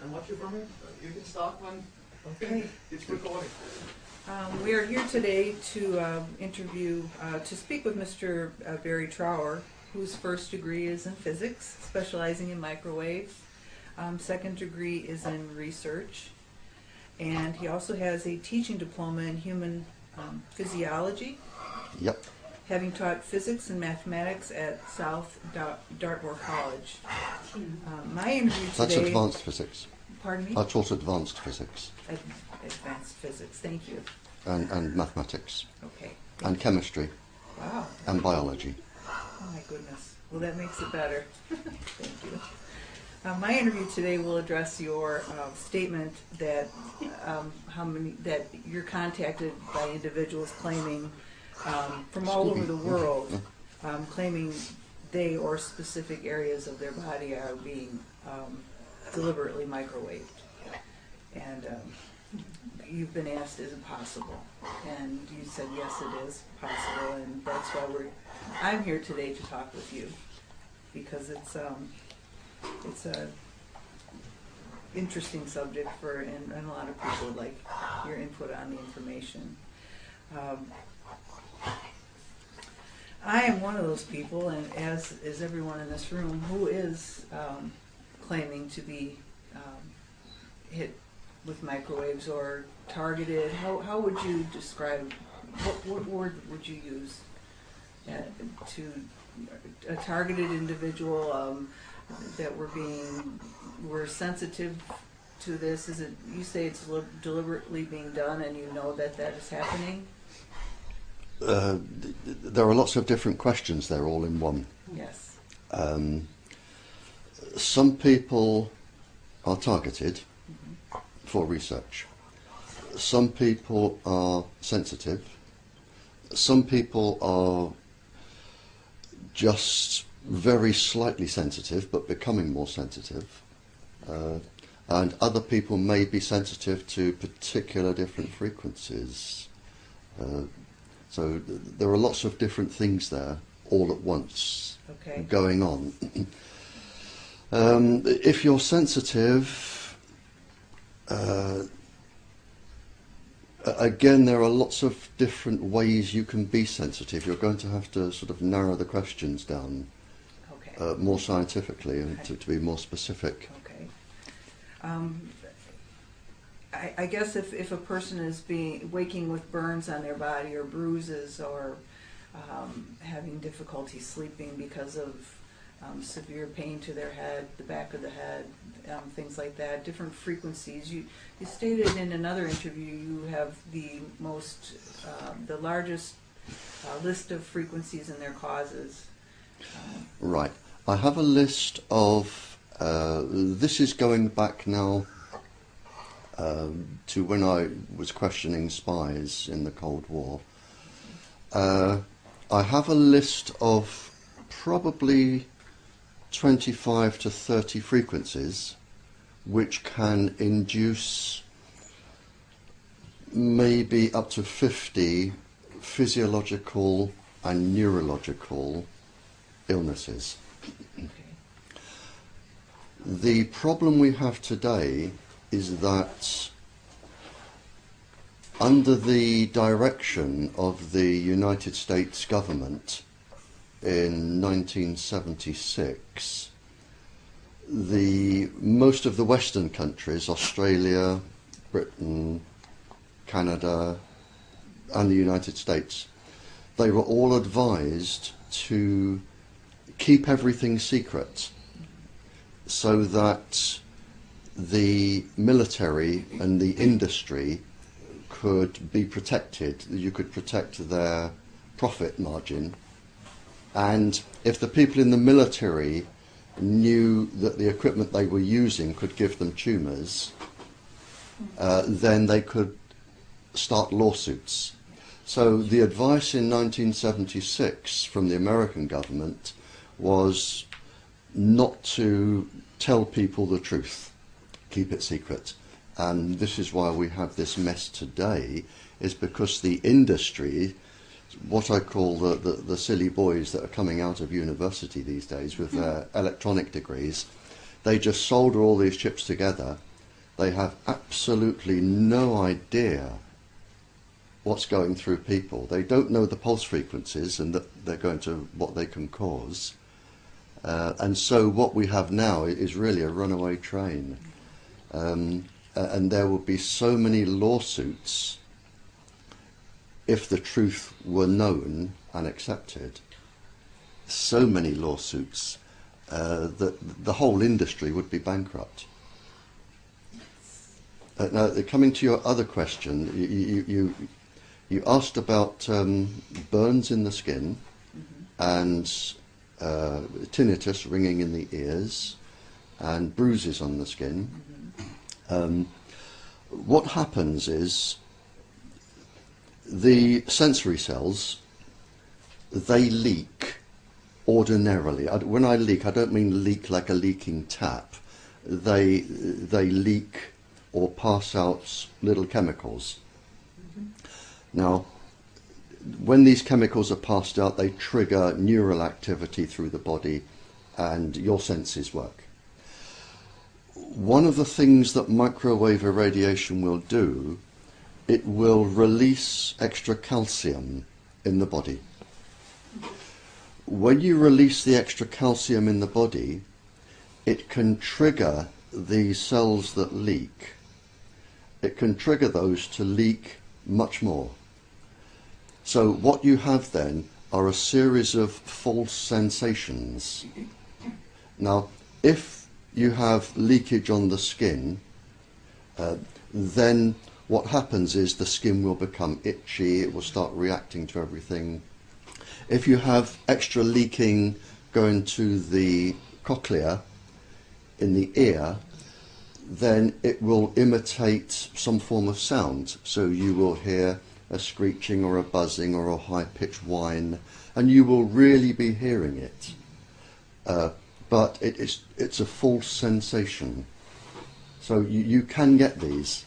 And what's your firm? You can start when Okay. it's recording. We are here today to to speak with Mr. Barrie Trower, whose first degree is in physics, specializing in microwaves. Second degree is in research. And he also has a teaching diploma in human physiology, Yep. having taught physics and mathematics at South Dartmoor College. My interview That's today... advanced physics. Pardon me? I taught advanced physics Advanced physics, thank you. and mathematics Okay. and chemistry Wow. and biology. Oh my goodness. Well, that makes it better. Thank you. My interview today will address your statement that that you're contacted by individuals claiming from all over the world, claiming they or specific areas of their body are being deliberately microwaved, and you've been asked, is it possible? And you said yes, it is possible, and that's why I'm here today to talk with you, because it's a interesting subject and a lot of people would like your input on the information. I am one of those people, and as is everyone in this room, who is claiming to be hit with microwaves or targeted. How would you describe, what word would you use to a targeted individual that we're sensitive to this? Is it, you say it's deliberately being done and you know that is happening? There are lots of different questions there all in one. Yes. Some people are targeted for research. Some people are sensitive. Some people are just very slightly sensitive but becoming more sensitive. And other people may be sensitive to particular different frequencies. So there are lots of different things there all at once going on. If you're sensitive, again, there are lots of different ways you can be sensitive. You're going to have to sort of narrow the questions down more scientifically and to be more specific. Okay. I guess if a person is waking with burns on their body or bruises or having difficulty sleeping because of severe pain to their head, the back of the head, things like that, different frequencies. You stated in another interview you have the largest list of frequencies and their causes. Right. I have a list of, this is going back now to when I was questioning spies in the Cold War. I have a list of probably 25 to 30 frequencies which can induce maybe up to 50 physiological and neurological illnesses. The problem we have today is that under the direction of the United States government in 1976, most of the Western countries, Australia, Britain, Canada, and the United States, they were all advised to keep everything secret so that the military and the industry could be protected. You could protect their profit margin. And if the people in the military knew that the equipment they were using could give them tumours, then they could start lawsuits. So the advice in 1976 from the American government was not to tell people the truth, keep it secret. And this is why we have this mess today, is because the industry, what I call the silly boys that are coming out of university these days with their electronic degrees, they just solder all these chips together They have absolutely no idea what's going through people. They don't know the pulse frequencies and that they're going to what they can cause. And so what we have now is really a runaway train. And there will be so many lawsuits if the truth were known and accepted. So many lawsuits that the whole industry would be bankrupt. Now, coming to your other question, you asked about burns in the skin and tinnitus, ringing in the ears, and bruises on the skin. What happens is the sensory cells, they leak ordinarily. When I leak, I don't mean leak like a leaking tap. They leak or pass out little chemicals. Now, when these chemicals are passed out, they trigger neural activity through the body and your senses work. One of the things that microwave irradiation will do, it will release extra calcium in the body. When you release the extra calcium in the body, it can trigger the cells that leak. It can trigger those to leak much more. So what you have then are a series of false sensations. Now, if you have leakage on the skin, then what happens is the skin will become itchy, it will start reacting to everything. If you have extra leaking going to the cochlea in the ear, then it will imitate some form of sound. So you will hear a screeching or a buzzing or a high-pitched whine, and you will really be hearing it. But it's a false sensation. So you can get these.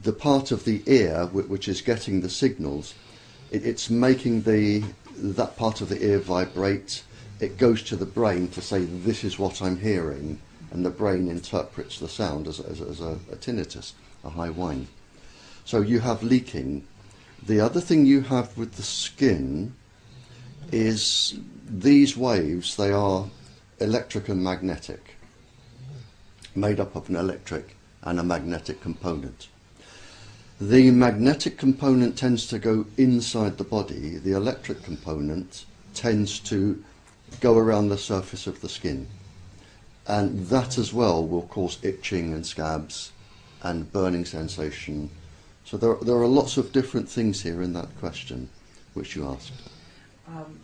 The part of the ear which is getting the signals, it's making that part of the ear vibrate. It goes to the brain to say, this is what I'm hearing, and the brain interprets the sound as a tinnitus, a high whine. So you have leaking. The other thing you have with the skin is these waves, they are electric and magnetic, made up of an electric and a magnetic component. The magnetic component tends to go inside the body. The electric component tends to go around the surface of the skin. And that as well will cause itching and scabs and burning sensation. So there are lots of different things here in that question which you asked. I'm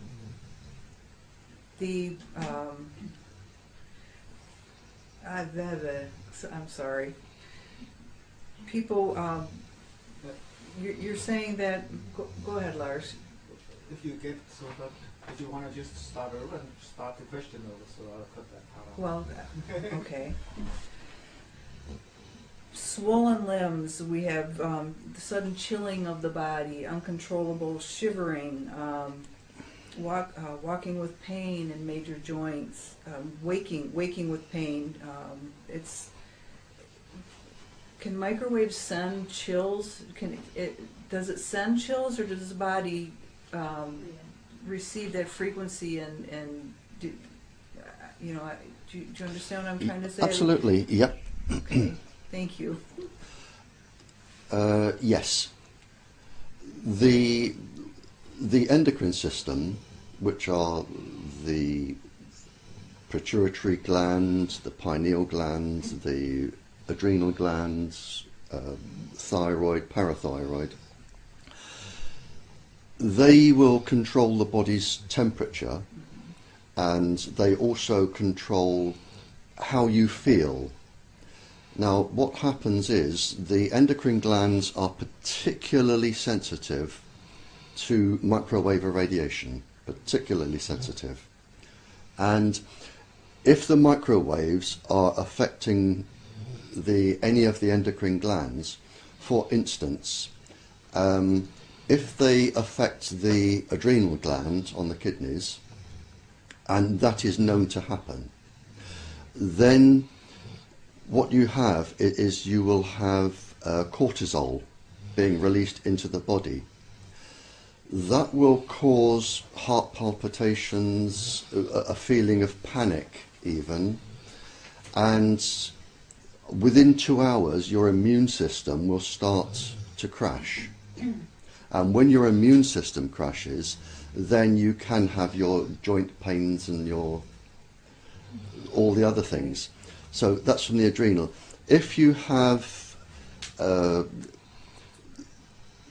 sorry. People, you're saying that, go ahead, Lars. If you get sort of, if you want to just start over and start the question over, so I'll cut that part out. Well, okay. Swollen limbs, we have the sudden chilling of the body, uncontrollable shivering, walking with pain in major joints, waking with pain. Can microwave send chills? Does it send chills, or does the body receive that frequency and do you understand what I'm trying to say? Absolutely, yep. Okay, thank you. Yes. The endocrine system, which are the pituitary gland, the pineal gland, the adrenal glands, thyroid, parathyroid, they will control the body's temperature, and they also control how you feel. Now, what happens is the endocrine glands are particularly sensitive to microwave irradiation, particularly sensitive. And if the microwaves are affecting any of the endocrine glands, for instance, if they affect the adrenal gland on the kidneys, and that is known to happen, then what you have is you will have cortisol being released into the body. That will cause heart palpitations, a feeling of panic even, and within 2 hours your immune system will start to crash. And when your immune system crashes, then you can have your joint pains and all the other things. So that's from the adrenal. If you have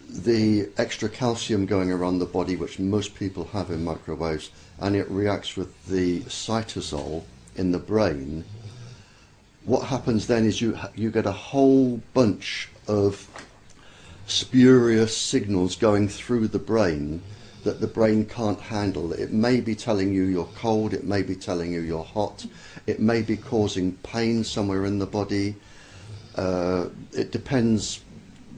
the extra calcium going around the body, which most people have in microwaves, and it reacts with the cytosol in the brain, what happens then is you get a whole bunch of spurious signals going through the brain that the brain can't handle. It may be telling you you're cold, it may be telling you you're hot, it may be causing pain somewhere in the body. It depends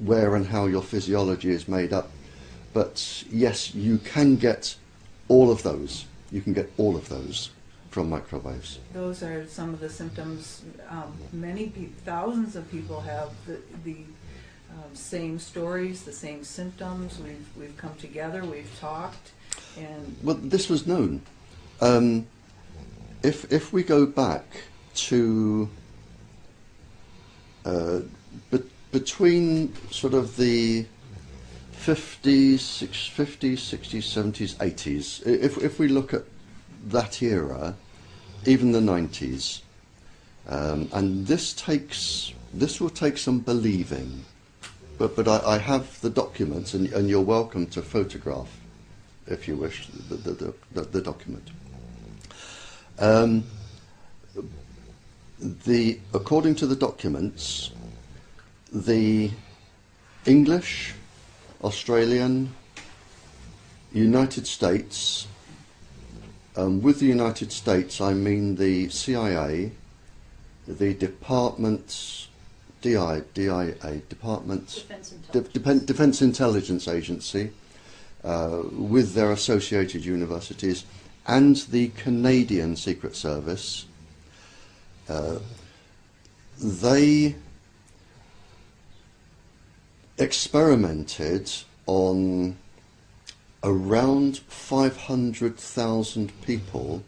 where and how your physiology is made up. But yes, you can get all of those. You can get all of those from microwaves. Those are some of the symptoms. Thousands of people have the same stories, the same symptoms. We've come together, we've talked, and well, this was known. If we go back to between sort of the 50s, 60s, 70s, 80s, if we look at that era, even the 90s, and this will take some believing, but I have the documents, and you're welcome to photograph, if you wish, the document. According to the documents, the English, Australian, United States, with the United States I mean the CIA, the Department, DIA, Department, Defence Intelligence Agency, with their associated universities, and the Canadian Secret Service, they experimented on around 500,000 people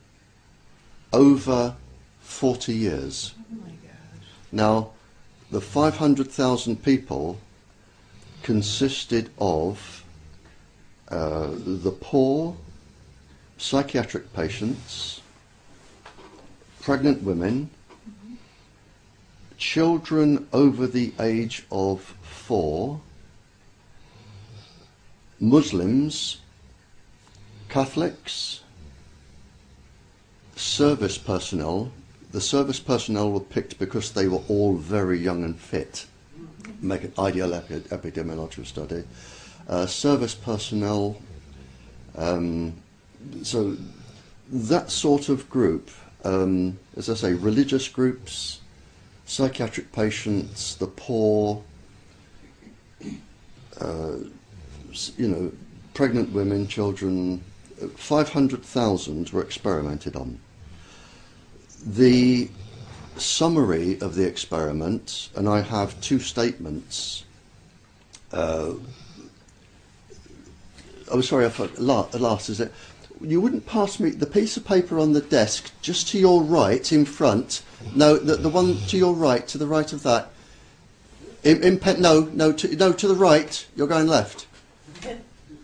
over 40 years. oh my gosh. Now, the 500,000 people consisted of the poor, psychiatric patients, pregnant women, children over the age of 4, Muslims, Catholics, service personnel. The service personnel were picked because they were all very young and fit. Make an ideal epidemiological study. Service personnel, so that sort of group, as I say, religious groups, psychiatric patients, the poor, pregnant women, children, 500,000 were experimented on. The summary of the experiment, and I have 2 statements. Sorry, I thought last is it. You wouldn't pass me the piece of paper on the desk just to your right, in front. No, the one to your right, to the right of that. No, to the right. You're going left.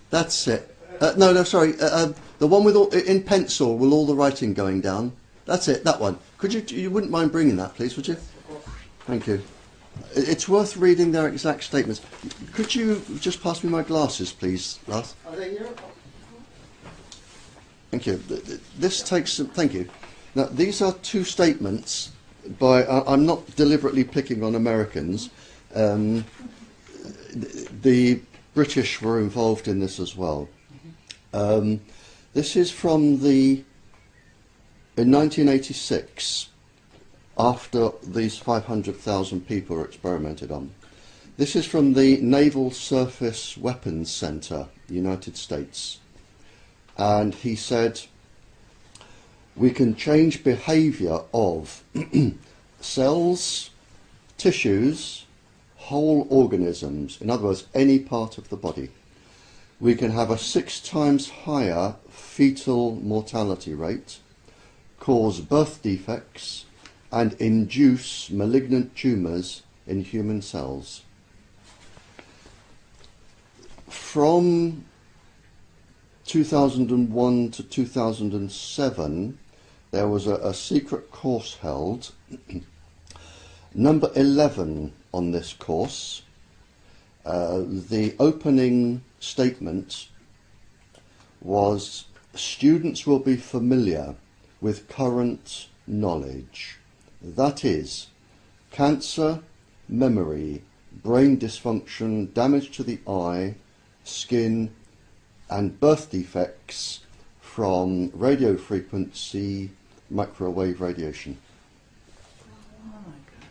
That's it. Sorry. The one with in pencil with all the writing going down. That's it. That one. Could you wouldn't mind bringing that, please, would you? Thank you. It's worth reading their exact statements. Could you just pass me my glasses, please, Lars? Are they here? Thank you. This takes some. Thank you. Now, these are 2 statements by. I'm not deliberately picking on Americans. The British were involved in this as well. This is from in 1986, after these 500,000 people were experimented on. This is from the Naval Surface Weapons Center, United States. And he said, we can change behaviour of cells, tissues, whole organisms, in other words, any part of the body. We can have a 6 times higher fetal mortality rate, cause birth defects, and induce malignant tumours in human cells. From 2001 to 2007, there was a secret course held. Number 11 on this course, the opening statement was, students will be familiar with current knowledge. That is, cancer, memory, brain dysfunction, damage to the eye, skin, and birth defects from radio frequency microwave radiation. Oh my gosh.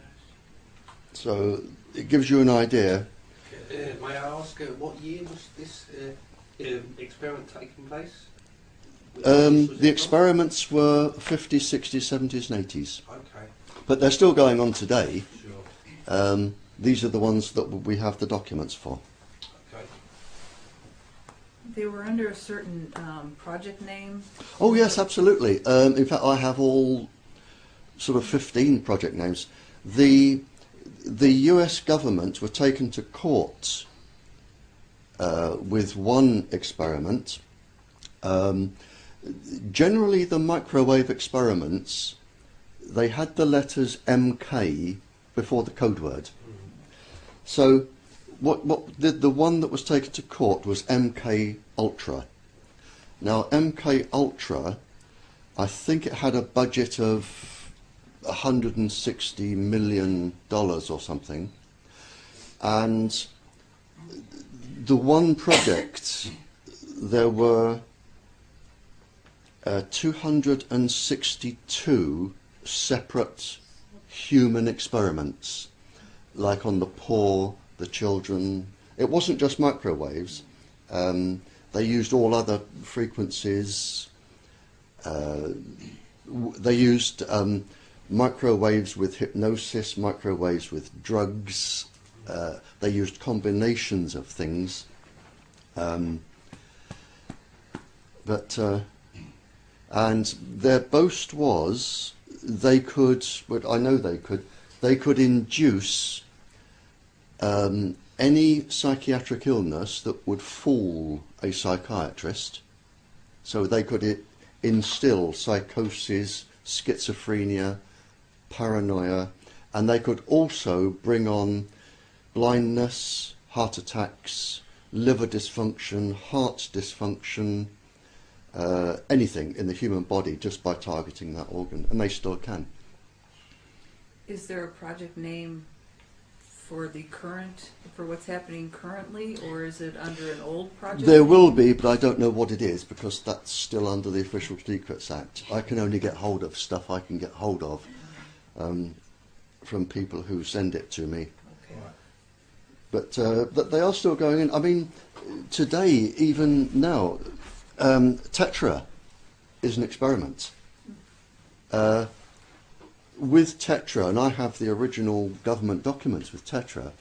So it gives you an idea. May I ask, what year was this experiment taking place? The experiments were 50s, 60s, 70s and 80s. Okay. But they're still going on today. Sure. These are the ones that we have the documents for. Okay. They were under a certain project name? Oh yes, absolutely. In fact, I have all sort of 15 project names. The US government were taken to court with one experiment. Generally, the microwave experiments, they had the letters MK before the code word. So the one that was taken to court was MK Ultra. Now, MK Ultra, I think it had a budget of $160 million or something, and the one project, there were 262 separate human experiments, like on the poor, the children. It wasn't just microwaves. They used all other frequencies. They used microwaves with hypnosis, microwaves with drugs. They used combinations of things. And their boast was they could, but I know they could induce any psychiatric illness that would fool a psychiatrist. So they could instill psychosis, schizophrenia, paranoia, and they could also bring on blindness, heart attacks, liver dysfunction, heart dysfunction, anything in the human body just by targeting that organ, and they still can. Is there a project name for what's happening currently, or is it under an old project? There will be, but I don't know what it is because that's still under the Official Secrets Act. I can only get hold of stuff I can get hold of from people who send it to me. Okay. But they are still going in. I mean, today, even now, Tetra is an experiment. With Tetra, and I have the original government documents with Tetra,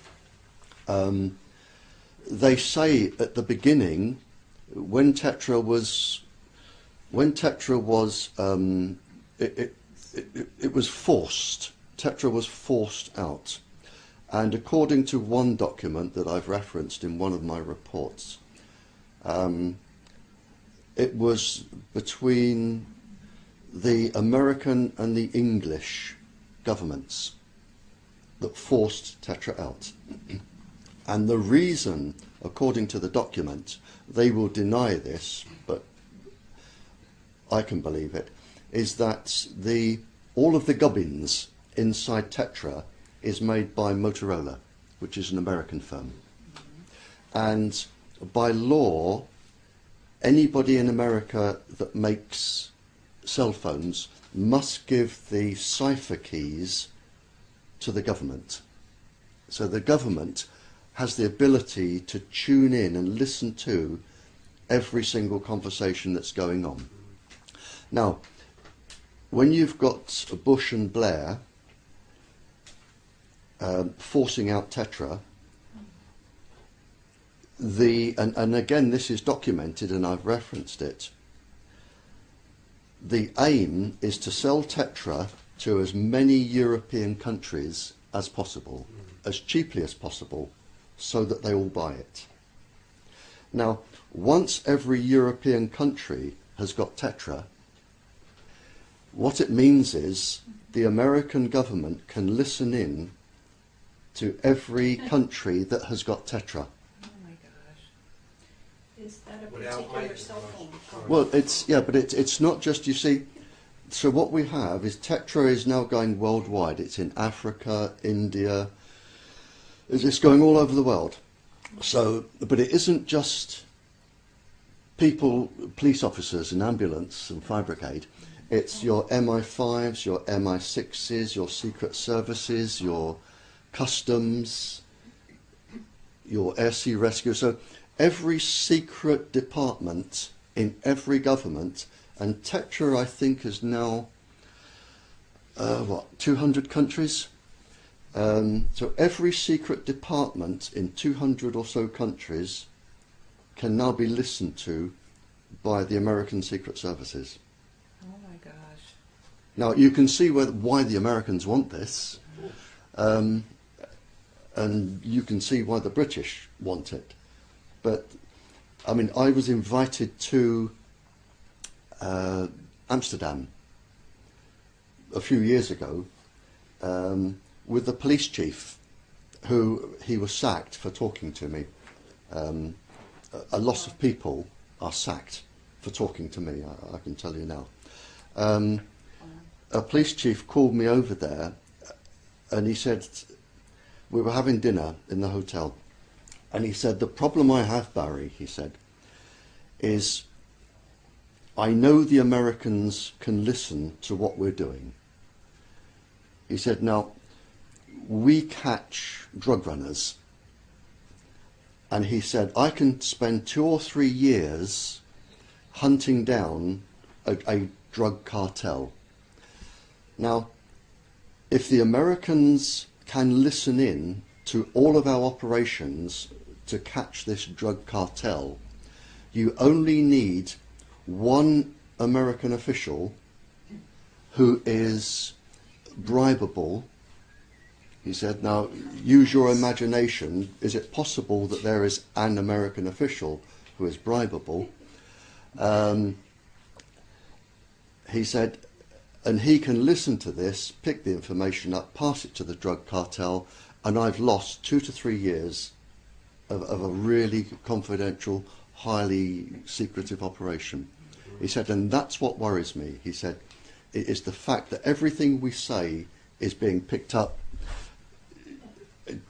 they say at the beginning, when Tetra was it was forced. Tetra was forced out, and according to one document that I've referenced in one of my reports, it was between the American and the English governments that forced Tetra out. And the reason, according to the document, they will deny this, but I can believe it, is that all of the gubbins inside Tetra is made by Motorola, which is an American firm. And by law, anybody in America that makes cell phones must give the cipher keys to the government. So the government has the ability to tune in and listen to every single conversation that's going on. Now, when you've got Bush and Blair forcing out Tetra, and again this is documented and I've referenced it, the aim is to sell Tetra to as many European countries as possible, as cheaply as possible, so that they all buy it. Now, once every European country has got Tetra, what it means is the American government can listen in to every country that has got Tetra. Oh my gosh. Is that a Without particular making cell phone? much- Well, it's not just, you see, so what we have is Tetra is now going worldwide. It's in Africa, India, it's going all over the world. So, but it isn't just people, police officers and ambulance and fire brigade. It's your MI5s, your MI6s, your secret services, your customs, your air sea rescue. So every secret department in every government, and Tetra I think is now 200 countries. So every secret department in 200 or so countries can now be listened to by the American Secret Services. Oh my gosh. Now you can see why the Americans want this, and you can see why the British want it. But I mean, I was invited to Amsterdam a few years ago with the police chief, who he was sacked for talking to me. A lot of people are sacked for talking to me, I can tell you now. A police chief called me over there and he said, we were having dinner in the hotel, and he said, the problem I have, Barrie, he said, is I know the Americans can listen to what we're doing. He said, now, we catch drug runners, and he said, I can spend 2 or 3 years hunting down a drug cartel. Now, if the Americans can listen in to all of our operations to catch this drug cartel, you only need one American official who is bribable. He said, now use your imagination. Is it possible that there is an American official who is bribable? He said, and he can listen to this, pick the information up, pass it to the drug cartel, and I've lost 2 to 3 years of a really confidential, highly secretive operation. He said, and that's what worries me. He said, it is the fact that everything we say is being picked up,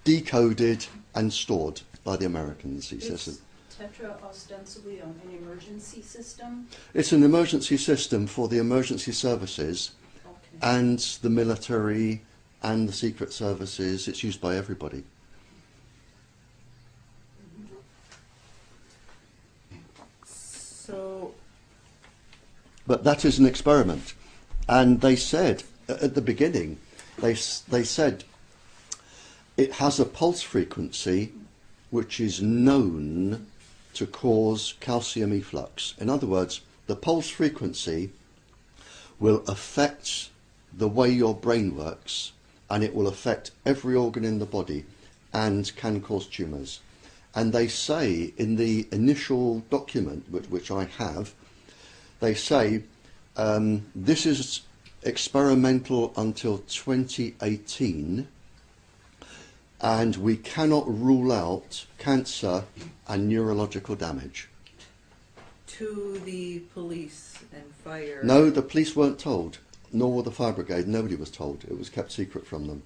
decoded and stored by the Americans. He says, Is Tetra ostensibly an emergency system? it's an emergency system for the emergency services Okay. and the military and the secret services. It's used by everybody. So, But that is an experiment. And they said, at the beginning, they said it has a pulse frequency which is known to cause calcium efflux. In other words, the pulse frequency will affect the way your brain works, and it will affect every organ in the body and can cause tumours. And they say in the initial document, which I have, they say this is experimental until 2018, and we cannot rule out cancer and neurological damage. to the police and fire. No, the police weren't told, nor were the fire brigade. Nobody was told. It was kept secret from them.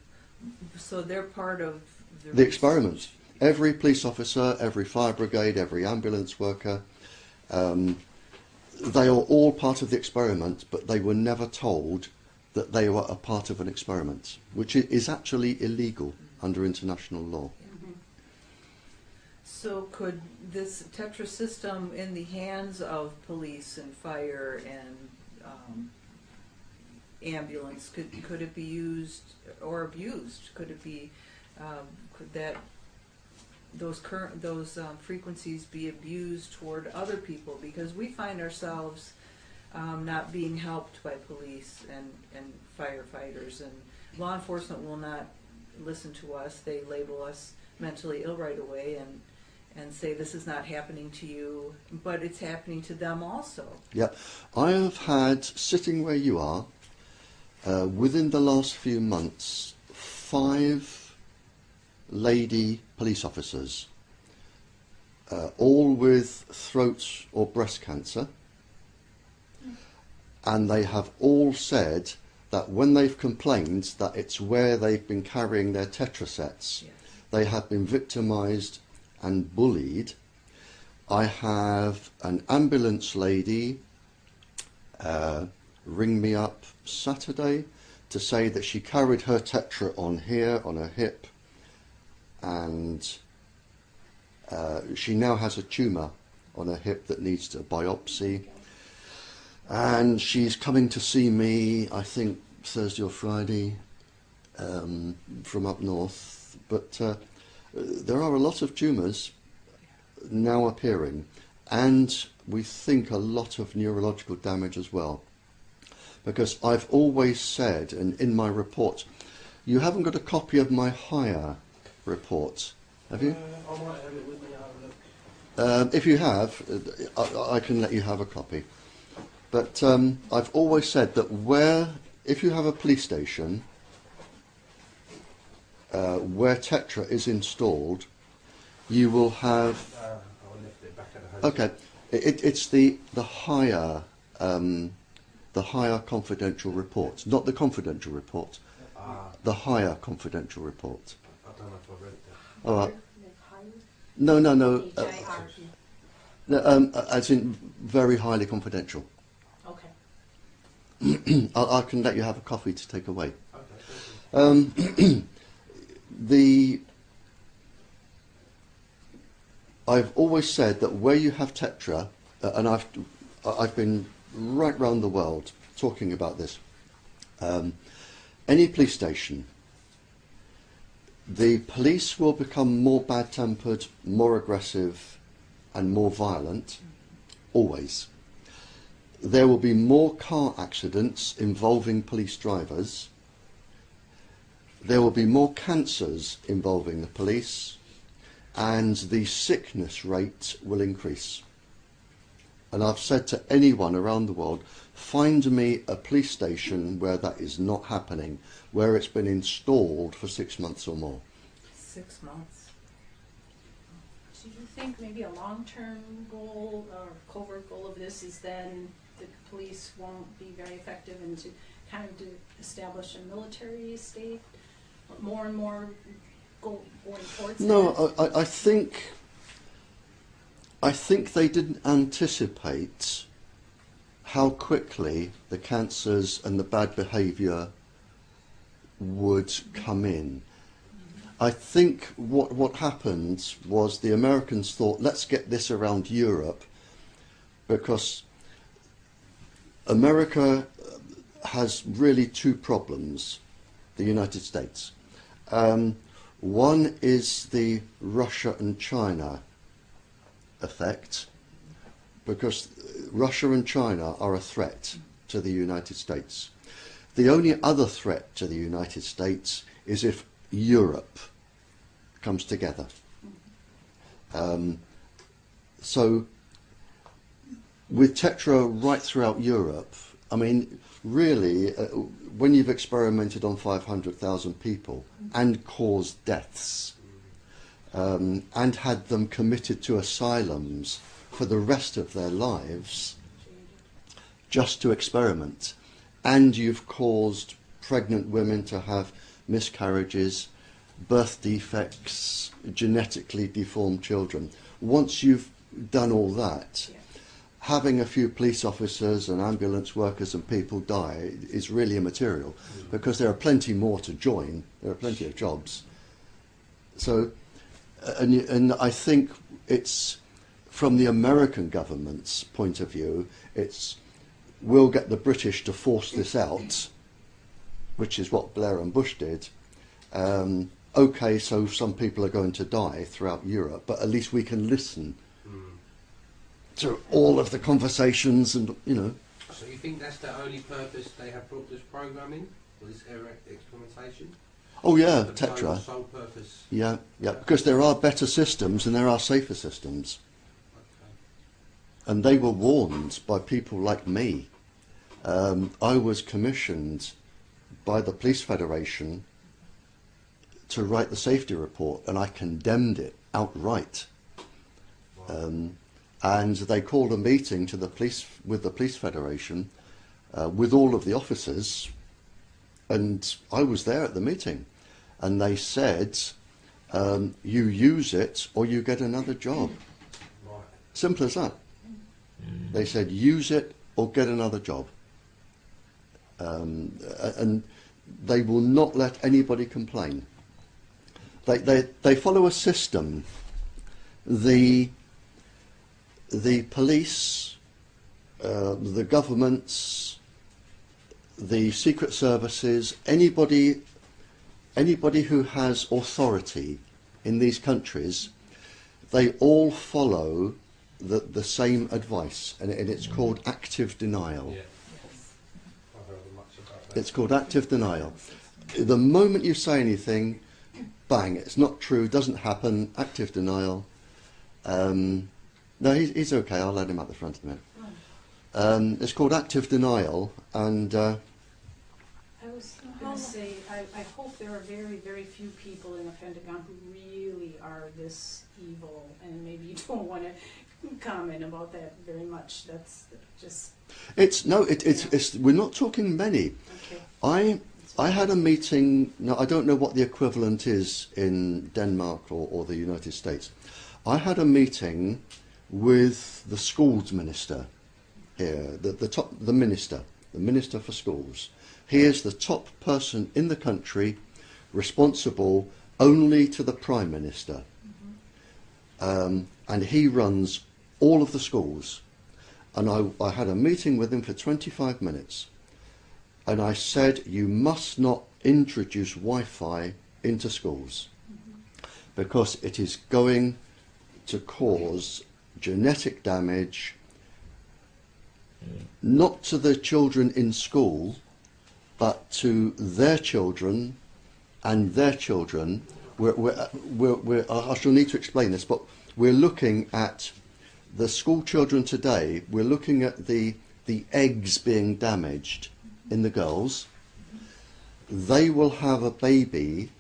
So they're part of The experiment. Every police officer, every fire brigade, every ambulance worker, they are all part of the experiment, but they were never told that they were a part of an experiment, which is actually illegal under international law. So could this Tetra system in the hands of police and fire and ambulance? Could it be used or abused? Could it be could that those frequencies be abused toward other people? Because we find ourselves not being helped by police and firefighters, and law enforcement will not listen to us. They label us mentally ill right away and say this is not happening to you, but it's happening to them also. Yeah, I have had, sitting where you are, within the last few months, 5 lady police officers, all with throat or breast cancer, and they have all said that when they've complained that it's where they've been carrying their tetrasets, Yes. they have been victimised and bullied. I have an ambulance lady ring me up Saturday to say that she carried her tetra on here, on her hip, and she now has a tumour on her hip that needs a biopsy. And she's coming to see me, I think, Thursday or Friday, from up north. But there are a lot of tumours now appearing, and we think a lot of neurological damage as well. Because I've always said, and in my report, you haven't got a copy of my higher report, have you? I might have it with me. I'll have a look. If you have, I can let you have a copy. But I've always said that if you have a police station where Tetra is installed, you will have. I'll lift it back at the hotel. Okay, it's the higher confidential report, not the confidential report. The higher confidential report. I don't know if I read that. All right. No. No, as in very highly confidential. Okay. I can let you have a coffee to take away. Okay, thank you. I've always said that where you have Tetra, and I've been right round the world talking about this. Any police station, the police will become more bad-tempered, more aggressive, and more violent, always. There will be more car accidents involving police drivers. There will be more cancers involving the police, and the sickness rate will increase. And I've said to anyone around the world, find me a police station where that is not happening, where it's been installed for 6 months or more. 6 months. Do you think maybe a long-term goal or covert goal of this is then the police won't be very effective and to kind of establish a military state, more and more going towards No, that? I think they didn't anticipate how quickly the cancers and the bad behaviour would come in. I think what happened was the Americans thought, let's get this around Europe, because America has really 2 problems, the United States. One is the Russia and China effect, because Russia and China are a threat to the United States. The only other threat to the United States is if Europe comes together. So with Tetra right throughout Europe, I mean, really, when you've experimented on 500,000 people and caused deaths, and had them committed to asylums for the rest of their lives just to experiment, and you've caused pregnant women to have miscarriages, birth defects, genetically deformed children. Once you've done all that, having a few police officers and ambulance workers and people die is really immaterial, because there are plenty more to join. There are plenty of jobs. So, and I think it's, from the American government's point of view, it's, we'll get the British to force this out, which is what Blair and Bush did. Okay, so some people are going to die throughout Europe, but at least we can listen to all of the conversations and, you know. So you think that's the only purpose they have brought this program in, for this experimentation? Oh yeah, The Tetra. sole purpose. Yeah, yeah, because there are better systems and there are safer systems. Okay. And they were warned by people like me. I was commissioned by the Police Federation to write the safety report, and I condemned it outright. Wow. And they called a meeting to the Police Federation with all of the officers, and I was there at the meeting, and they said, you use it or you get another job. Right. Simple as that. They said, use it or get another job. And they will not let anybody complain. They follow a system. The police, the governments, the secret services, anybody who has authority in these countries, they all follow the same advice, and it's called active denial. Yeah. I've heard much about that. It's called active denial. The moment you say anything, bang, it's not true, doesn't happen, active denial. No, he's okay, I'll let him at the front of the minute. It's called active denial, and I was going to say, I hope there are very, very few people in the Pentagon who really are this evil, and maybe you don't want to comment about that very much. That's just... it's we're not talking many. Okay. I had a meeting, now I don't know what the equivalent is in Denmark or the United States. I had a meeting with the schools minister here, the minister for schools. He is the top person in the country responsible only to the Prime Minister. And he runs all of the schools. And I had a meeting with him for 25 minutes. And I said, you must not introduce Wi-Fi into schools because it is going to cause genetic damage, not to the children in school, but to their children and their children. I shall need to explain this, but we're looking at the school children today. We're looking at the eggs being damaged in the girls. They will have a baby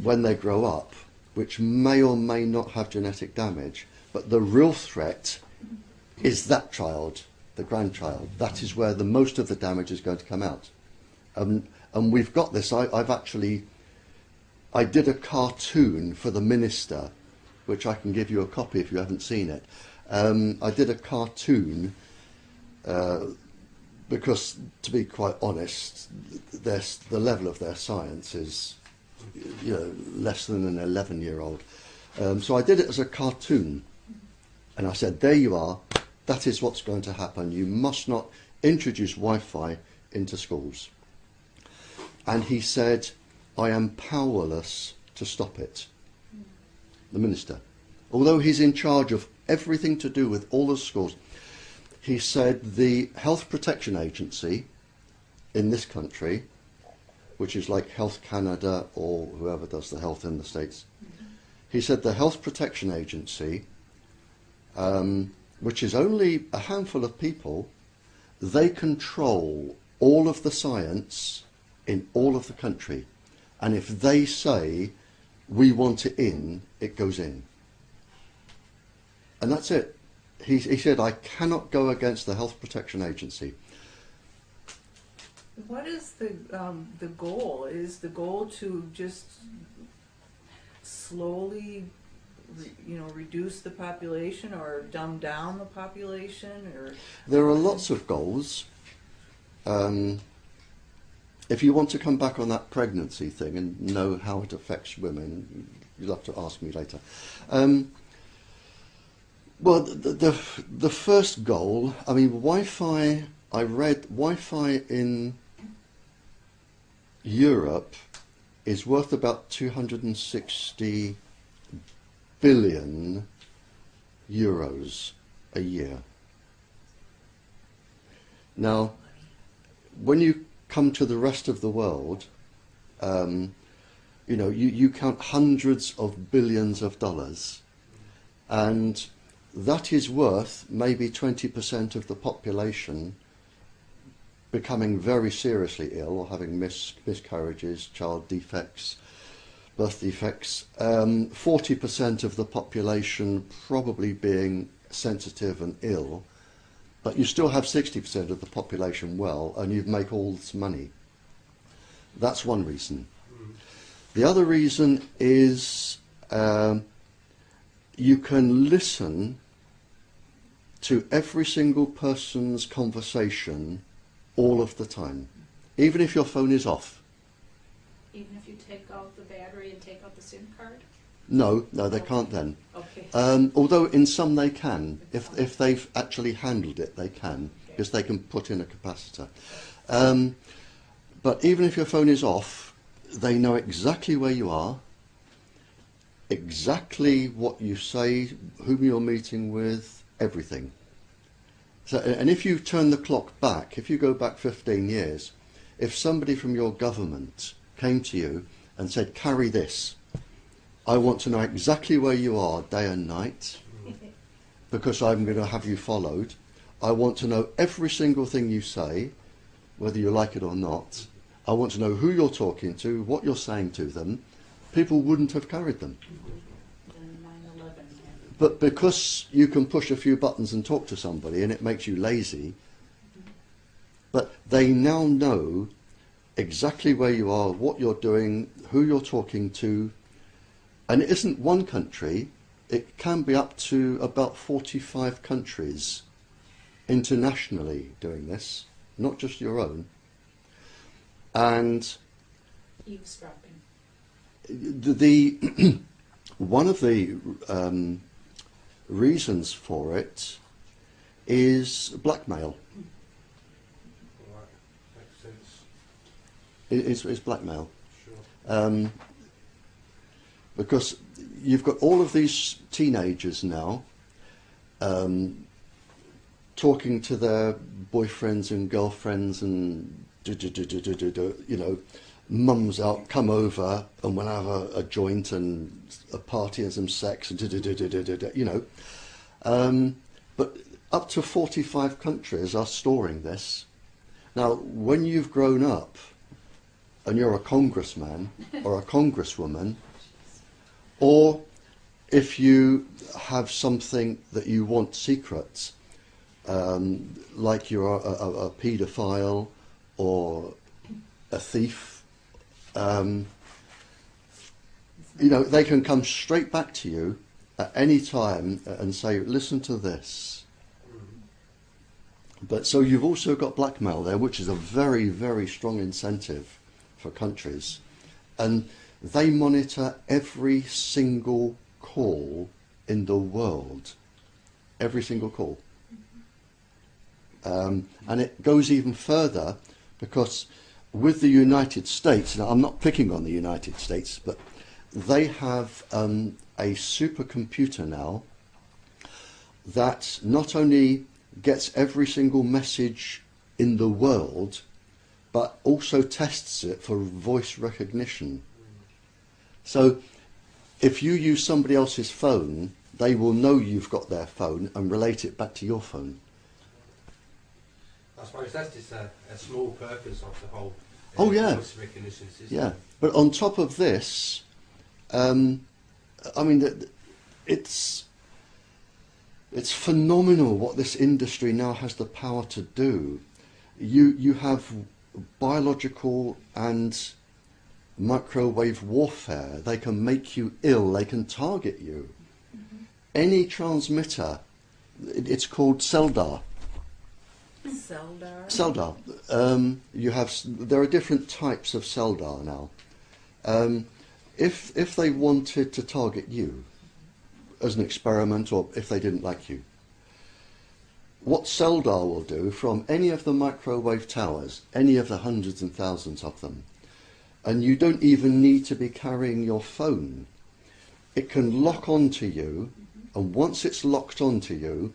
when they grow up, which may or may not have genetic damage, but the real threat is that child, the grandchild. That is where the most of the damage is going to come out. And we've got this. I did a cartoon for the minister, which I can give you a copy if you haven't seen it. I did a cartoon because, to be quite honest, the level of their science is, less than an 11-year-old. So I did it as a cartoon, and I said, there you are, that is what's going to happen. You must not introduce Wi-Fi into schools. And he said, I am powerless to stop it. The minister. Although he's in charge of everything to do with all the schools, he said the Health Protection Agency in this country, which is like Health Canada or whoever does the health in the States, he said the Health Protection Agency, which is only a handful of people, they control all of the science in all of the country. And if they say, we want it in, it goes in. And that's it. He said, I cannot go against the Health Protection Agency. What is the goal? Is the goal to just slowly, reduce the population or dumb down the population? Or there are lots of goals. If you want to come back on that pregnancy thing and know how it affects women, you'll have to ask me later. Well, the first goal, Wi-Fi, I read Wi-Fi in Europe is worth about 260 billion euros a year. Now, when you come to the rest of the world, you know, you count hundreds of billions of dollars, and that is worth maybe 20% of the population becoming very seriously ill or having miscarriages, child defects, birth defects, 40% of the population probably being sensitive and ill, but you still have 60% of the population well, and you make all this money. That's one reason. The other reason is you can listen to every single person's conversation all of the time, even if your phone is off. Even if you take out the battery and take out the SIM card? No, they can't then. Okay. Although in some they can. If they've actually handled it, they can, because they can put in a capacitor. But even if your phone is off, they know exactly where you are, exactly what you say, whom you're meeting with, everything. So, and if you turn the clock back, if you go back 15 years, if somebody from your government came to you and said, carry this, I want to know exactly where you are day and night, because I'm going to have you followed. I want to know every single thing you say, whether you like it or not. I want to know who you're talking to, what you're saying to them. People wouldn't have carried them. But because you can push a few buttons and talk to somebody and it makes you lazy, but they now know exactly where you are, what you're doing, who you're talking to, and it isn't one country, it can be up to about 45 countries internationally doing this, not just your own. And Eavesdropping. the one of the reasons for it is blackmail. Right, makes sense. It's blackmail. Sure. Because you've got all of these teenagers now talking to their boyfriends and girlfriends and you know, mum's out, come over and we'll have a joint and a party and some sex and you know. But up to 45 countries are storing this. Now, when you've grown up and you're a congressman or a congresswoman, or if you have something that you want secret, like you're a paedophile or a thief, you know, they can come straight back to you at any time and say, listen to this. But so you've also got blackmail there, which is a very, very strong incentive for countries. And they monitor every single call in the world. Every single call. And it goes even further, because with the United States, now I'm not picking on the United States, but they have a supercomputer now that not only gets every single message in the world, but also tests it for voice recognition. So if you use somebody else's phone, they will know you've got their phone and relate it back to your phone. I suppose that's just a small purpose of the whole Oh, yeah. voice recognition system. Yeah, but on top of this, I mean, it's phenomenal what this industry now has the power to do. You have biological and microwave warfare. They can make you ill. They can target you. Mm-hmm. Any transmitter, it's called CELDAR. CELDAR. There are different types of CELDAR now. If they wanted to target you as an experiment, or if they didn't like you, what CELDAR will do from any of the microwave towers, any of the hundreds and thousands of them, and you don't even need to be carrying your phone. It can lock onto you, and once it's locked onto you,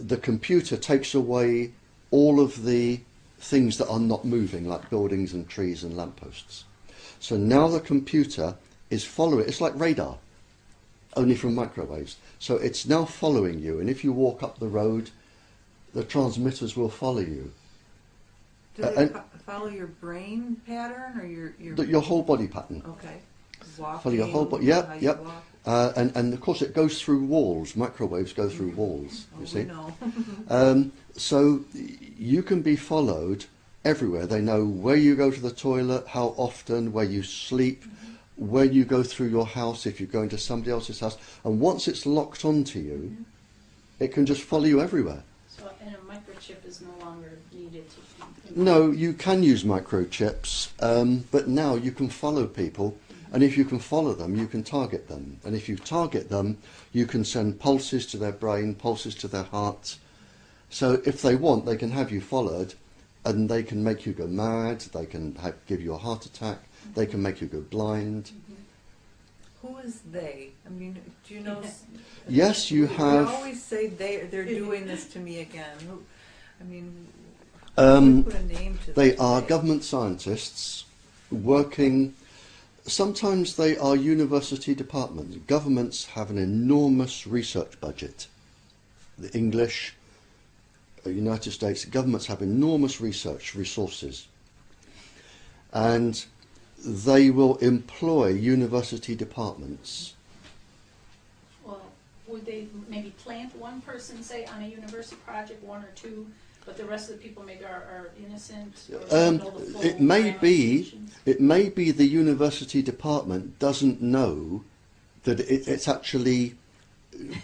the computer takes away all of the things that are not moving, like buildings and trees and lampposts. So now the computer is following. It's like radar, only from microwaves. So it's now following you, and if you walk up the road, the transmitters will follow you. Do they follow your brain pattern or Your whole body pattern. Okay. Walking, Follow your whole body. how you Yep. walk. And of course it goes through walls. Microwaves go through walls. Oh, You see. we know. So you can be followed everywhere. They know where you go to the toilet, how often, where you sleep, where you go through your house if you're going to somebody else's house. And once it's locked onto you, it can just follow you everywhere. So, and a microchip is no longer needed to. No, you can use microchips, but now you can follow people, and if you can follow them, you can target them. And if you target them, you can send pulses to their brain, pulses to their heart. So if they want, they can have you followed, and they can make you go mad, they can give you a heart attack, they can make you go blind. Who is they? I mean, do you know? Yes, you have... We always say they're doing this to me again. I mean, put a name to They this are they. government scientists working... Sometimes they are university departments. Governments have an enormous research budget. The English, United States, governments have enormous research resources. And they will employ university departments. Well, would they maybe plant one person, say, on a university project, one or two, but the rest of the people maybe are innocent? Or don't know the full It may be. ramifications? It may be the university department doesn't know that it's actually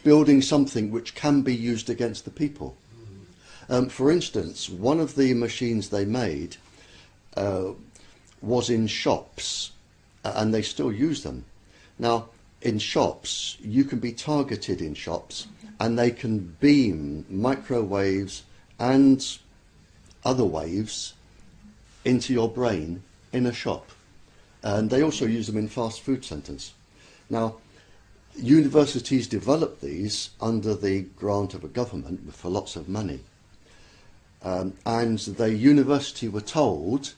building something which can be used against the people. For instance, one of the machines they made was in shops, and they still use them. Now, in shops, you can be targeted in shops, and they can beam microwaves and other waves into your brain in a shop. And they also use them in fast food centres. Now, universities develop these under the grant of a government for lots of money. And the university were told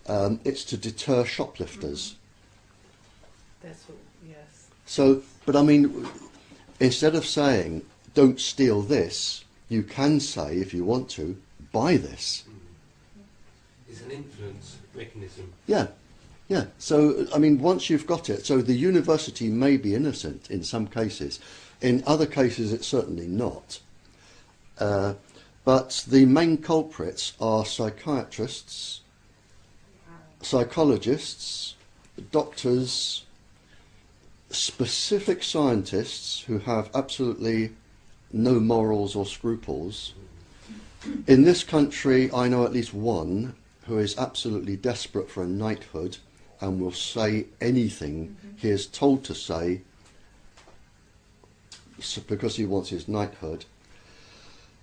it's to deter shoplifters. That's what, yes. So, but I mean, instead of saying, don't steal this, you can say, if you want to, buy this. It's an influence mechanism. Yeah, yeah. So, I mean, once you've got it, so the university may be innocent in some cases. In other cases, it's certainly not. But the main culprits are psychiatrists, psychologists, doctors, specific scientists who have absolutely no morals or scruples. In this country, I know at least one who is absolutely desperate for a knighthood and will say anything he is told to say because he wants his knighthood.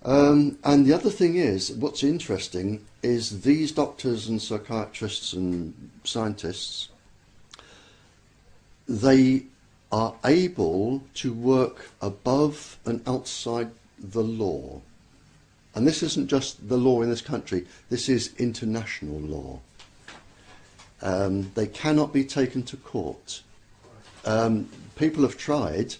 And the other thing is, what's interesting is these doctors and psychiatrists and scientists, they are able to work above and outside the law. And this isn't just the law in this country, this is international law. They cannot be taken to court. People have tried.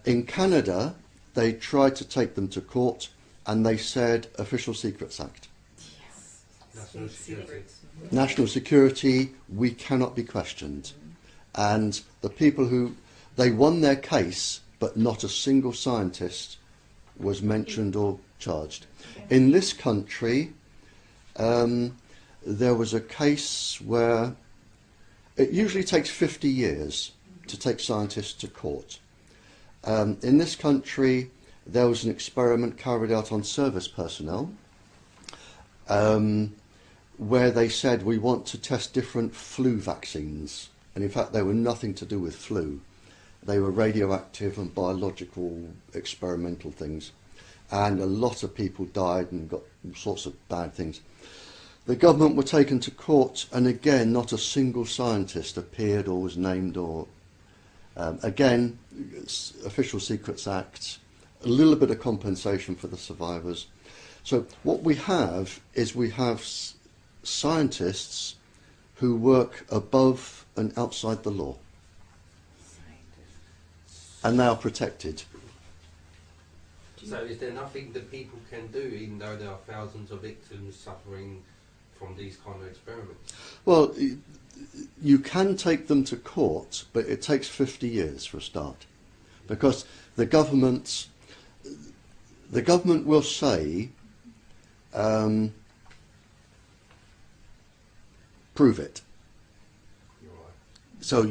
In Canada, they tried to take them to court and they said Official Secrets Act. Yes. National security. National security, we cannot be questioned. And the people who, they won their case, but not a single scientist was mentioned or charged. In this country, there was a case where it usually takes 50 years to take scientists to court. In this country, there was an experiment carried out on service personnel where they said we want to test different flu vaccines. And in fact, they were nothing to do with flu. They were radioactive and biological experimental things. And a lot of people died and got all sorts of bad things. The government were taken to court, and again, not a single scientist appeared or was named, or again, Official Secrets Act, a little bit of compensation for the survivors. So what we have is we have scientists who work above and outside the law, and they are protected. So is there nothing that people can do, even though there are thousands of victims suffering from these kind of experiments? Well, you can take them to court, but it takes 50 years for a start, because the government will say, prove it. You're right. So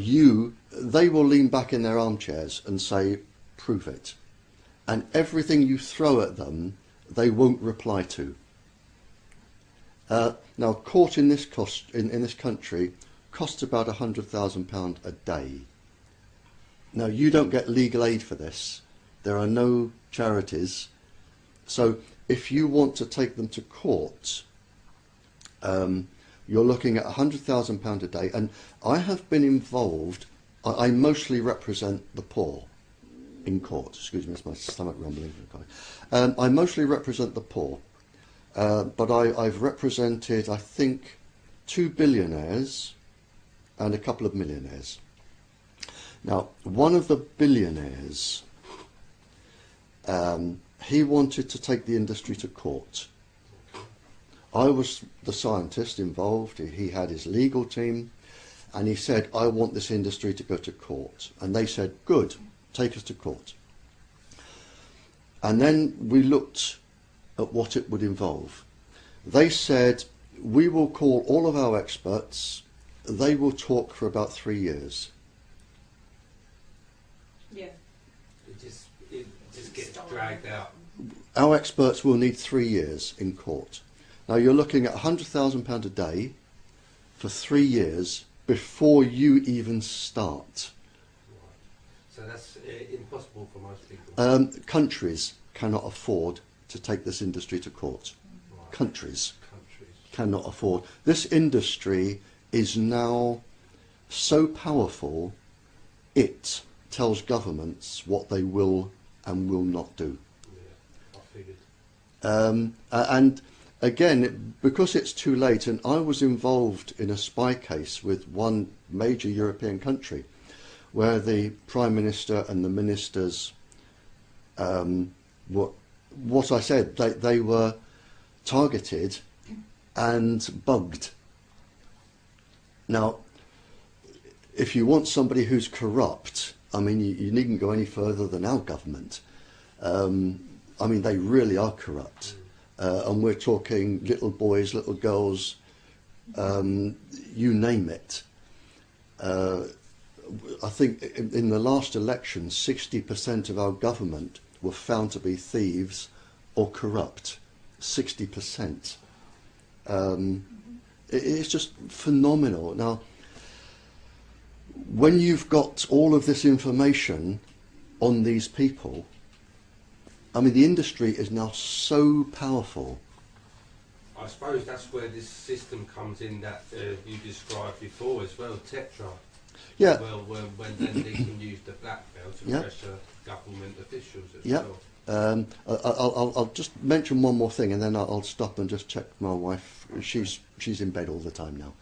they will lean back in their armchairs and say, prove it. And everything you throw at them, they won't reply to. Now, court in this country costs about £100,000 a day. Now, you don't get legal aid for this. There are no charities. So, if you want to take them to court, you're looking at £100,000 a day. And I have been involved. I mostly represent the poor in court. Excuse me, it's my stomach rumbling. I mostly represent the poor. But I've represented, I think, 2 billionaires and a couple of millionaires. Now, one of the billionaires, he wanted to take the industry to court. I was the scientist involved. He had his legal team, and he said, I want this industry to go to court. And they said, good, take us to court. And then we looked at what it would involve. They said, we will call all of our experts. They will talk for about 3 years. Yeah. It just gets dragged out. Our experts will need 3 years in court. Now, you're looking at £100,000 a day for 3 years before you even start. Right. So that's impossible for most people. Countries cannot afford to take this industry to court. Right. Countries cannot afford. This industry is now so powerful, it tells governments what they will and will not do. Yeah, I figured. And again, because it's too late, and I was involved in a spy case with one major European country where the Prime Minister and the ministers, what I said, they were targeted and bugged. Now, if you want somebody who's corrupt, I mean, you needn't go any further than our government. I mean, they really are corrupt. And we're talking little boys, little girls, you name it. I think in the last election, 60% of our government were found to be thieves or corrupt. 60%. It's just phenomenal. Now, when you've got all of this information on these people, I mean, the industry is now so powerful. I suppose that's where this system comes in that you described before as well, Tetra. Yeah. Well, when then they can use the blackmail to Yeah. pressure government officials as Yeah. well. I'll just mention one more thing, and then I'll stop and just check my wife. She's in bed all the time now.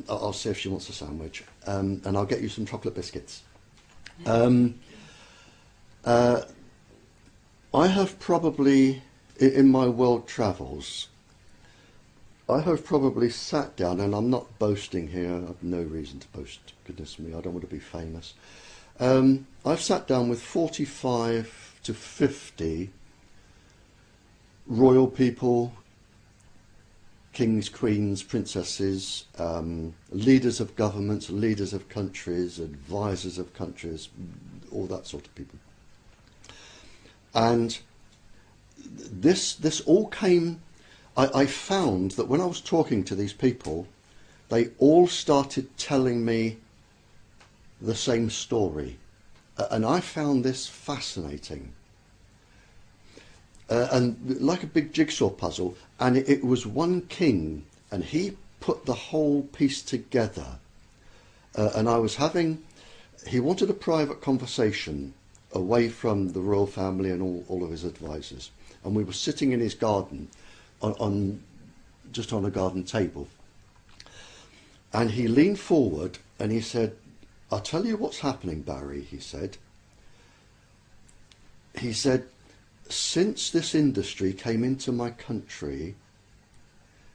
I'll see if she wants a sandwich, and I'll get you some chocolate biscuits. I have probably, in my world travels, I have probably sat down, and I'm not boasting here, I have no reason to boast, goodness me, I don't want to be famous. I've sat down with 45 to 50 royal people, kings, queens, princesses, leaders of governments, leaders of countries, advisors of countries, all that sort of people. And this all came, I found that when I was talking to these people, they all started telling me the same story. And I found this fascinating. and like a big jigsaw puzzle, and it was one king, and he put the whole piece together. And he wanted a private conversation away from the royal family and all of his advisors. And we were sitting in his garden, just on a garden table. And he leaned forward and he said, "I'll tell you what's happening, Barrie," he said. He said, "Since this industry came into my country,"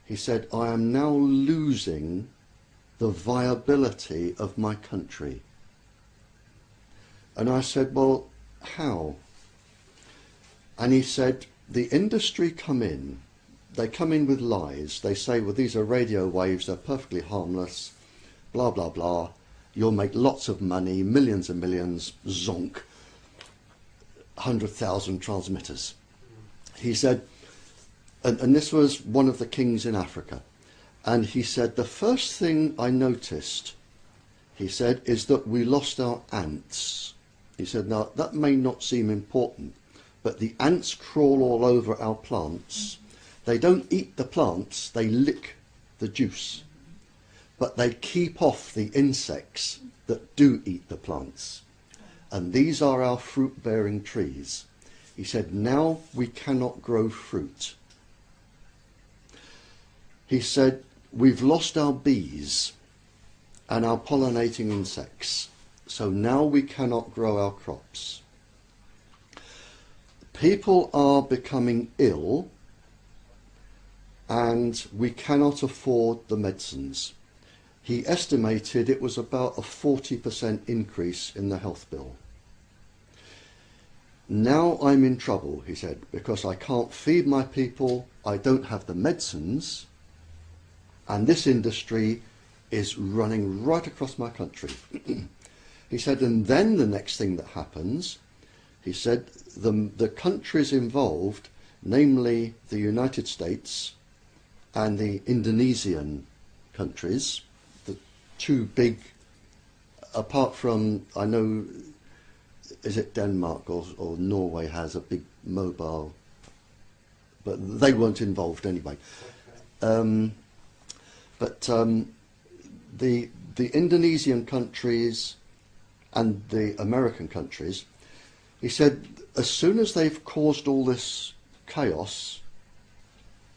he said, "I am now losing the viability of my country." And I said, "Well, how?" And he said, "The industry they come in with lies. They say, well, these are radio waves, they're perfectly harmless, blah, blah, blah. You'll make lots of money, millions and millions, zonk, 100,000 transmitters." He said, and this was one of the kings in Africa, and he said, "The first thing I noticed," he said, "is that we lost our ants." He said, "Now, that may not seem important, but the ants crawl all over our plants. They don't eat the plants, they lick the juice. But they keep off the insects that do eat the plants. And these are our fruit-bearing trees." He said, "Now we cannot grow fruit." He said, "We've lost our bees and our pollinating insects. So now we cannot grow our crops. People are becoming ill and we cannot afford the medicines." He estimated it was about a 40% increase in the health bill. "Now I'm in trouble," he said, "because I can't feed my people, I don't have the medicines, and this industry is running right across my country." He said, and then the next thing that happens, he said, the countries involved, namely the United States and the Indonesian countries, the two big, apart from, I know, is it Denmark or Norway has a big mobile, but they weren't involved anyway. But the Indonesian countries and the American countries, he said, as soon as they've caused all this chaos,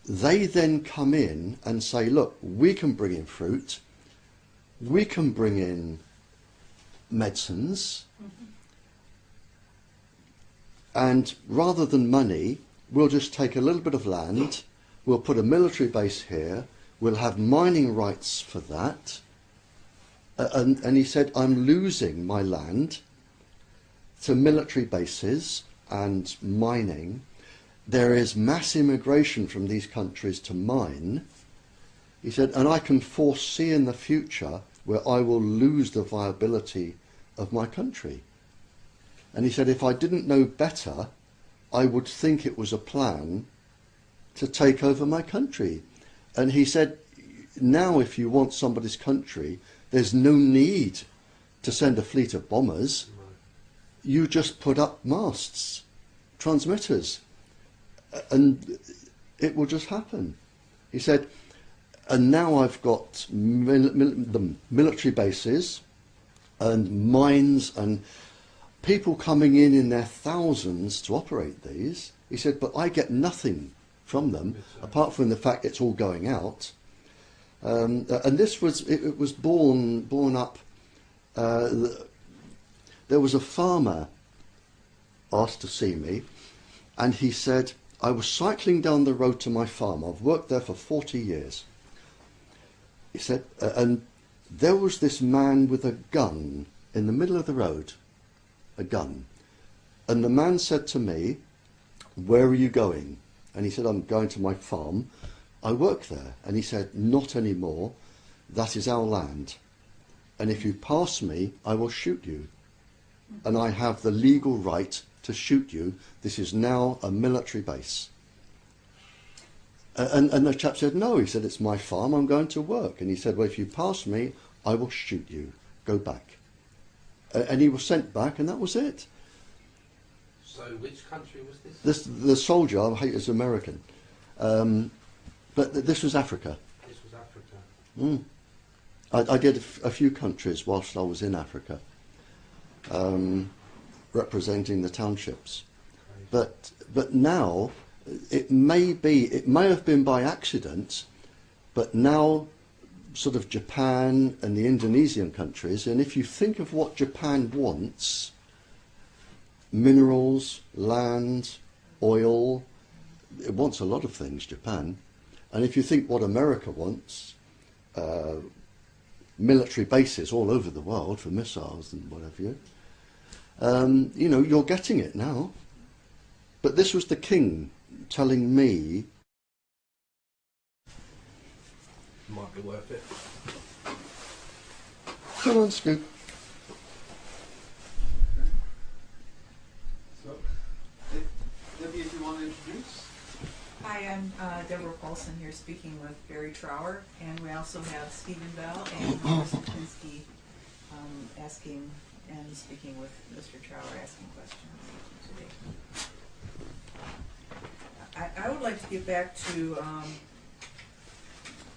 they then come in and say, look, we can bring in fruit, we can bring in medicines, and rather than money, we'll just take a little bit of land, we'll put a military base here, we'll have mining rights for that. And he said, I'm losing my land to military bases and mining. There is mass immigration from these countries to mine. He said, and I can foresee in the future where I will lose the viability of my country. And he said, if I didn't know better, I would think it was a plan to take over my country. And he said, now if you want somebody's country, there's no need to send a fleet of bombers. You just put up masts, transmitters, and it will just happen. He said, and now I've got the military bases and mines and people coming in their thousands to operate these. He said, but I get nothing from them apart from the fact it's all going out. And this was, it was born up, there was a farmer asked to see me, and he said, I was cycling down the road to my farm, I've worked there for 40 years. He said, and there was this man with a gun in the middle of the road, a gun. And the man said to me, where are you going? And he said, I'm going to my farm. I work there. And he said, not anymore. That is our land. And if you pass me, I will shoot you. And I have the legal right to shoot you. This is now a military base. And the chap said, no. He said, it's my farm. I'm going to work. And he said, well, if you pass me, I will shoot you. Go back. And he was sent back, and that was it. So which country was this? The soldier I hate is American, but this was Africa. This was Africa. I did a few countries whilst I was in Africa, representing the townships. But now it may have been by accident, but now sort of Japan and the Indonesian countries, and if you think of what Japan wants, minerals, land, oil, it wants a lot of things, Japan. And if you think what America wants, military bases all over the world for missiles and what have you, you know, you're getting it now. But this was the king telling me, Might be worth it. come on, Scoop. So, Debbie, if you want to introduce. Hi, I'm Deborah Paulson here speaking with Barrie Trower, and we also have Stephen Bell and Mr. Pinsky asking and speaking with Mr. Trower, asking questions today. I would like to get back to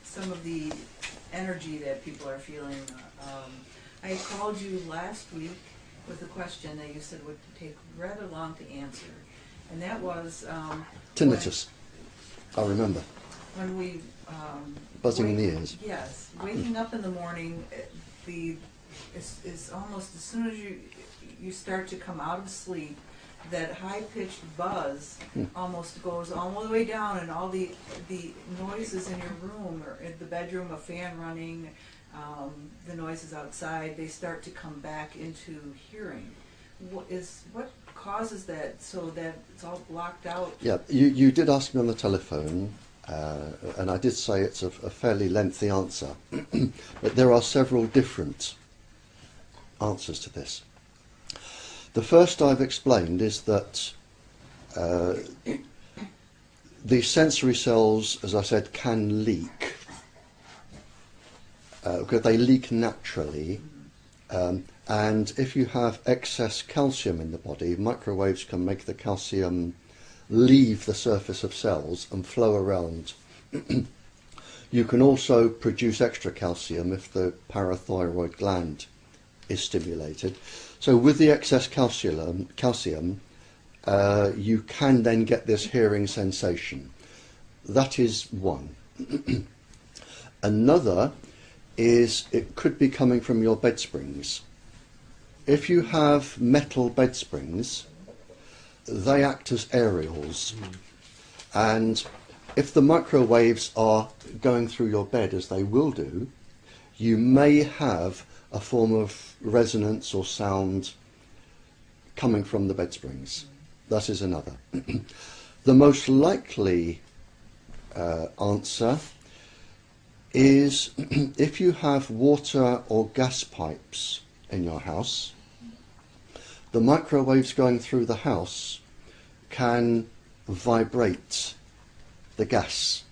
some of the energy that people are feeling. I called you last week with a question that you said would take rather long to answer, and that was Tinnitus. I remember. when we Buzzing in the ears. Yes, waking up in the morning, it's almost as soon as you start to come out of sleep, that high-pitched buzz almost goes all the way down, and all the noises in your room or in the bedroom, a fan running, the noises outside, they start to come back into hearing. What causes that, so that it's all blocked out? Yeah, you did ask me on the telephone, and I did say it's a fairly lengthy answer, but there are several different answers to this. The first I've explained is that the sensory cells, as I said, can leak, because they leak naturally, and if you have excess calcium in the body, microwaves can make the calcium leave the surface of cells and flow around. You can also produce extra calcium if the parathyroid gland is stimulated. So with the excess calcium, you can then get this hearing sensation. That is one. Another is it could be coming from your bed springs. If you have metal bed springs, they act as aerials, and if the microwaves are going through your bed, as they will do, you may have a form of resonance or sound coming from the bed springs. That is another. The most likely answer is if you have water or gas pipes in your house, the microwaves going through the house can vibrate the gas,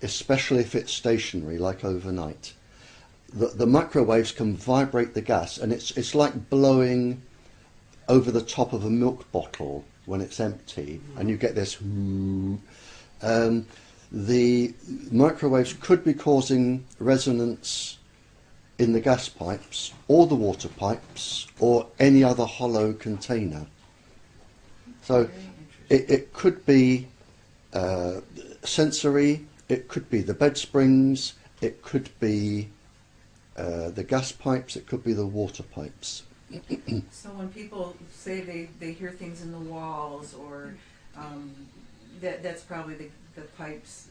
especially if it's stationary, like overnight. The microwaves can vibrate the gas, and it's like blowing over the top of a milk bottle when it's empty, and you get this whoo. The microwaves could be causing resonance in the gas pipes or the water pipes or any other hollow container. So it could be sensory, it could be the bed springs, it could be the gas pipes, it could be the water pipes. So when people say they hear things in the walls, or that's probably the pipes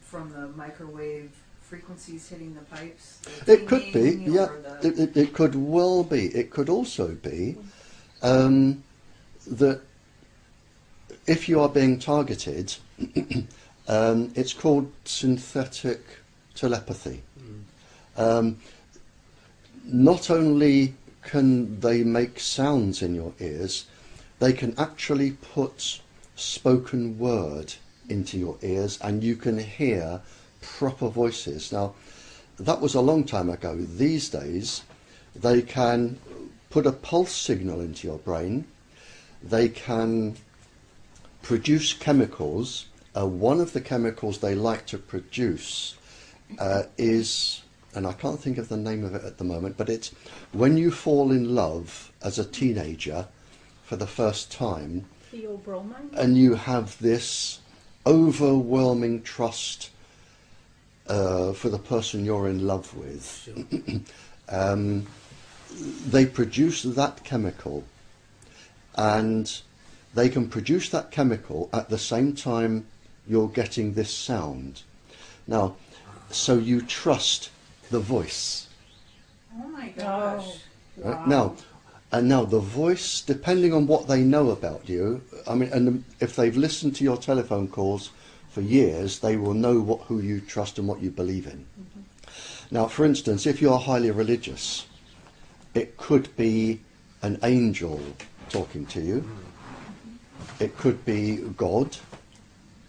from the microwave frequencies hitting the pipes? It could be, yeah. The... It could well be. It could also be that if you are being targeted, it's called synthetic telepathy. Not only can they make sounds in your ears, they can actually put spoken word into your ears, and you can hear proper voices. Now, that was a long time ago. These days, they can put a pulse signal into your brain, they can produce chemicals. One of the chemicals they like to produce is, and I can't think of the name of it at the moment, but it's when you fall in love as a teenager for the first time, Theobromine? and you have this overwhelming trust for the person you're in love with. Sure. They produce that chemical, and they can produce that chemical at the same time you're getting this sound. Now, so you trust the voice. Oh my gosh. Oh, Right? Now the voice, depending on what they know about you, I mean, and if they've listened to your telephone calls for years, they will know who you trust and what you believe in. Mm-hmm. Now, for instance, if you're highly religious, it could be an angel talking to you. It could be God.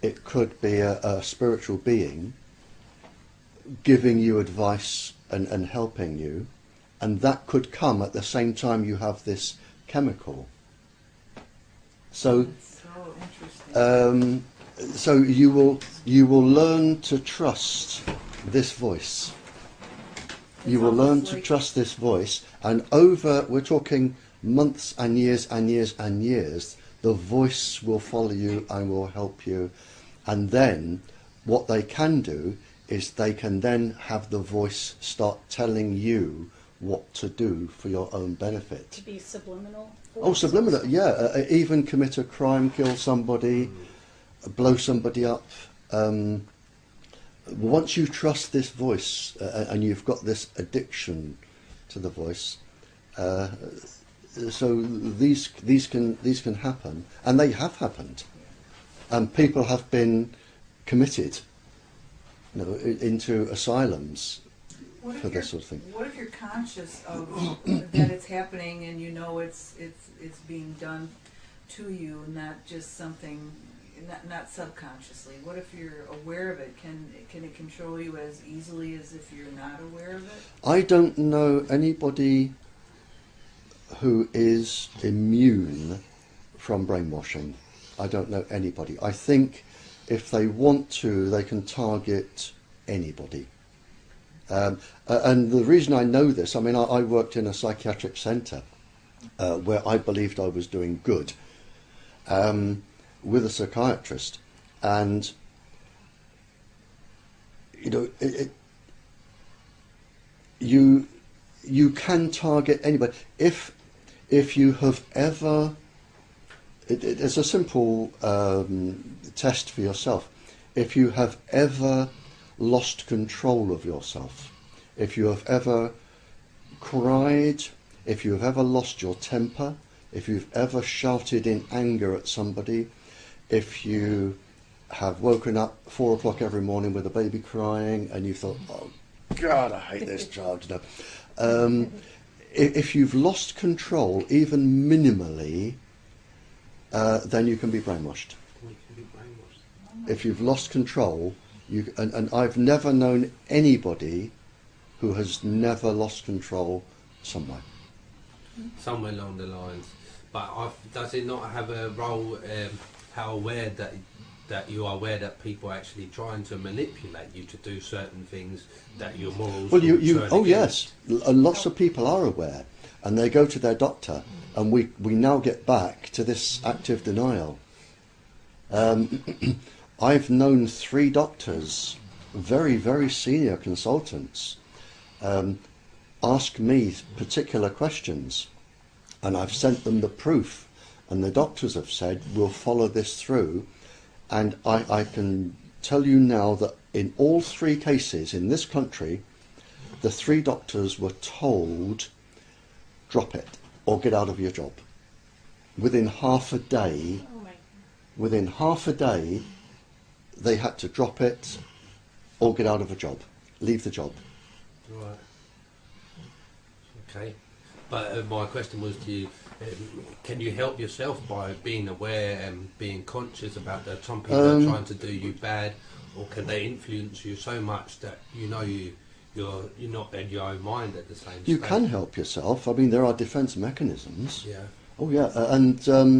It could be a spiritual being giving you advice and helping you. And that could come at the same time you have this chemical. So, That's so interesting. so you will learn to trust this voice. You will learn to trust this voice, and we're talking months and years and years and years, the voice will follow you and will help you. And then what they can do is they can then have the voice start telling you what to do for your own benefit. To be subliminal? Oh, subliminal, yeah. Even commit a crime, kill somebody, blow somebody up. Once you trust this voice and you've got this addiction to the voice, so these can happen, and they have happened, and people have been committed, into asylums for this sort of thing. What if you're conscious of that it's happening, and you know it's being done to you, not just something, not subconsciously? What if you're aware of it? Can it control you as easily as if you're not aware of it? I don't know anybody who is immune from brainwashing. I don't know anybody. I think if they want to, they can target anybody. And the reason I know this, I mean, I worked in a psychiatric centre where I believed I was doing good with a psychiatrist, and you can target anybody if you have ever. It's a simple test for yourself. If you have ever lost control of yourself, if you have ever cried, if you have ever lost your temper, if you've ever shouted in anger at somebody, if you have woken up 4 o'clock every morning with a baby crying and you thought, oh God, I hate this child, if you've lost control, even minimally, then you can be brainwashed. If you've lost control, and I've never known anybody who has never lost control somewhere. Somewhere along the lines. But does it not have a role, how aware that you are aware that people are actually trying to manipulate you to do certain things that your morals Well, turn yes, lots of people are aware, and they go to their doctor, and we now get back to this active denial. I've known 3 doctors, very, very senior consultants, ask me particular questions, and I've sent them the proof, and the doctors have said, we'll follow this through. And I can tell you now that in all 3 cases in this country, the 3 doctors were told, drop it or get out of your job. Within half a day, they had to drop it or get out of a job, leave the job. Right. Okay. But my question was to you, can you help yourself by being aware and being conscious about that some people are trying to do you bad, or can they influence you so much that you're not in your own mind at the same time? You can help yourself. I mean, there are defence mechanisms. Yeah. Oh yeah, and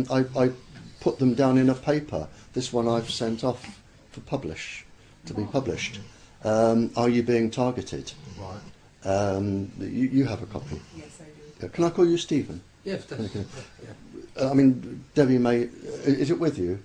I put them down in a paper. This one I've sent off for to be published. Are you being targeted? Right. You have a copy. Yes, I do. Can I call you Stephen? Yes, definitely. Yeah. I mean, Debbie may. Is it with you?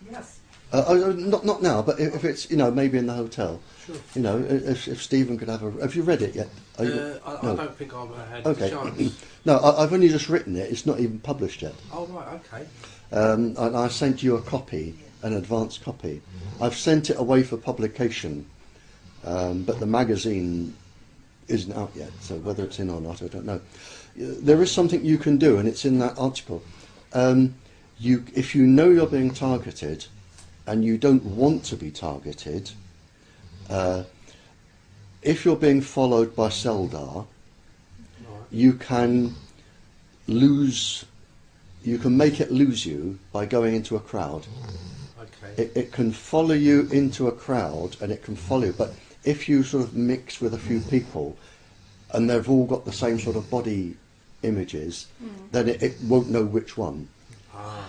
Yes. Not now, but if it's maybe in the hotel. Sure. If Stephen could have a. Have you read it yet? I No. don't think I've had Okay. a chance. No, I've only just written it. It's not even published yet. Oh, right, okay. And I sent you a copy, an advance copy. I've sent it away for publication, but the magazine isn't out yet, so whether it's in or not, I don't know. There is something you can do, and it's in that article. If you know you're being targeted, and you don't want to be targeted, if you're being followed by Seldar, you can make it lose you by going into a crowd. Okay. It can follow you into a crowd, and it can follow you, but if you sort of mix with a few people and they've all got the same sort of body images, then it won't know which one.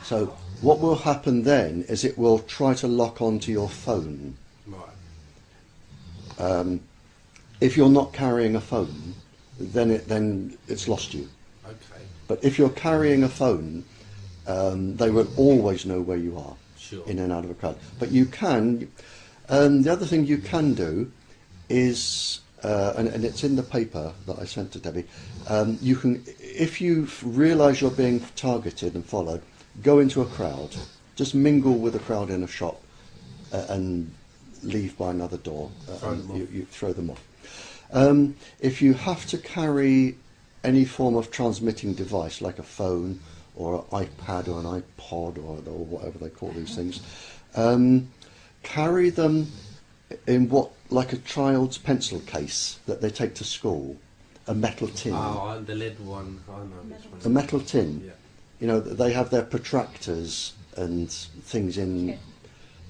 So what will happen then is it will try to lock onto your phone. Right. If you're not carrying a phone, then it's lost you. Okay. But if you're carrying a phone, they will always know where you are. Sure. In and out of a crowd. But you can. The other thing you can do is, and it's in the paper that I sent to Debbie. You can, if you realise you're being targeted and followed, go into a crowd. Just mingle with a crowd in a shop, and leave by another door. You throw them off. If you have to carry any form of transmitting device, like a phone or an iPad or an iPod or whatever they call these things, carry them in like a child's pencil case that they take to school, a metal tin. Oh, the lead one, I know this one. A metal tin. Yeah. They have their protractors and things in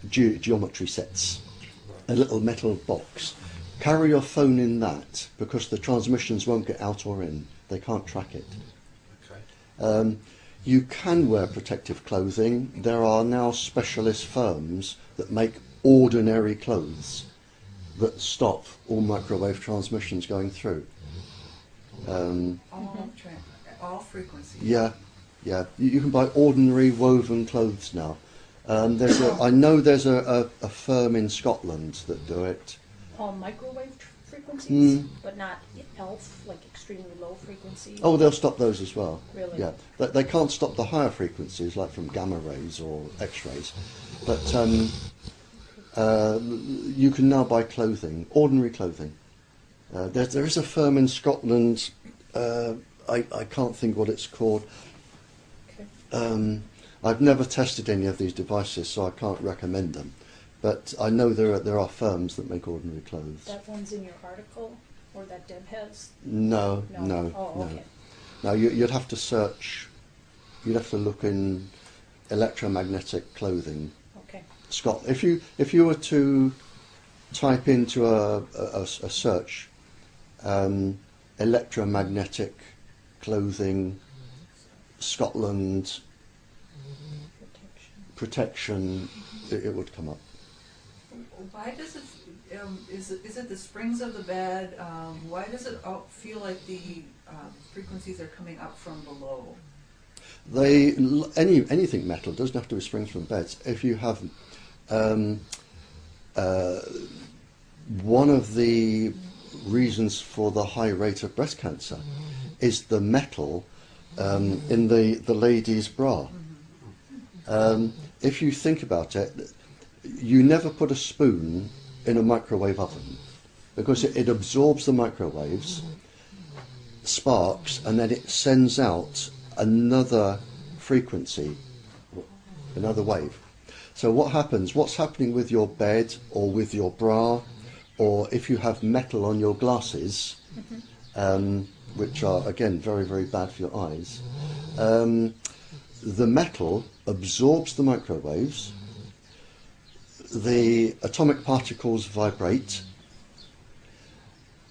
geometry sets. A little metal box. Carry your phone in that, because the transmissions won't get out or in. They can't track it. Okay. You can wear protective clothing. There are now specialist firms that make ordinary clothes that stop all microwave transmissions going through. All frequencies. Yeah. You can buy ordinary woven clothes now. I know there's a firm in Scotland that do it. All microwave frequencies, but not ELF, like extremely low frequencies. Oh, they'll stop those as well. Really? Yeah, they can't stop the higher frequencies, like from gamma rays or X-rays. But you can now buy clothing, ordinary clothing. There is a firm in Scotland. I can't think what it's called. Okay. I've never tested any of these devices, so I can't recommend them. But I know there are firms that make ordinary clothes. That one's in your article, or that Deb has? No. Oh, okay. No, you'd have to search. You'd have to look in electromagnetic clothing. Okay. If you were to type into a search, electromagnetic clothing, Scotland protection, it would come up. Why does it? Is it the springs of the bed? Why does it feel like the frequencies are coming up from below? Anything metal doesn't have to be springs from beds. If you have one of the reasons for the high rate of breast cancer is the metal in the lady's bra. If you think about it, you never put a spoon in a microwave oven because it absorbs the microwaves, sparks, and then it sends out another frequency, another wave. So what's happening with your bed or with your bra, or if you have metal on your glasses, which are again very, very bad for your eyes, the metal absorbs the microwaves, the atomic particles vibrate.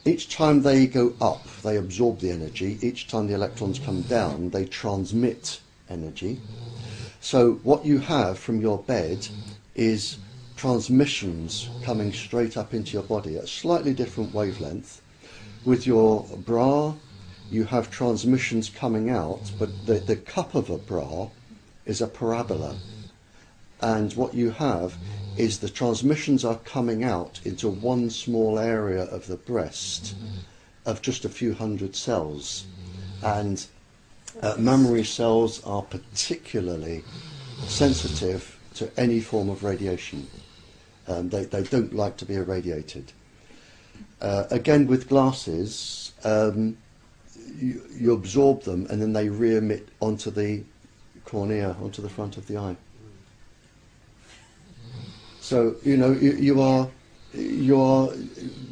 Each time they go up, they absorb the energy. Each time the electrons come down, they transmit energy. So what you have from your bed is transmissions coming straight up into your body at a slightly different wavelength. With your bra, you have transmissions coming out, but the cup of a bra is a parabola. And what you have is the transmissions are coming out into one small area of the breast of just a few hundred cells. And mammary cells are particularly sensitive to any form of radiation. They don't like to be irradiated. Again, with glasses, you absorb them and then they re-emit onto the cornea, onto the front of the eye. So, you know, you are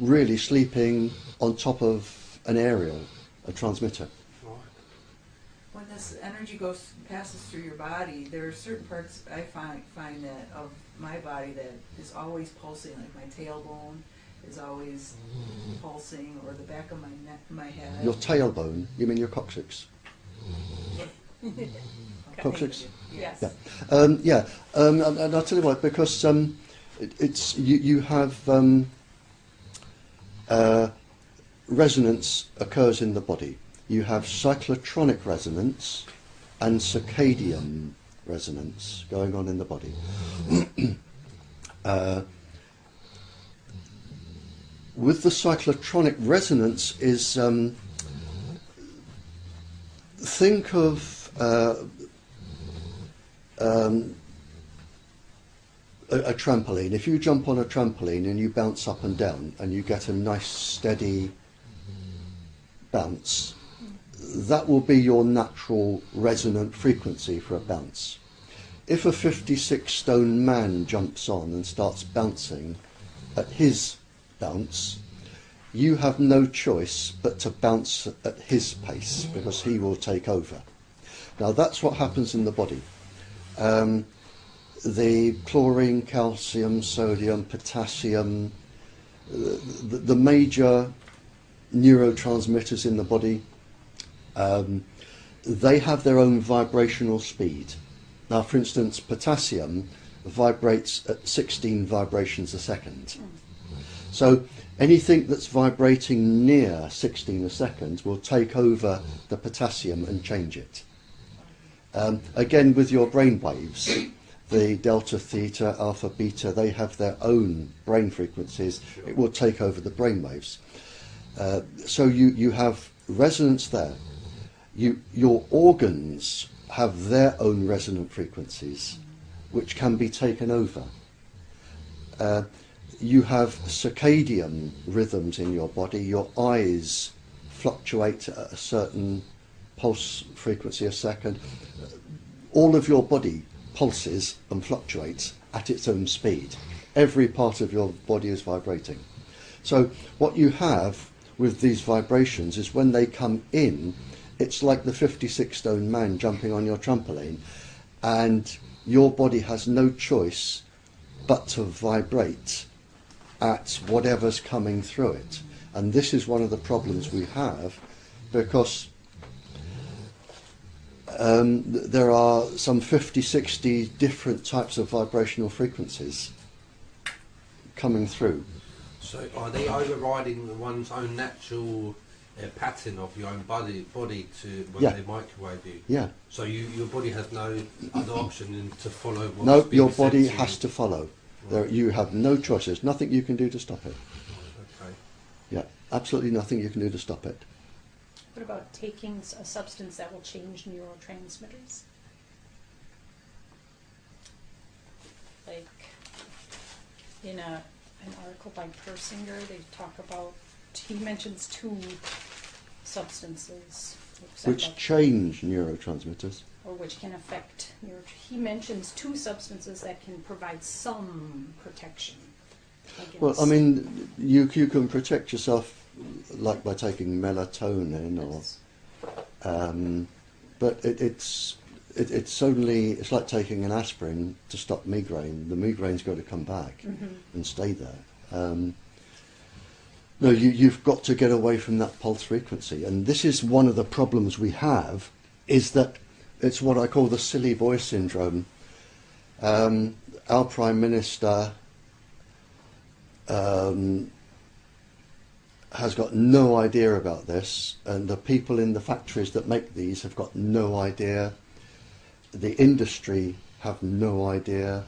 really sleeping on top of an aerial, a transmitter. When this energy passes through your body, there are certain parts I find that of my body that is always pulsing, like my tailbone is always pulsing, or the back of my neck, my head. Your tailbone? You mean your coccyx? Coccyx? Yes. Yeah. And I'll tell you why, because it's you have resonance occurs in the body. You have cyclotronic resonance and circadian resonance going on in the body. With the cyclotronic resonance is think of a trampoline. If you jump on a trampoline and you bounce up and down and you get a nice steady bounce, that will be your natural resonant frequency for a bounce. If a 56-stone man jumps on and starts bouncing at his bounce, you have no choice but to bounce at his pace because he will take over. Now that's what happens in the body. The chlorine, calcium, sodium, potassium, the major neurotransmitters in the body, they have their own vibrational speed. Now, for instance, potassium vibrates at 16 vibrations a second. So anything that's vibrating near 16 a second will take over the potassium and change it. Again, with your brain waves, the delta, theta, alpha, beta, they have their own brain frequencies. It will take over the brain waves. So you have resonance there. Your organs have their own resonant frequencies, which can be taken over. You have circadian rhythms in your body. Your eyes fluctuate at a certain pulse frequency a second. All of your body pulses and fluctuates at its own speed. Every part of your body is vibrating. So what you have with these vibrations is when they come in, it's like the 56-stone man jumping on your trampoline, and your body has no choice but to vibrate at whatever's coming through it. And this is one of the problems we have, because there are some 50, 60 different types of vibrational frequencies coming through. So are they overriding one's own natural pattern of your own body to when they microwave you? Yeah. So your body has no other option than to follow what's No, being your body said to has you? to follow. Right. There, you have no choice. There's nothing you can do to stop it. Okay. Yeah, absolutely nothing you can do to stop it. What about taking a substance that will change neurotransmitters? Like in an article by Persinger, they talk about, he mentions two substances. Which change neurotransmitters. Or which can affect he mentions two substances that can provide some protection against. Well, I mean, you can protect yourself like by taking melatonin, but it's like taking an aspirin to stop migraine. The migraine's got to come back and stay there. No, you've got to get away from that pulse frequency, and this is one of the problems we have, is that it's what I call the silly boy syndrome. Our Prime Minister has got no idea about this, and the people in the factories that make these have got no idea. The industry have no idea.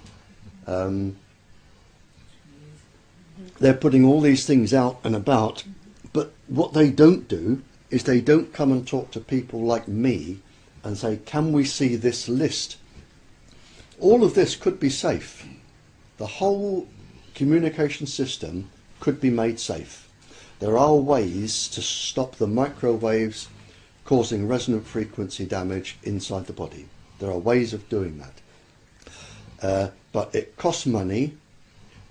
They're putting all these things out and about, but what they don't do is they don't come and talk to people like me and say, can we see this list? All of this could be safe. The whole communication system could be made safe. There are ways to stop the microwaves causing resonant frequency damage inside the body. There are ways of doing that. But it costs money,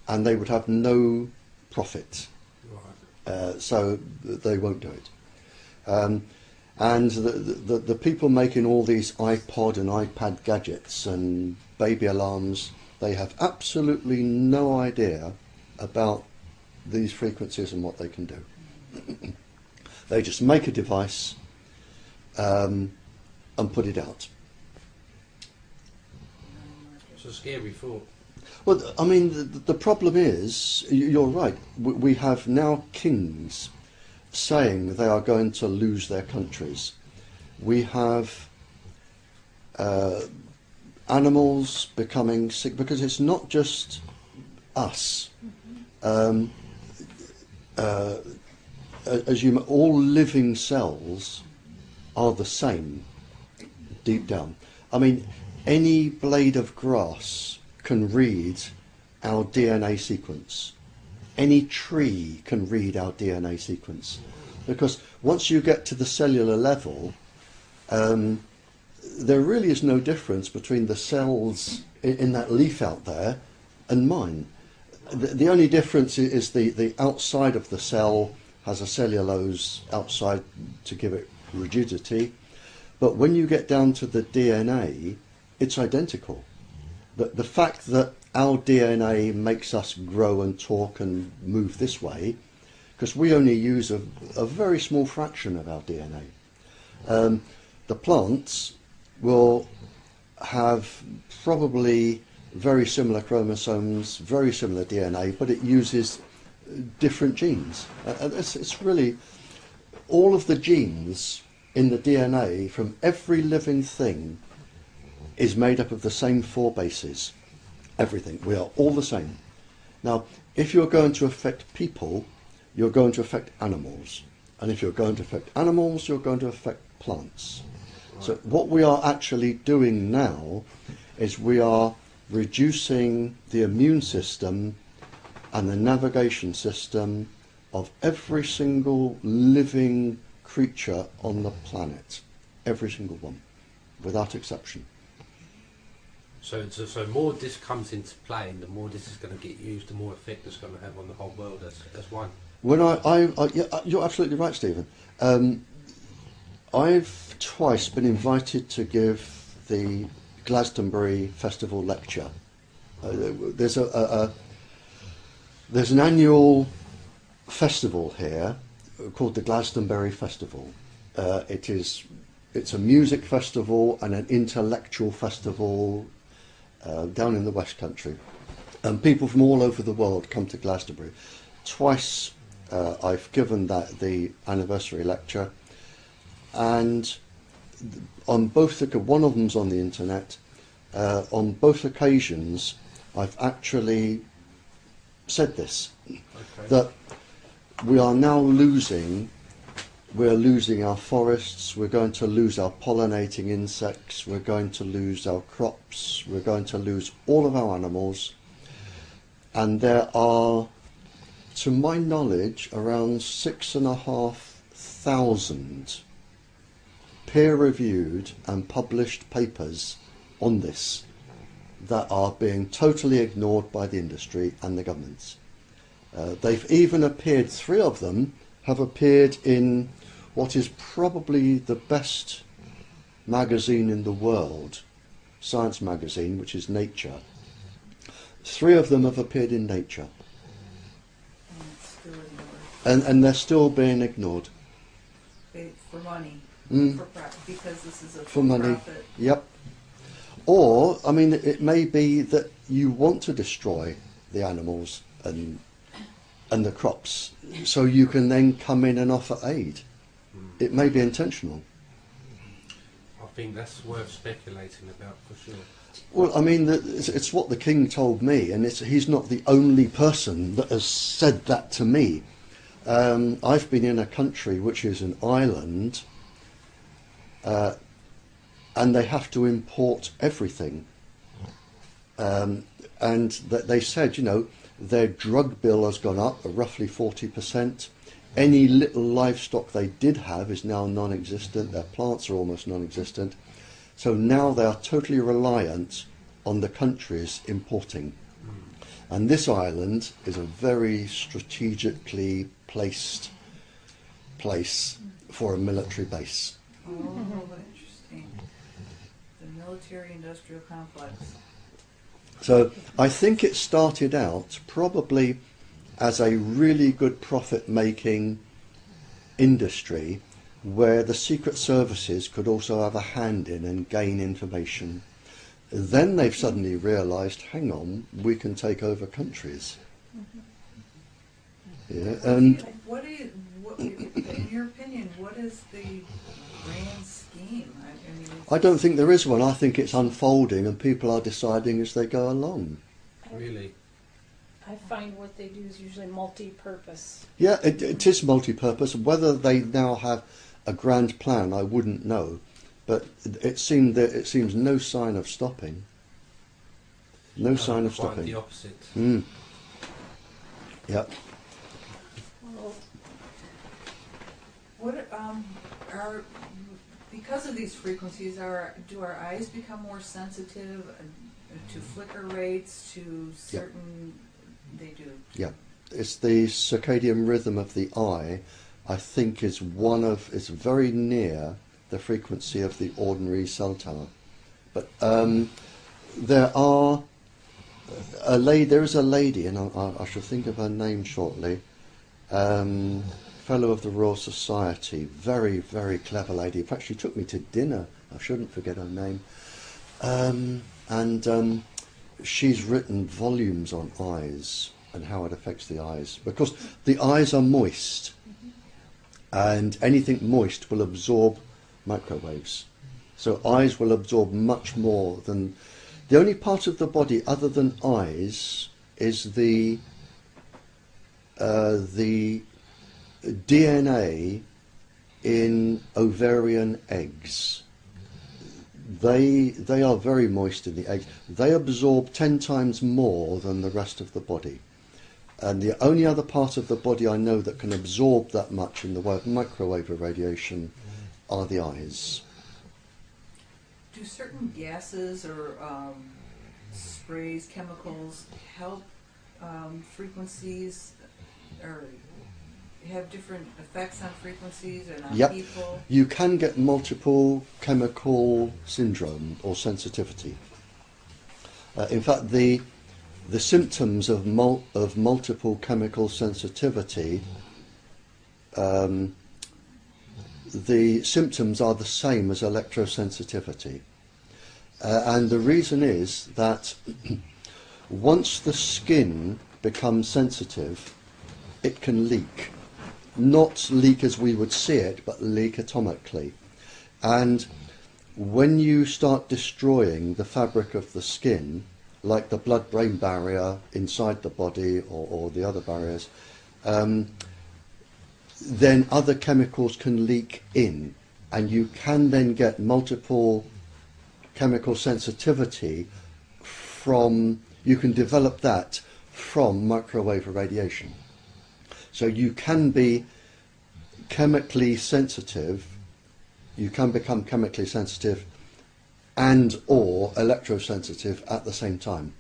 and they would have no profit. Right. So they won't do it. And the people making all these iPod and iPad gadgets and baby alarms, they have absolutely no idea about these frequencies and what they can do. They just make a device and put it out. It's a scary thought. Well, I mean, the problem is, you're right, we have now kings saying they are going to lose their countries. We have animals becoming sick, because it's not just us. As you, all living cells are the same deep down. I mean, any blade of grass can read our DNA sequence. Any tree can read our DNA sequence, because once you get to the cellular level, there really is no difference between the cells in that leaf out there and mine. The only difference is the outside of the cell has a cellulose outside to give it rigidity, but when you get down to the DNA, it's identical. The fact that our DNA makes us grow and talk and move this way, because we only use a very small fraction of our DNA. The plants will have probably very similar chromosomes, very similar DNA, but it uses different genes. It's really, all of the genes in the DNA from every living thing is made up of the same 4 bases. Everything. We are all the same. Now, if you're going to affect people, you're going to affect animals. And if you're going to affect animals, you're going to affect plants. Right. So what we are actually doing now is we are reducing the immune system and the navigation system of every single living creature on the planet. Every single one, without exception. So more this comes into play, and the more this is going to get used, the more effect it's going to have on the whole world as one. When yeah, you're absolutely right, Stephen. I've twice been invited to give the Glastonbury Festival lecture. There's an annual festival here called the Glastonbury Festival. It's a music festival and an intellectual festival down in the West Country, and people from all over the world come to Glastonbury. Twice I've given the anniversary lecture, and on both one of them's on the internet. On both occasions, I've actually said this, that we are now losing. We're losing our forests, we're going to lose our pollinating insects, we're going to lose our crops, we're going to lose all of our animals. And there are, to my knowledge, around 6,500 peer-reviewed and published papers on this that are being totally ignored by the industry and the governments. They've even appeared, 3 of them have appeared in what is probably the best magazine in the world, science magazine, which is Nature. 3 of them have appeared in Nature. And it's still ignored. And they're still being ignored. For money. because this is a For money. profit. Yep. Or, I mean, it may be that you want to destroy the animals and the crops, so you can then come in and offer aid. It may be intentional. I think that's worth speculating about for sure. Well, I mean, it's what the king told me, and he's not the only person that has said that to me. I've been in a country which is an island, and they have to import everything. And they said, you know, their drug bill has gone up roughly 40%. Any little livestock they did have is now non-existent. Their plants are almost non-existent. So now they are totally reliant on the countries importing. And this island is a very strategically placed place for a military base. Oh, interesting. The military-industrial complex. So I think it started out probably as a really good profit-making industry where the secret services could also have a hand in and gain information. Then they've suddenly realised, hang on, we can take over countries. Yeah, and in your opinion, what is the grand scheme? I don't think there is one. I think it's unfolding and people are deciding as they go along. Really? I find what they do is usually multi-purpose. Yeah, it is multi-purpose. Whether they now have a grand plan, I wouldn't know. But it seems no sign of stopping. No sign of Quite stopping. the opposite. Yeah. Well, what are because of these frequencies? Do our eyes become more sensitive to flicker rates? To certain, they do. Yeah, it's the circadian rhythm of the eye. I think is it's very near the frequency of the ordinary cell tower. But there is a lady, and I shall think of her name shortly. Fellow of the Royal Society, very, very clever lady. In fact, she took me to dinner. I shouldn't forget her name. And she's written volumes on eyes and how it affects the eyes, because the eyes are moist, and anything moist will absorb microwaves. So eyes will absorb much more than... The only part of the body other than eyes is the DNA in ovarian eggs. They are very moist in the eggs. They absorb 10 times more than the rest of the body. And the only other part of the body I know that can absorb that much in the way of microwave radiation are the eyes. Do certain gases or sprays, chemicals help frequencies, or have different effects on frequencies and on people? You can get multiple chemical syndrome or sensitivity. In fact, the symptoms of multiple chemical sensitivity, the symptoms are the same as electrosensitivity. And the reason is that once the skin becomes sensitive, it can leak. Not leak as we would see it, but leak atomically. And when you start destroying the fabric of the skin, like the blood-brain barrier inside the body or the other barriers, then other chemicals can leak in, and you can then get multiple chemical sensitivity you can develop that from microwave radiation. So you can be chemically sensitive, you can become chemically sensitive and or electrosensitive at the same time.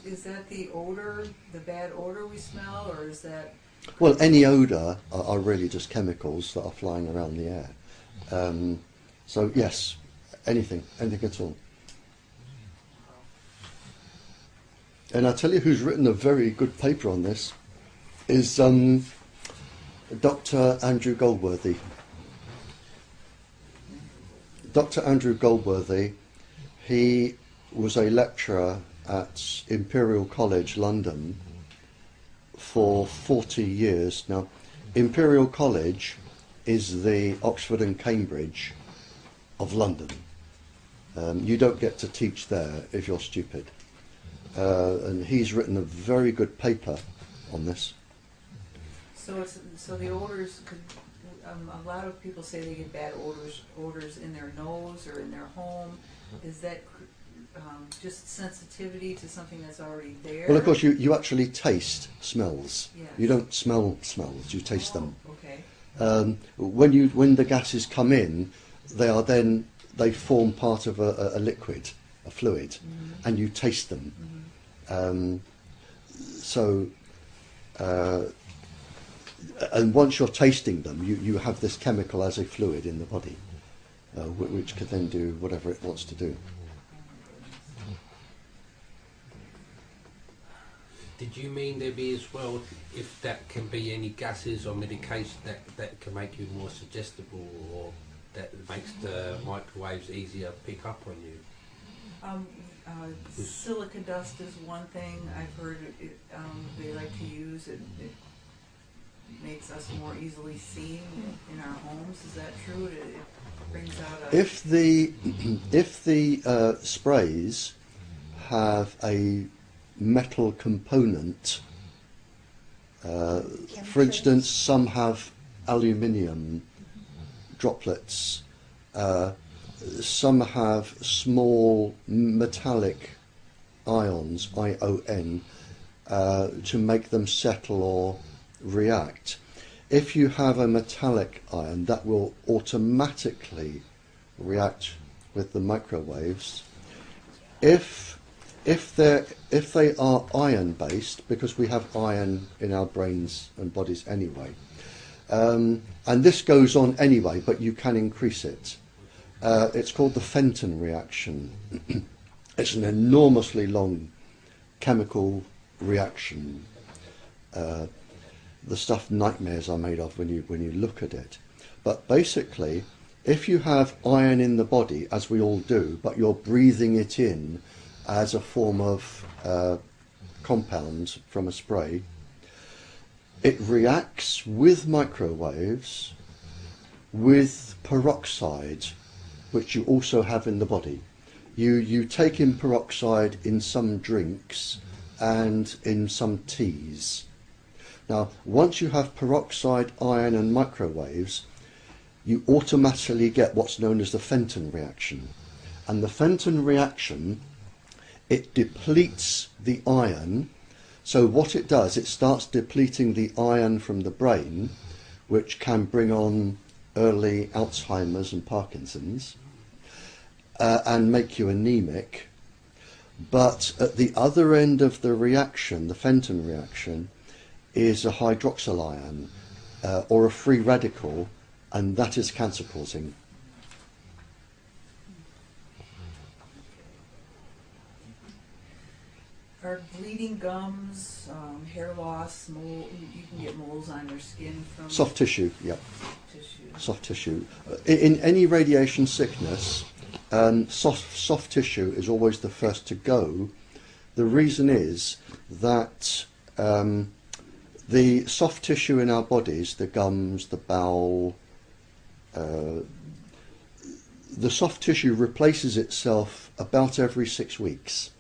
Is that the odor, the bad odor we smell, or is that... Well, any odour are really just chemicals that are flying around the air. So yes, anything at all. And I'll tell you who's written a very good paper on this is Dr. Andrew Goldworthy. Dr. Andrew Goldworthy, he was a lecturer at Imperial College, London, for 40 years. Now, Imperial College is the Oxford and Cambridge of London. You don't get to teach there if you're stupid. And he's written a very good paper on this. So the odors could. A lot of people say they get bad odors in their nose or in their home. Is that just sensitivity to something that's already there? Well, of course, you actually taste smells. Yes. You don't smell smells; you taste them. Okay. When the gases come in, they form part of a liquid, a fluid, and you taste them. And once you're tasting them, you have this chemical as a fluid in the body, which could then do whatever it wants to do. Did you mean there be as well, if that can be any gases or medication that can make you more suggestible, or that makes the microwaves easier to pick up on you? Silica dust is one thing I've heard they like to use. It makes us more easily seen in our homes. Is that true? It brings out a... If the sprays have a metal component, for instance, some have aluminium droplets, some have small metallic ions, ION, to make them settle or react. If you have a metallic ion, that will automatically react with the microwaves. If they are iron based, because we have iron in our brains and bodies anyway, and this goes on anyway, but you can increase it. It's called the Fenton reaction. It's an enormously long chemical reaction. The stuff nightmares are made of when you look at it. But basically, if you have iron in the body, as we all do, but you're breathing it in as a form of compound from a spray, it reacts with microwaves with peroxide, which you also have in the body. You take in peroxide in some drinks and in some teas. Now, once you have peroxide, iron and microwaves, you automatically get what's known as the Fenton reaction. And the Fenton reaction, it depletes the iron. So what it does, it starts depleting the iron from the brain, which can bring on early Alzheimer's and Parkinson's, and make you anemic. But at the other end of the reaction, the Fenton reaction, is a hydroxyl ion or a free radical, and that is cancer causing. Are bleeding gums, hair loss, mole? You can get moles on your skin from Soft tissue, yeah. tissue. Soft tissue. In any radiation sickness, soft tissue is always the first to go. The reason is that the soft tissue in our bodies, the gums, the bowel, the soft tissue replaces itself about every 6 weeks.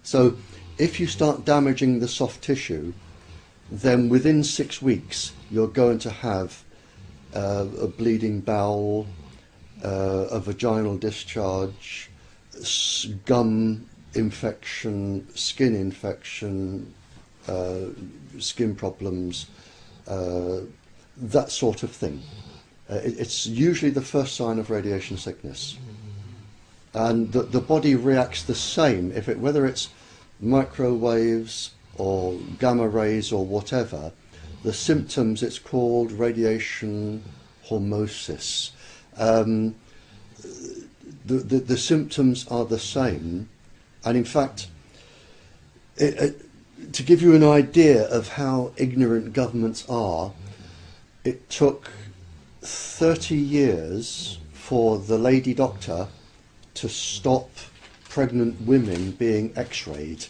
So if you start damaging the soft tissue, then within 6 weeks you're going to have a bleeding bowel, a vaginal discharge, gum infection, skin infection, skin problems, that sort of thing. It's usually the first sign of radiation sickness. And the body reacts the same, whether it's microwaves or gamma rays or whatever. The symptoms, it's called radiation hormesis. The symptoms are the same, and in fact, to give you an idea of how ignorant governments are, it took 30 years for the lady doctor to stop pregnant women being x-rayed.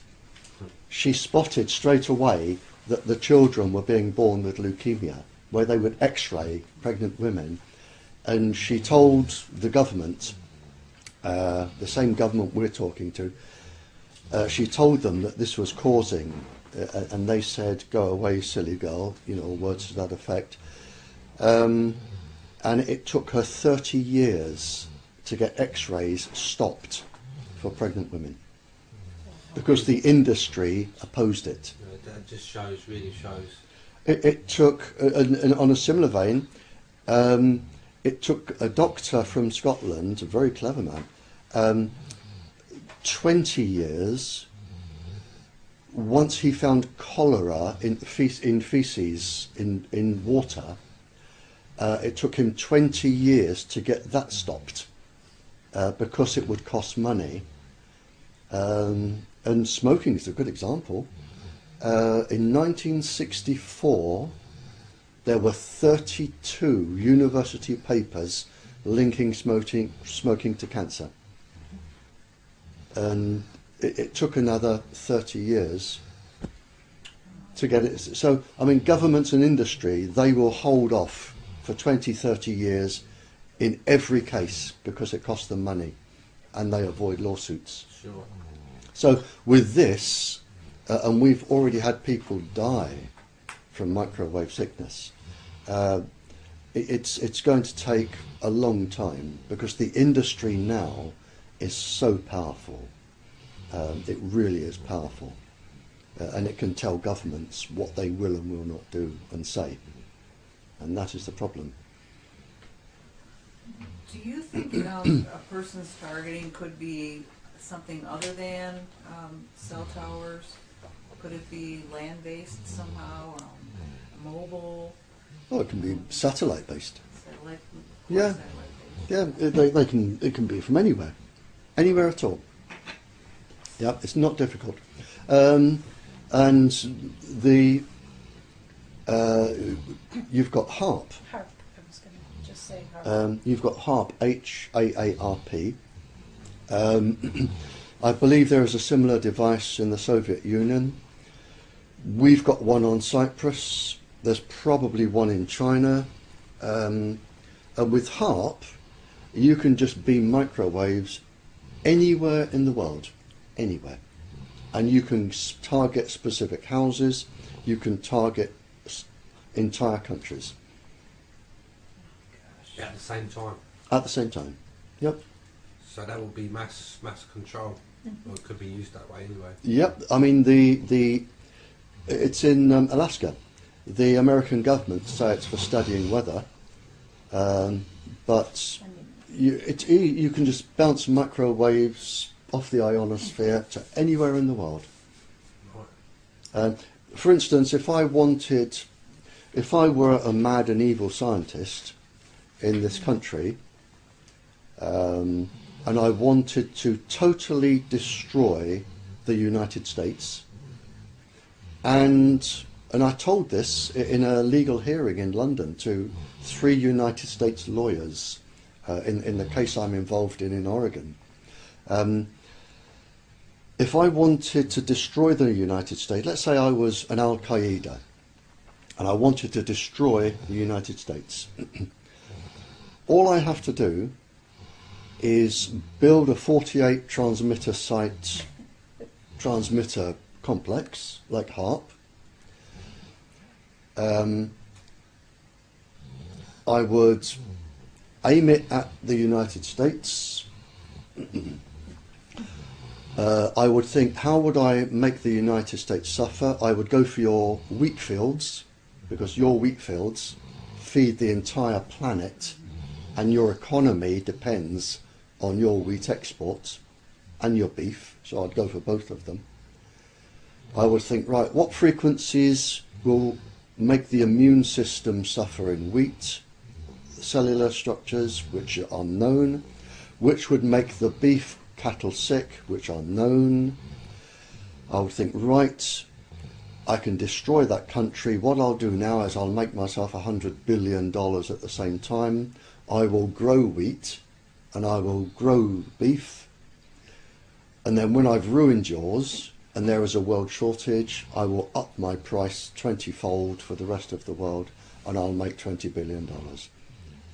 She spotted straight away that the children were being born with leukemia, where they would x-ray pregnant women, and she told the government, the same government we're talking to, she told them that this was causing, and they said, "Go away, silly girl," you know, words to that effect. And it took her 30 years to get x-rays stopped for pregnant women, because the industry opposed it. That just shows, really shows. It took, and on a similar vein, it took a doctor from Scotland, a very clever man, 20 years, once he found cholera in feces in water. It took him 20 years to get that stopped, because it would cost money. And smoking is a good example. In 1964, there were 32 university papers linking smoking to cancer. And it took another 30 years to get it. So, I mean, governments and industry, they will hold off for 20, 30 years in every case because it costs them money, and they avoid lawsuits. Sure. So with this, and we've already had people die from microwave sickness, it's going to take a long time, because the industry now is so powerful. It really is powerful, and it can tell governments what they will and will not do and say, and that is the problem. Do you think a person's targeting could be something other than cell towers? Could it be land-based somehow, mobile? Oh, it can be satellite-based. Satellite? Yeah. Satellite-based. Yeah, they can. It can be from anywhere at all. Yeah, it's not difficult. And the you've got HAARP. HAARP, I was going to just say HAARP. You've got HAARP, HAARP. I believe there is a similar device in the Soviet Union. We've got one on Cyprus. There's probably one in China. And with HAARP, you can just beam microwaves anywhere in the world, anywhere. And you can target specific houses. You can target entire countries. At the same time. At the same time. Yep. So that will be mass control, or it could be used that way anyway. Yep. I mean, it's in Alaska. The American government say it's for studying weather, but you can just bounce microwaves off the ionosphere to anywhere in the world. Right. For instance, if I were a mad and evil scientist in this country, and I wanted to totally destroy the United States, and I told this in a legal hearing in London to 3 United States lawyers in the case I'm involved in Oregon. If I wanted to destroy the United States, let's say I was an Al-Qaeda, and I wanted to destroy the United States, all I have to do is build a 48 transmitter site transmitter complex like HAARP. I would aim it at the United States. I would think, how would I make the United States suffer? I would go for your wheat fields, because your wheat fields feed the entire planet, and your economy depends on your wheat exports and your beef, so I'd go for both of them. I would think, right, what frequencies will make the immune system suffer in wheat, cellular structures which are known, which would make the beef cattle sick, which are known. I would think, right, I can destroy that country. What I'll do now is I'll make myself $100 billion at the same time. I will grow wheat and I will grow beef. And then when I've ruined yours and there is a world shortage, I will up my price 20-fold for the rest of the world and I'll make $20 billion.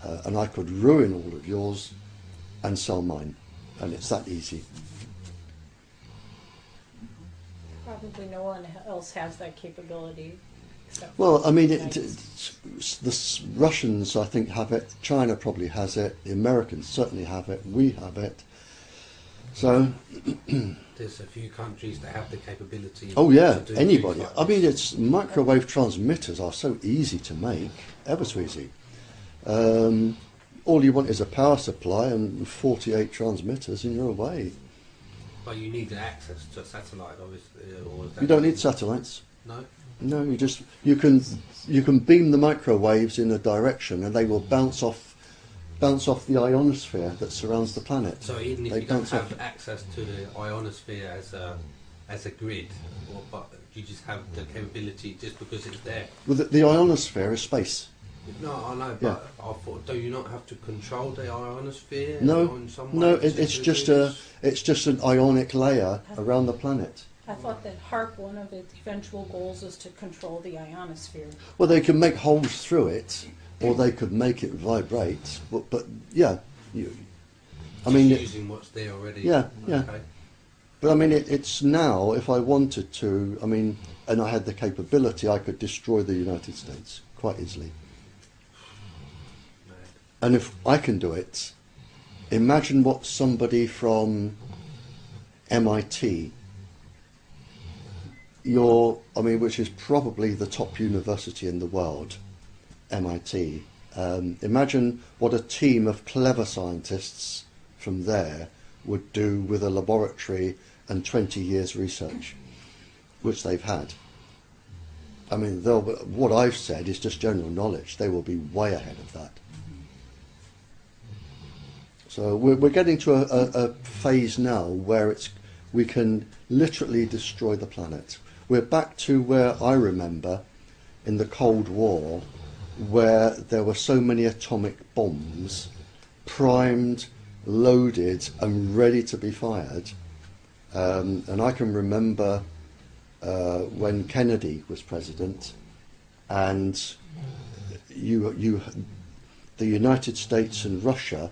And I could ruin all of yours and sell mine. And it's that easy. Probably no one else has that capability. Well, I mean, the Russians, I think, have it. China probably has it. The Americans certainly have it. We have it. So there's a few countries that have the capability. Oh yeah, to do anybody. things like I mean, this. it's microwave transmitters are so easy to make, ever so easy. All you want is a power supply and 48 transmitters, and you're away. But you need access to a satellite, obviously. Or is that You don't need satellites. No. No, you can beam the microwaves in a direction, and they will bounce off the ionosphere that surrounds the planet. So even if They you don't bounce have off. access to the ionosphere as a grid, but you just have the capability just because it's there. Well, the ionosphere is space. No, I know, but I thought, do you not have to control the ionosphere? No, in some way no, to it's do just this? it's just an ionic layer around the planet. I thought that HARP, one of its eventual goals is to control the ionosphere. Well, they can make holes through it, or they could make it vibrate. But yeah, I mean, Just using what's there already. Yeah, yeah. Okay. but I mean, it's now. If I wanted to, I mean, and I had the capability, I could destroy the United States quite easily. Mad. And if I can do it, imagine what somebody from MIT, which is probably the top university in the world, MIT. Imagine what a team of clever scientists from there would do with a laboratory and 20 years research, which they've had. I mean, what I've said is just general knowledge. They will be way ahead of that. So we're getting to a phase now where we can literally destroy the planet. We're back to where I remember in the Cold War, where there were so many atomic bombs primed, loaded and ready to be fired. And I can remember when Kennedy was president, and the United States and Russia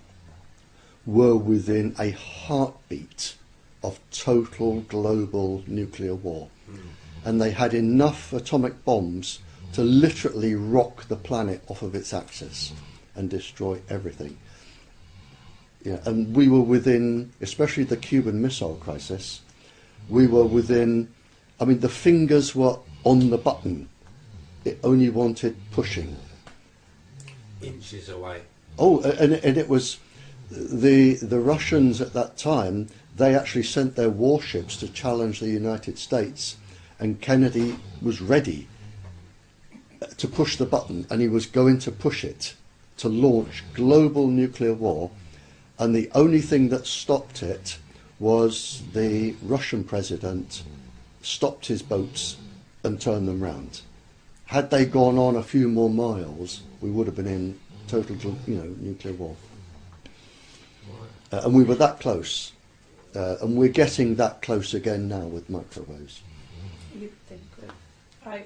were within a heartbeat of total global nuclear war. And they had enough atomic bombs to literally rock the planet off of its axis and destroy everything. Yeah, and we were within, especially the Cuban Missile Crisis, we were within, I mean, the fingers were on the button. It only wanted pushing. Inches away. Oh, and it was the Russians at that time, they actually sent their warships to challenge the United States, and Kennedy was ready to push the button, and he was going to push it to launch global nuclear war, and the only thing that stopped it was the Russian president stopped his boats and turned them round. Had they gone on a few more miles, we would have been in total, nuclear war. And we were that close, and we're getting that close again now with microwaves. You think that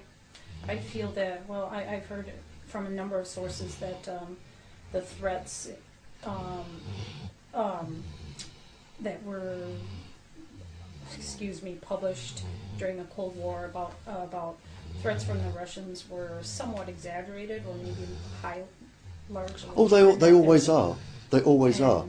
I feel that, well, I've heard from a number of sources that the threats that were, published during the Cold War about threats from the Russians were somewhat exaggerated, or maybe largely. Oh, they always are. They always are.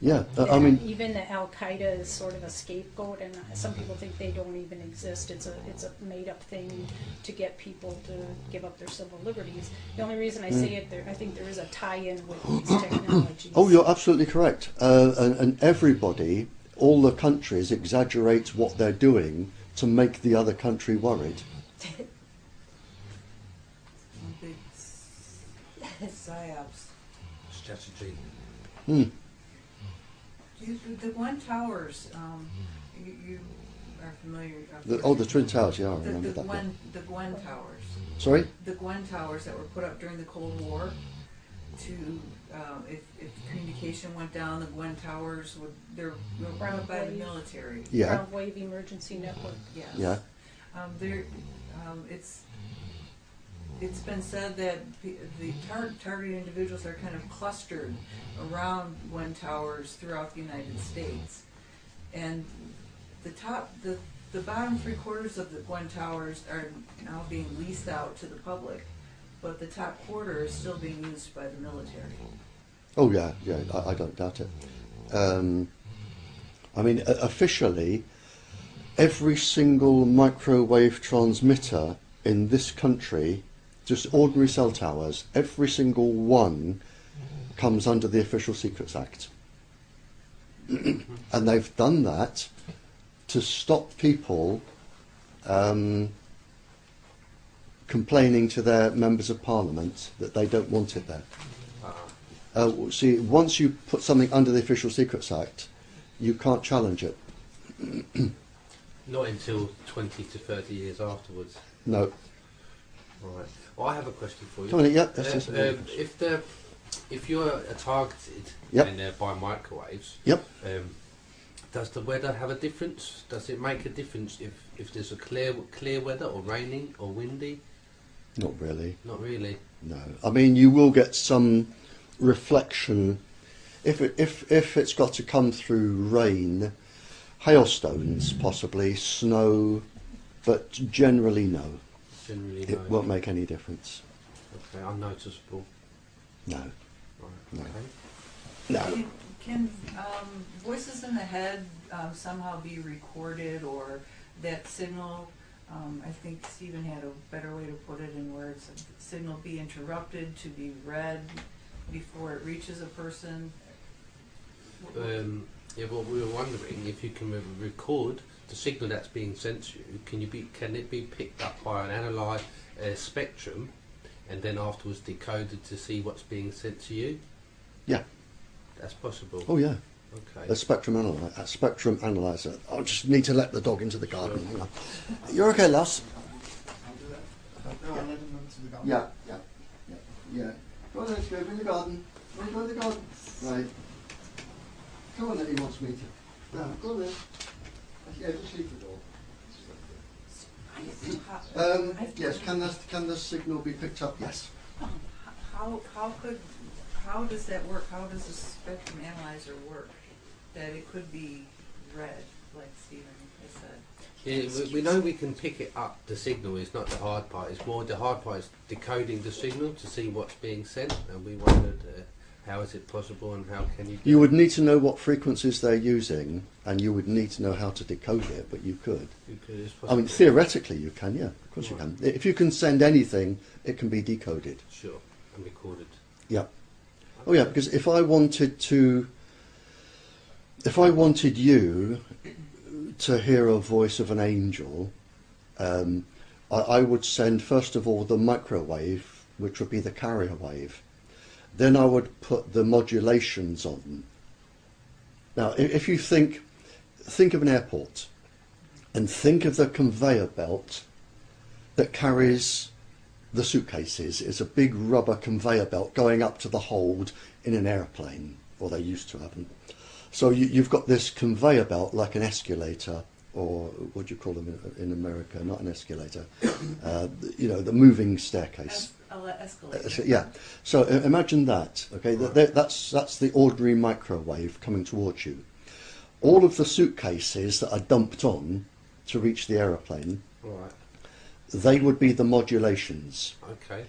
Yeah, I mean, even the Al Qaeda is sort of a scapegoat, and some people think they don't even exist. It's a made-up thing to get people to give up their civil liberties. The only reason I say it, I think there is a tie-in with these technologies. oh, you're absolutely correct. And everybody, all the countries, exaggerate what they're doing to make the other country worried. Big psyops. Strategy. Hmm. The one towers, are familiar. The Twin Towers, yeah, I remember the that. The Gwen Towers. Sorry? The Gwen Towers that were put up during the Cold War to, if communication went down, the Gwen Towers they were put up by the military. Yeah. Ground Wave Emergency Network. Yes. Yeah. It's been said that the targeted individuals are kind of clustered around Gwen Towers throughout the United States, and the bottom 3/4 of the Gwen Towers are now being leased out to the public, but the top quarter is still being used by the military. Oh yeah, yeah, I don't doubt it. I mean, officially, every single microwave transmitter in this country, just ordinary cell towers, every single one comes under the Official Secrets Act. And they've done that to stop people complaining to their members of parliament that they don't want it there. See, once you put something under the Official Secrets Act, you can't challenge it. Not until 20 to 30 years afterwards. No. Right. Well, I have a question for you. Come on, yeah, that's just if you're targeted Yep. and by microwaves, Yep. does the weather have a difference? Does it make a difference if there's a clear weather or raining or windy? Not really. Not really. No. I mean, you will get some reflection if it's got to come through rain, hailstones possibly, snow, but generally no. Generally, It no. won't make any difference. Okay, unnoticeable. No. Right. No. Okay. No. Can voices in the head somehow be recorded, or that signal? I think Stephen had a better way to put it in words. Signal be interrupted to be read before it reaches a person. Yeah, well, we were wondering if you can record the signal that's being sent to you. Can it be picked up by an analyzed spectrum, and then afterwards decoded to see what's being sent to you? Yeah. That's possible. Oh yeah. Okay. A spectrum analyzer. I just need to let the dog into the garden. Hang on. You're okay, lass? I'll do that. No, I'll let him into the garden. Yeah. Go on, let's go in the garden. Go in the garden. Right. Come on, then he wants me to. No, go on then. Yeah, just leave the door. Yes. Can the signal be picked up? Yes. How does that work? How does the spectrum analyzer work? That it could be read, like Stephen has said. Yeah, we know we can pick it up. The signal is not the hard part. It's more the hard part is decoding the signal to see what's being sent. And we wondered how is it possible and how can you? You would need to know what frequencies they're using, and you would need to know how to decode it. But you could. You could, it's I mean, possible. theoretically, you can. Yeah, of course Right. you can. If you can send anything, it can be decoded. Sure, and recorded. Yeah. Oh yeah, because if I wanted you to hear a voice of an angel, I would send first of all the microwave, which would be the carrier wave. Then I would put the modulations on. Now, if you think of an airport, and think of the conveyor belt that carries the suitcases. Is a big rubber conveyor belt going up to the hold in an airplane, or they used to have them. So you've got this conveyor belt like an escalator, or what do you call them in America? Not an escalator. The moving staircase. Escalator. Yeah. So imagine that. Okay, that's the ordinary microwave coming towards you. All of the suitcases that are dumped on to reach the aeroplane. Right. They would be the modulations. Okay.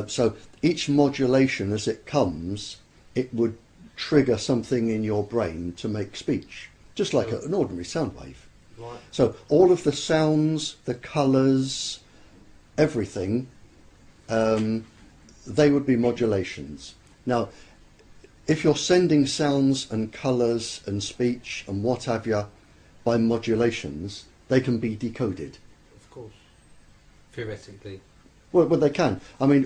So each modulation, as it comes, it would trigger something in your brain to make speech, just like an ordinary sound wave. Right. So all of the sounds, the colours, everything, they would be modulations. Now, if you're sending sounds and colours and speech and what have you by modulations, they can be decoded. Of course. Theoretically. Well, they can. I mean,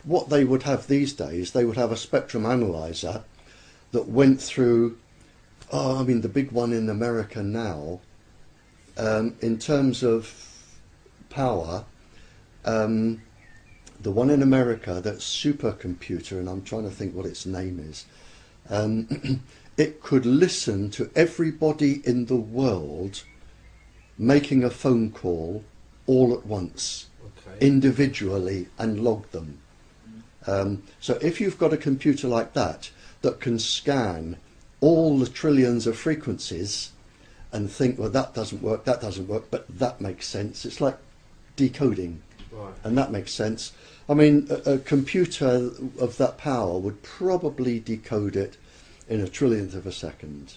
what they would have these days, they would have a spectrum analyzer that went through, the big one in America now in terms of power, the one in America, that supercomputer, and I'm trying to think what its name is, it could listen to everybody in the world making a phone call all at once, individually, and log them. So if you've got a computer like that can scan all the trillions of frequencies and think, well, that doesn't work, but that makes sense. It's like decoding, Right. and that makes sense. I mean, a computer of that power would probably decode it in a trillionth of a second.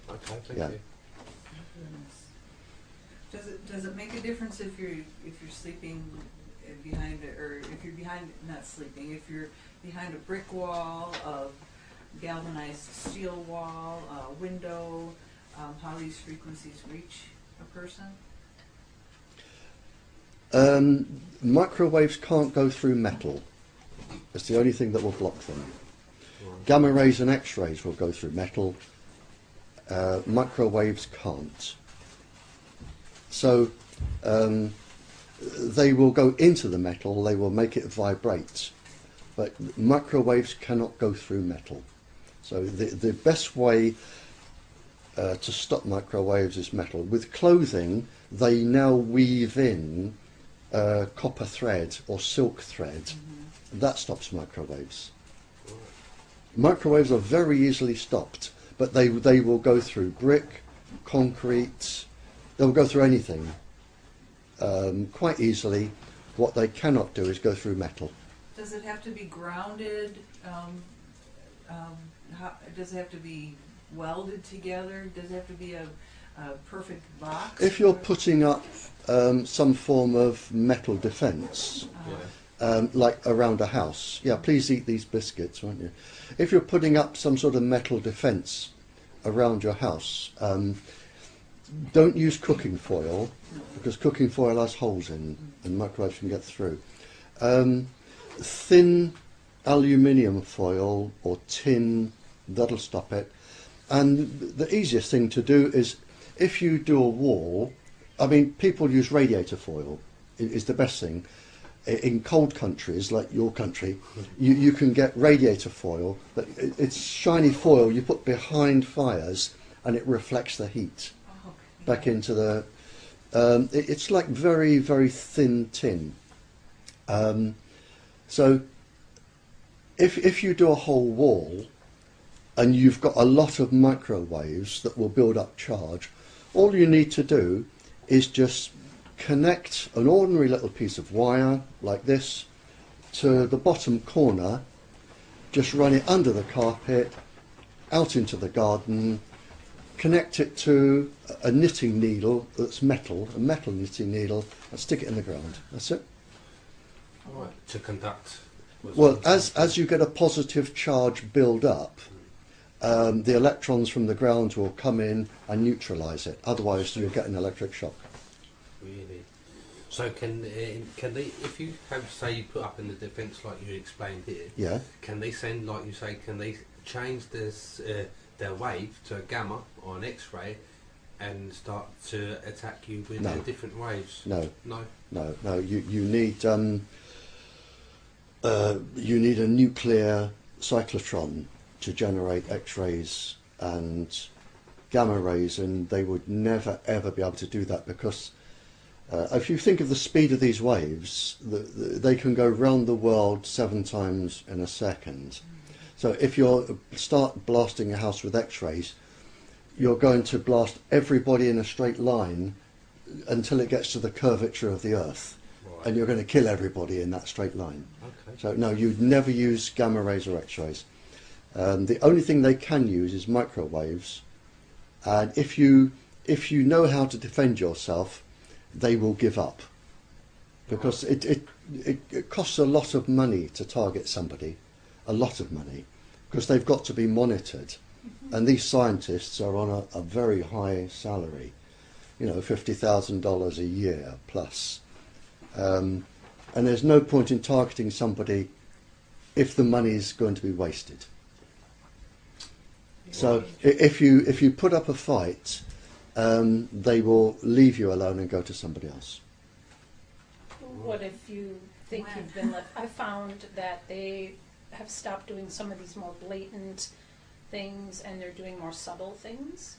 Okay, thank Yeah. you. Does it make a difference if you're sleeping behind or if you're behind, not sleeping, if you're behind a brick wall, a galvanized steel wall, a window, how these frequencies reach a person? Microwaves can't go through metal. It's the only thing that will block them. Gamma rays and X-rays will go through metal. Microwaves can't. So they will go into the metal, they will make it vibrate. But microwaves cannot go through metal. So the best way to stop microwaves is metal. With clothing, they now weave in copper thread or silk thread. That stops microwaves. Microwaves are very easily stopped, but they will go through brick, concrete, they'll go through anything quite easily. What they cannot do is go through metal. Does it have to be grounded? Does it have to be welded together? Does it have to be a perfect box? If you're putting up some form of metal defence, like around a house, yeah, please eat these biscuits, won't you? If you're putting up some sort of metal defence around your house, don't use cooking foil, because cooking foil has holes in and microwaves can get through. Thin aluminium foil or tin, that'll stop it. And the easiest thing to do is, if you do a wall, I mean, people use radiator foil, is the best thing. In cold countries, like your country, you can get radiator foil, but it's shiny foil you put behind fires and it reflects the heat back into the... it's like very, very thin tin. So if you do a whole wall and you've got a lot of microwaves that will build up charge, all you need to do is just connect an ordinary little piece of wire like this to the bottom corner, just run it under the carpet, out into the garden, connect it to a knitting needle that's metal, a metal knitting needle, and stick it in the ground. That's it. Right. To conduct. Well, as you get a positive charge build up, the electrons from the ground will come in and neutralise it. Otherwise, you'll get an electric shock. Really? So can they, if you have, say, you put up in the defence like you explained here, Yeah. can they send, like you say, can they change this their wave to a gamma or an X-ray and start to attack you with No. different waves? No. No. No. You need a nuclear cyclotron to generate X-rays and gamma rays, and they would never ever be able to do that, because if you think of the speed of these waves, they can go round the world 7 times in a second. So if you start blasting a house with X-rays, you're going to blast everybody in a straight line until it gets to the curvature of the Earth, Right. and you're going to kill everybody in that straight line. Okay. So no, you'd never use gamma rays or X-rays. The only thing they can use is microwaves, and if you know how to defend yourself, they will give up, because it costs a lot of money to target somebody, a lot of money, because they've got to be monitored, and these scientists are on a very high salary, you know, $50,000 a year plus, and there's no point in targeting somebody if the money's going to be wasted. So if you put up a fight they will leave you alone and go to somebody else. What if you think you've been left? I found that they have stopped doing some of these more blatant things and they're doing more subtle things,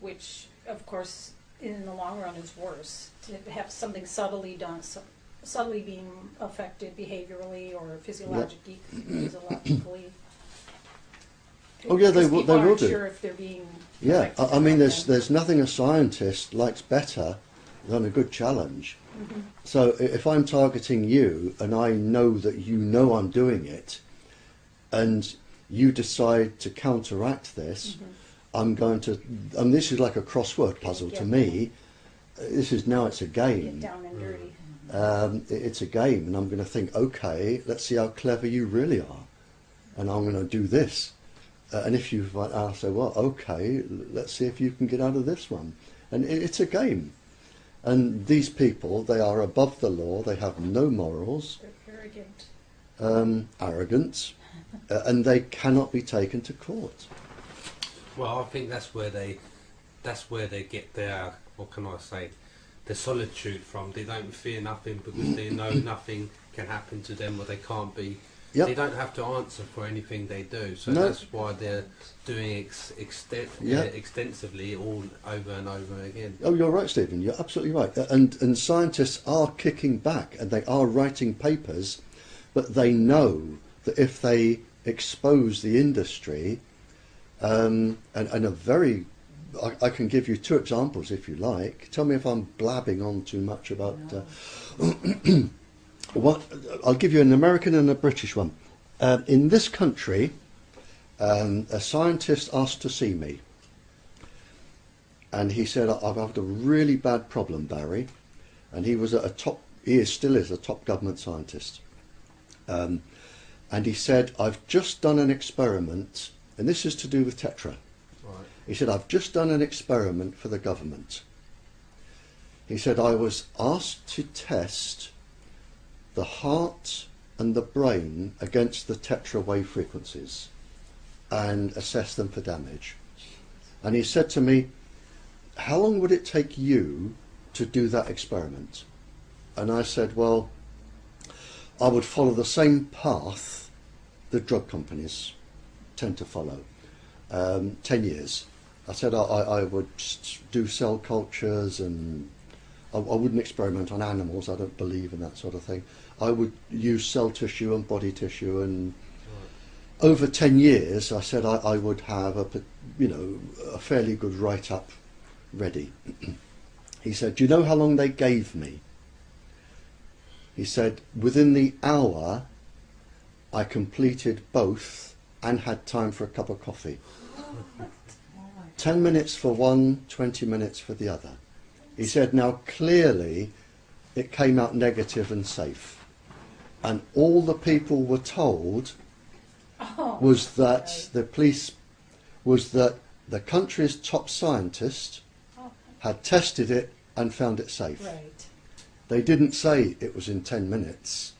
which of course in the long run is worse. To have something subtly done, subtly being affected behaviorally or physiologically. Oh yeah, they will. They will do. Sure if they're being. Yeah, I mean, there's nothing a scientist likes better than a good challenge. Mm-hmm. So if I'm targeting you and I know that you know I'm doing it, and you decide to counteract this, Mm-hmm. I'm going to. And this is like a crossword puzzle to me. This is now it's a game. Get down and dirty. It's a game, and I'm going to think, okay, let's see how clever you really are, and I'm going to do this. And if you, I'll say, well, okay, let's see if you can get out of this one. And it's a game. And these people, they are above the law. They have no morals. They're arrogant. Arrogant, and they cannot be taken to court. Well, I think that's where they get their, what can I say, their solitude from. They don't fear nothing because they know nothing can happen to them or they can't be. Yep. They don't have to answer for anything they do. So No. that's why they're doing extensively all over and over again. Oh, you're right, Stephen. You're absolutely right. And scientists are kicking back and they are writing papers, but they know that if they expose the industry, and a very, I can give you two examples if you like. Tell me if I'm blabbing on too much about. What, I'll give you an American and a British one. In this country, a scientist asked to see me. And he said, I've had a really bad problem, Barrie. And he was at a top, still is a top government scientist. And he said, I've just done an experiment, and this is to do with Tetra. Right. He said, I've just done an experiment for the government. He said, I was asked to test the heart and the brain against the Tetra wave frequencies and assess them for damage. And he said to me, how long would it take you to do that experiment? And I said, well, I would follow the same path the drug companies tend to follow. 10 years. I said I would do cell cultures and I wouldn't experiment on animals. I don't believe in that sort of thing. I would use cell tissue and body tissue, and over 10 years, I said I would have a fairly good write-up ready. He said, do you know how long they gave me? He said, within the hour, I completed both and had time for a cup of coffee. 10 minutes for one, 20 minutes for the other. He said, now clearly it came out negative and safe. And all the people were told was that the police, was that the country's top scientist had tested it and found it safe. Right. They didn't say it was in 10 minutes.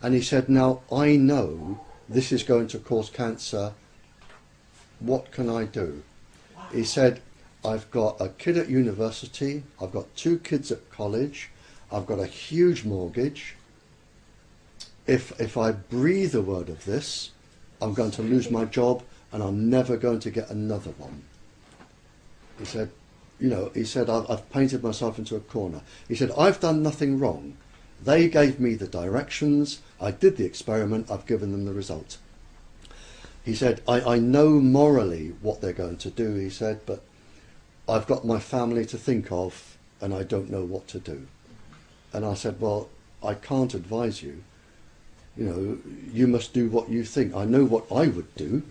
And he said, now I know this is going to cause cancer. What can I do? Wow. He said, I've got a kid at university, I've got 2 kids at college, I've got a huge mortgage. If I breathe a word of this, I'm going to lose my job and I'm never going to get another one. He said, I've painted myself into a corner. He said, I've done nothing wrong. They gave me the directions, I did the experiment, I've given them the result. He said, I know morally what they're going to do, he said, but I've got my family to think of and I don't know what to do. And I said, well, I can't advise you. You must do what you think. I know what I would do,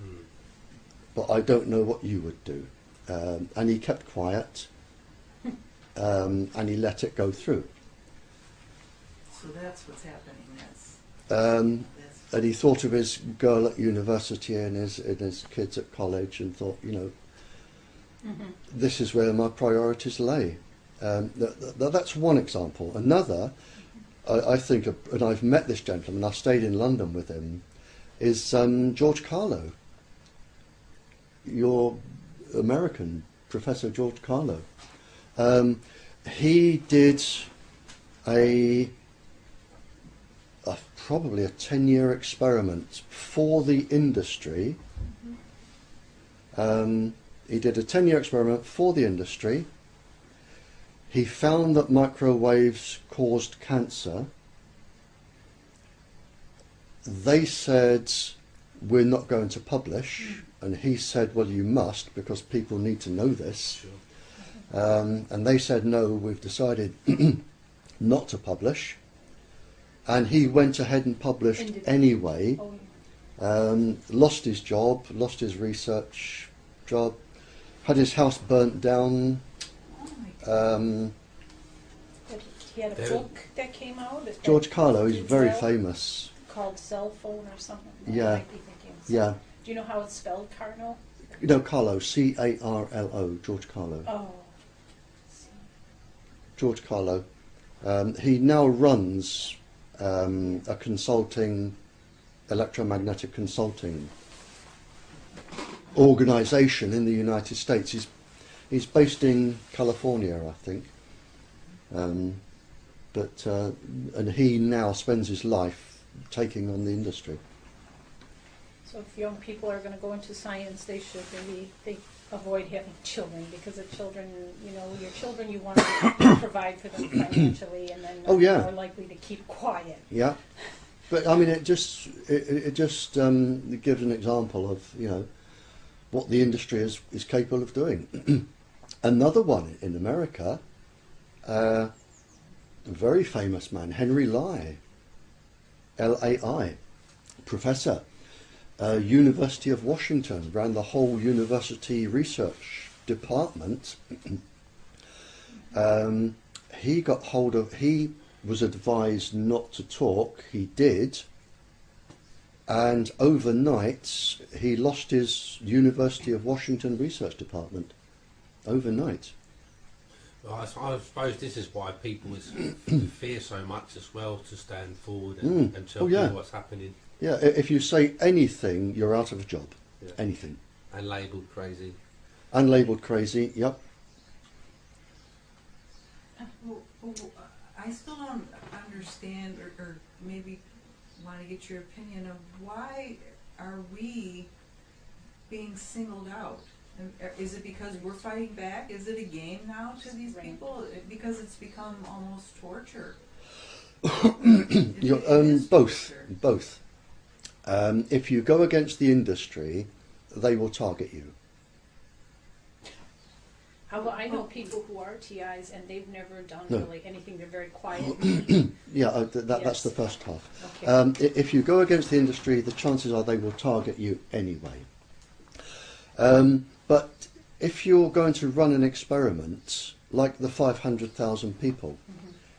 but I don't know what you would do. And he kept quiet, and he let it go through. So that's what's happening. That's And he thought of his girl at university and his kids at college and thought, this is where my priorities lay. That's one example. Another, I think, and I've met this gentleman, I've stayed in London with him, is George Carlo. Your American Professor George Carlo. He did probably a 10-year experiment for the industry. He did a 10-year experiment for the industry. He found that microwaves caused cancer. They said, we're not going to publish. And he said, well, you must, because people need to know this. Sure. And they said, no, we've decided not to publish. And he went ahead and published anyway. Lost his job, lost his research job, had his house burnt down. He had a book that came out. George Carlo, he's very famous. Called Cell Phone or something. Yeah. Yeah. Do you know how it's spelled, Carlo? No, Carlo, C-A-R-L-O, George Carlo. Oh. George Carlo. He now runs a consulting, electromagnetic consulting organisation in the United States. He's based in California, I think. And he now spends his life taking on the industry. So if young people are going to go into science, they should maybe avoid having children, because the children, your children, you want to provide for them financially, and then they're more likely to keep quiet. Yeah, but I mean, it just gives an example of what the industry is capable of doing. Another one in America, a very famous man, Henry Lai, L-A-I, professor. University of Washington, ran the whole university research department. He was advised not to talk, he did, and overnight he lost his University of Washington research department. Overnight. Well, I suppose this is why people fear so much as well to stand forward and tell people what's happening. Yeah, if you say anything, you're out of a job. Yeah. Anything. And labelled crazy. And labelled crazy, yep. I still don't understand, or maybe want to get your opinion of why are we being singled out? Is it because we're fighting back? Is it a game now to these people? Because it's become almost torture. Both. If you go against the industry, they will target you. I know people who are TIs and they've never done really anything. They're very quiet. That's the first half. Okay. If you go against the industry, the chances are they will target you anyway. But if you're going to run an experiment, like the 500,000 people,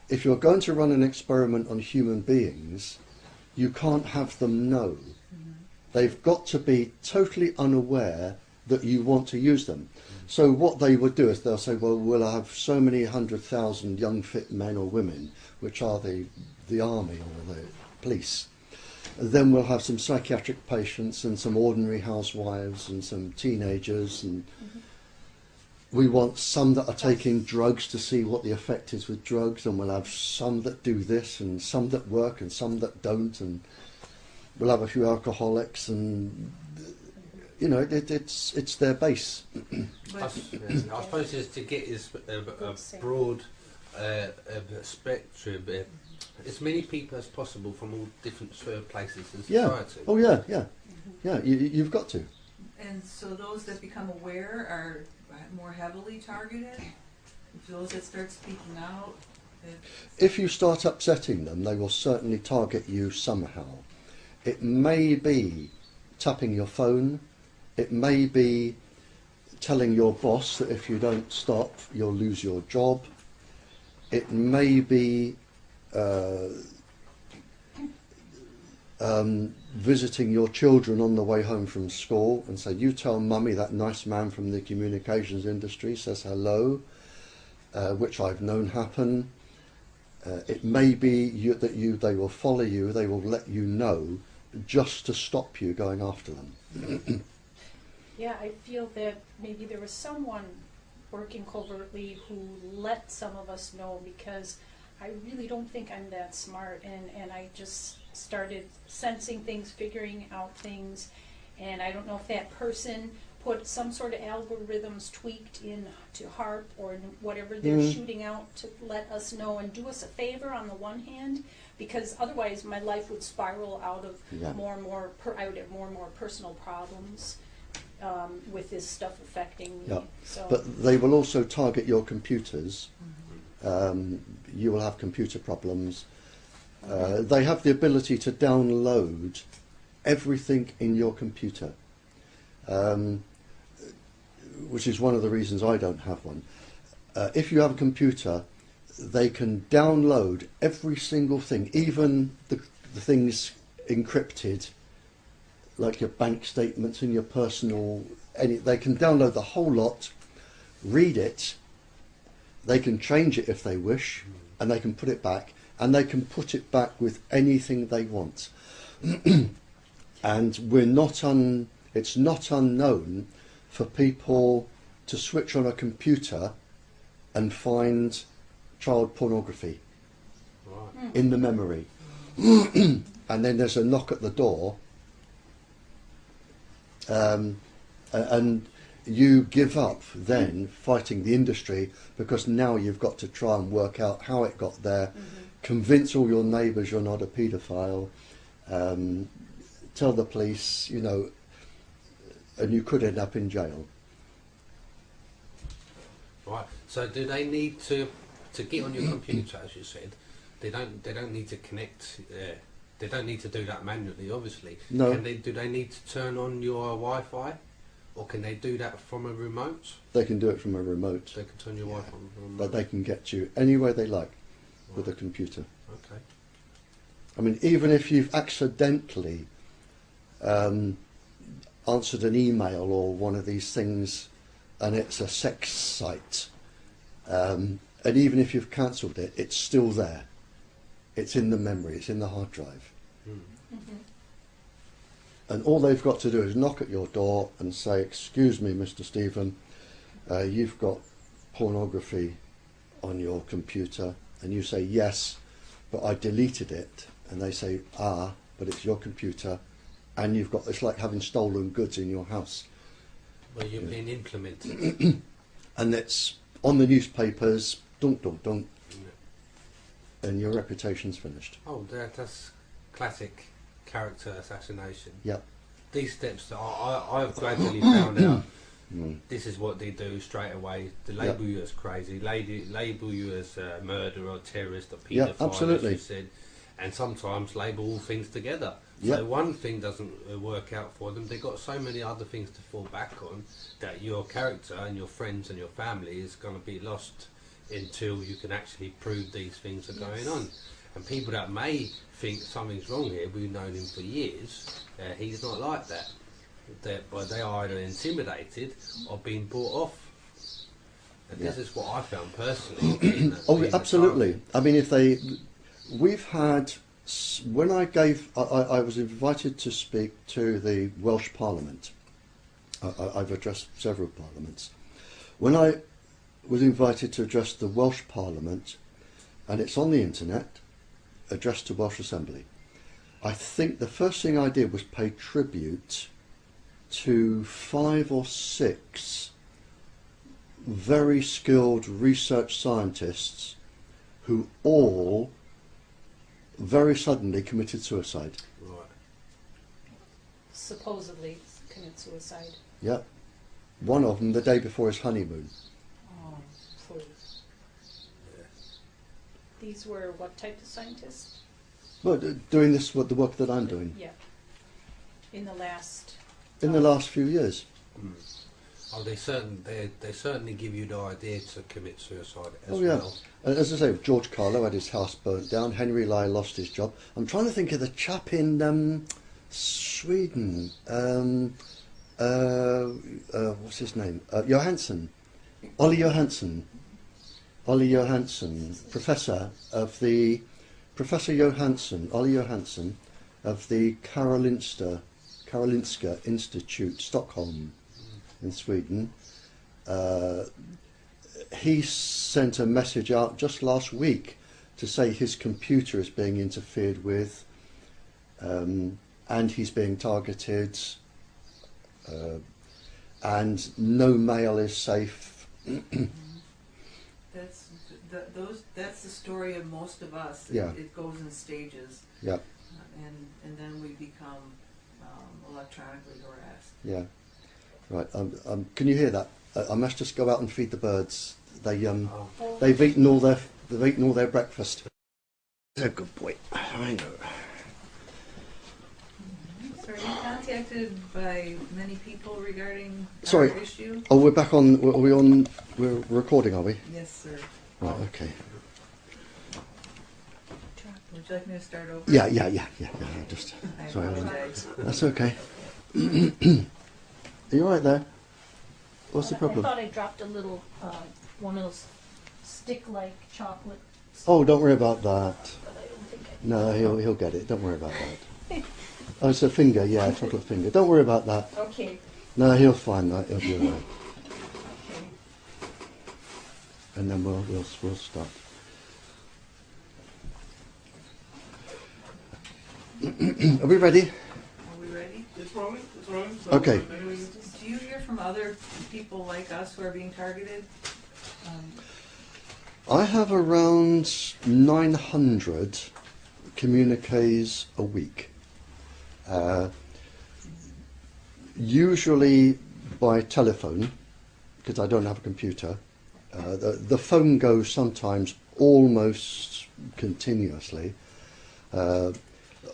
if you're going to run an experiment on human beings, you can't have them know. They've got to be totally unaware that you want to use them. So what they would do is they'll say, well, we'll have so many 100,000 young fit men or women, which are the army or the police. Then we'll have some psychiatric patients and some ordinary housewives and some teenagers, and we want some that are taking drugs to see what the effect is with drugs, and we'll have some that do this and some that work and some that don't, and we'll have a few alcoholics, and it's their base. I suppose it's to get a broad spectrum, as many people as possible from all different places in society. Oh yeah. You've got to. And so those that become aware are more heavily targeted? Those that start speaking out? If you start upsetting them, they will certainly target you somehow. It may be tapping your phone. It may be telling your boss that if you don't stop, you'll lose your job. It may be visiting your children on the way home from school and say, you tell mummy that nice man from the communications industry says hello, which I've known happen. It may be they will follow you, they will let you know just to stop you going after them. Yeah, I feel that maybe there was someone working covertly who let some of us know, because I really don't think I'm that smart, and I just started sensing things, figuring out things, and I don't know if that person put some sort of algorithms tweaked in to HARP or whatever they're shooting out to let us know and do us a favor on the one hand, because otherwise my life would spiral out of more and more, I would have more and more personal problems with this stuff affecting me. Yeah. So. But they will also target your computers. You will have computer problems. They have the ability to download everything in your computer, which is one of the reasons I don't have one. If you have a computer, they can download every single thing, even the things encrypted, like your bank statements and your personal, they can download the whole lot, read it, they can change it if they wish, and they can put it back, and they can put it back with anything they want. And it's not unknown for people to switch on a computer and find child pornography in the memory. And then there's a knock at the door, and you give up then fighting the industry, because now you've got to try and work out how it got there, convince all your neighbours you're not a paedophile, tell the police, and you could end up in jail. Right. So do they need to get on your computer, as you said? They don't need to connect. They don't need to do that manually, obviously. No. Do they need to turn on your Wi-Fi, or can they do that from a remote? They can do it from a remote. They can turn your Wi-Fi on from a remote. But they can get you anywhere they like with a computer. Okay. I mean, even if you've accidentally answered an email or one of these things and it's a sex site, and even if you've cancelled it, it's still there. It's in the memory, it's in the hard drive. And all they've got to do is knock at your door and say, "Excuse me, Mr. Stephen, you've got pornography on your computer," and you say, "Yes, but I deleted it," and they say, "Ah, but it's your computer, and you've got," it's like having stolen goods in your house. Well, you're being implemented. And it's on the newspapers, dunk, dunk, dunk, and your reputation's finished. Oh, that's classic character assassination. Yeah. These steps that I've gradually found out, this is what they do straight away. They label you as crazy, label you as a murderer or terrorist or paedophile, absolutely. as you said, and sometimes label all things together. Yeah. So one thing doesn't work out for them, they've got so many other things to fall back on that your character and your friends and your family is going to be lost until you can actually prove these things are going on. And people that may think something's wrong here, we've known him for years, he's not like that. But they are either intimidated or being brought off. And this is what I found personally. Oh, absolutely. I mean, we've had, when I was invited to speak to the Welsh Parliament. I've addressed several parliaments. When I was invited to address the Welsh Parliament, and it's on the internet, addressed to Welsh Assembly, I think the first thing I did was pay tribute to 5 or 6 very skilled research scientists who all very suddenly committed suicide. Right. Supposedly commit suicide. Yeah. One of them the day before his honeymoon. Oh, please. These were what type of scientists? Well, doing this, the work that I'm doing. Yeah. In the last. In the last few years. Oh, they certainly give you the idea to commit suicide as Oh yeah. well. As I say, George Carlo had his house burnt down. Henry Lai lost his job. I'm trying to think of the chap in Sweden. What's his name? Johansson. Ollie Johansson. Ollie Johansson, Professor Johansson, Ollie Johansson of the Karolinska Institute, Stockholm, in Sweden. he sent a message out just last week to say his computer is being interfered with, and he's being targeted, and no mail is safe. That's the story of most of us. Yeah. It goes in stages. Yeah. And then we become electronically harassed. Yeah. Right. Can you hear that? I must just go out and feed the birds. They've eaten all their breakfast. They're a good boy. I know. So are you contacted by many people regarding Sorry. our issue? Oh, we're back on. Are we on? We're recording, are we? Yes, sir. Right. Okay. Would you like me to start over? Yeah. Just. I Sorry. apologize. That's okay. Are you all right there? What's the problem? I thought I dropped a little, one of those stick-like chocolate. Oh, don't worry about that. But I don't think I. No, he'll get it. Don't worry about that. Oh, it's a finger. Yeah, a chocolate finger. Don't worry about that. Okay. No, he'll find that. He'll be all right. And then we'll start. Are we ready? Are we ready? It's rolling. It's rolling. So Okay. Do you hear from other people like us who are being targeted? I have around 900 communiques a week. Usually by telephone, because I don't have a computer. The phone goes sometimes almost continuously.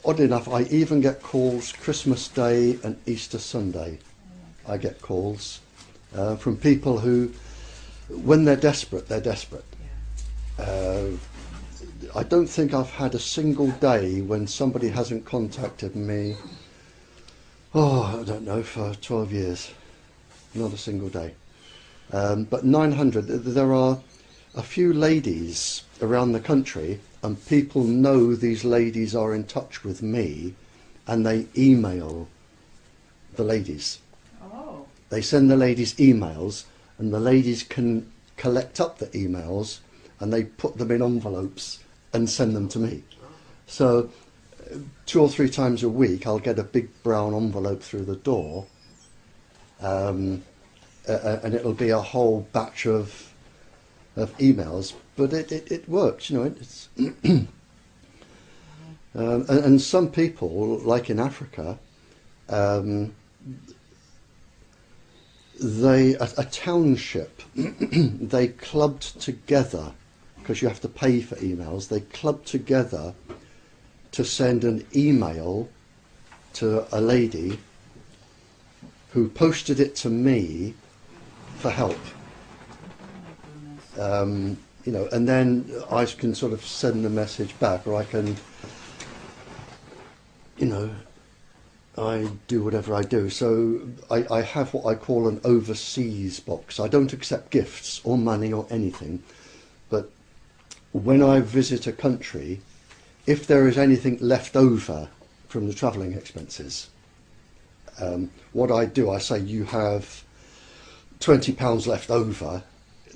Oddly enough, I even get calls Christmas Day and Easter Sunday. I get calls from people who, when they're desperate, they're desperate. I don't think I've had a single day when somebody hasn't contacted me, I don't know, for 12 years. Not a single day. But 900, there are a few ladies around the country, and people know these ladies are in touch with me, and they email the ladies. Oh. They send the ladies emails, and the ladies can collect up the emails, and they put them in envelopes and send them to me. So 2 or 3 times a week I'll get a big brown envelope through the door, and it'll be a whole batch of emails, but it works, you know. It's and some people, like in Africa, a township, they clubbed together, because you have to pay for emails, they clubbed together to send an email to a lady who posted it to me for help. You know, and then I can sort of send a message back, or I can, you know, I do whatever I do. So I have what I call an overseas box. I don't accept gifts or money or anything, but when I visit a country, if there is anything left over from the travelling expenses, what I do, I say, you have £20 left over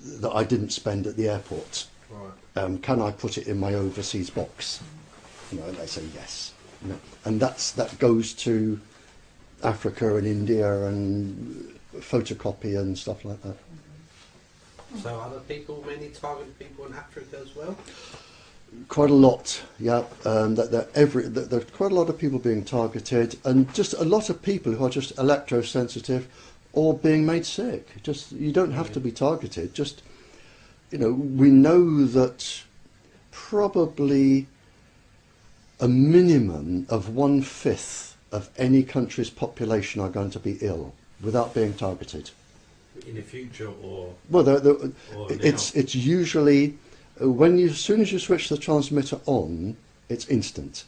that I didn't spend at the airport. Right. Can I put it in my overseas box? You know, and they say yes. You know, and that goes to Africa and India and photocopy and stuff like that. So other people mainly target people in Africa as well? Quite a lot, yeah. There's quite a lot of people being targeted, and just a lot of people who are just electrosensitive or being made sick. Just, you don't have to be targeted. Just, you know, we know that probably a minimum of 1/5 of any country's population are going to be ill without being targeted. In the future, or well, or it's usually as soon as you switch the transmitter on, it's instant.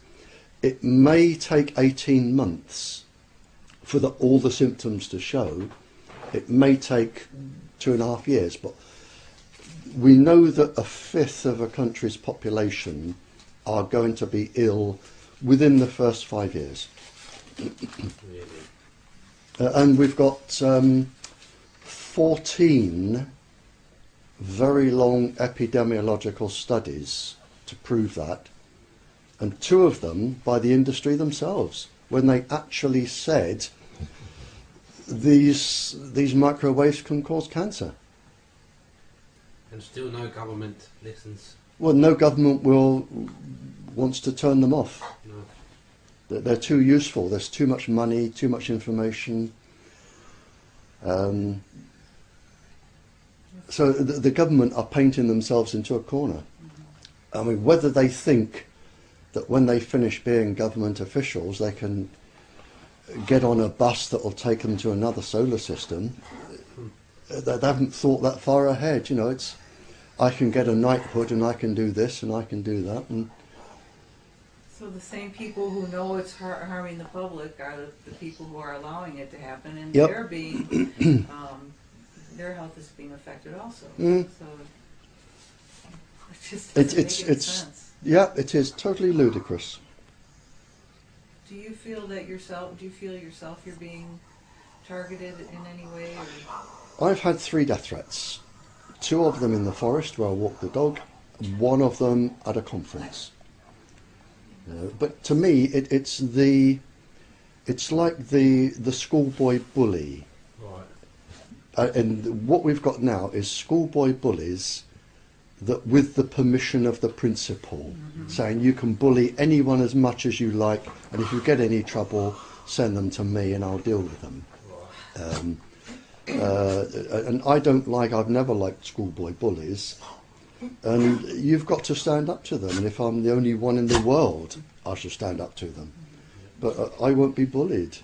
It may take 18 months for all the symptoms to show. It may take 2.5 years, but we know that 1/5 of a country's population are going to be ill within the first 5 years. really? And we've got 14 very long epidemiological studies to prove that, and 2 of them by the industry themselves, when they actually said these microwaves can cause cancer. And still no government listens. Well, no government wants to turn them off. No. They're too useful. There's too much money, too much information. So the government are painting themselves into a corner. I mean, whether they think that when they finish being government officials, they can get on a bus that will take them to another solar system, they haven't thought that far ahead. You know, it's, I can get a knighthood and I can do this and I can do that. And So the same people who know it's harming the public are the people who are allowing it to happen, and Yep. they're being, their health is being affected also. Mm. So it just It's- doesn't it's- make any it's- sense. yeah, it is totally ludicrous. Do you feel yourself you're being targeted in any way? Or? I've had 3 death threats. 2 of them in the forest where I walk the dog, and 1 of them at a conference. But to me, it's like the schoolboy bully. Right. And what we've got now is schoolboy bullies that, with the permission of the principal, saying you can bully anyone as much as you like, and if you get any trouble, send them to me and I'll deal with them. Right. And I've never liked schoolboy bullies, and you've got to stand up to them, and if I'm the only one in the world, I shall stand up to them. But I won't be bullied.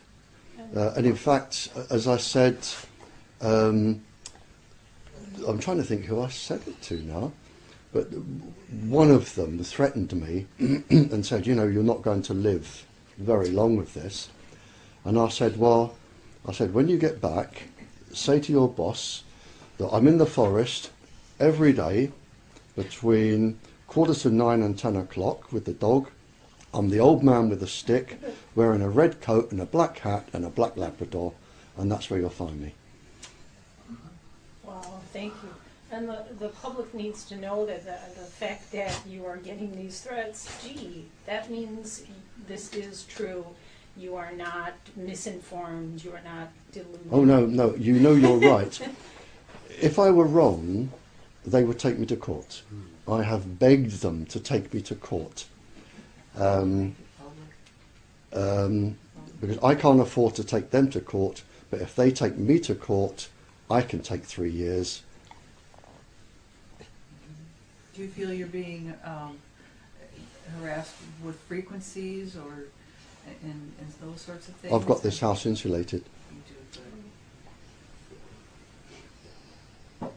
And in fact, as I said, I'm trying to think who I said it to now, but one of them threatened me and said, you know, you're not going to live very long with this. And I said, when you get back, say to your boss that I'm in the forest every day between 9:15 and 10 o'clock with the dog. I'm the old man with a stick, wearing a red coat and a black hat and a black Labrador, and that's where you'll find me. Wow, thank you. And the public needs to know that the fact that you are getting these threats, gee, that means this is true. You are not misinformed. You are not deluded. Oh, no, you know you're right. If I were wrong, they would take me to court. I have begged them to take me to court. Because I can't afford to take them to court, but if they take me to court, I can take 3 years. Do you feel you're being harassed with frequencies or and those sorts of things? I've got this house insulated. You do,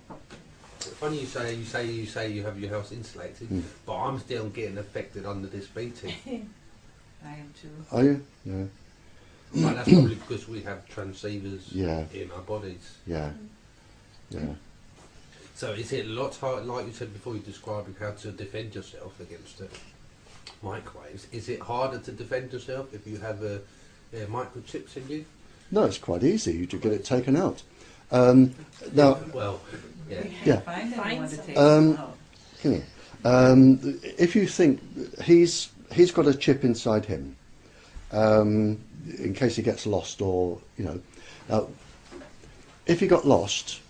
Funny you say you have your house insulated, but I'm still getting affected under this beating. I am too. Are you? Yeah. But that's probably because we have transceivers Yeah. in our bodies. Yeah. Yeah. So is it a lot hard, like you said before, you describing how to defend yourself against the microwaves? Is it harder to defend yourself if you have microchips in you? No, it's quite easy. You just get it taken out. Now, Well, yeah. yeah. Find anyone to take Um, them out. Come here. If you think he's got a chip inside him, in case he gets lost, or if he got lost,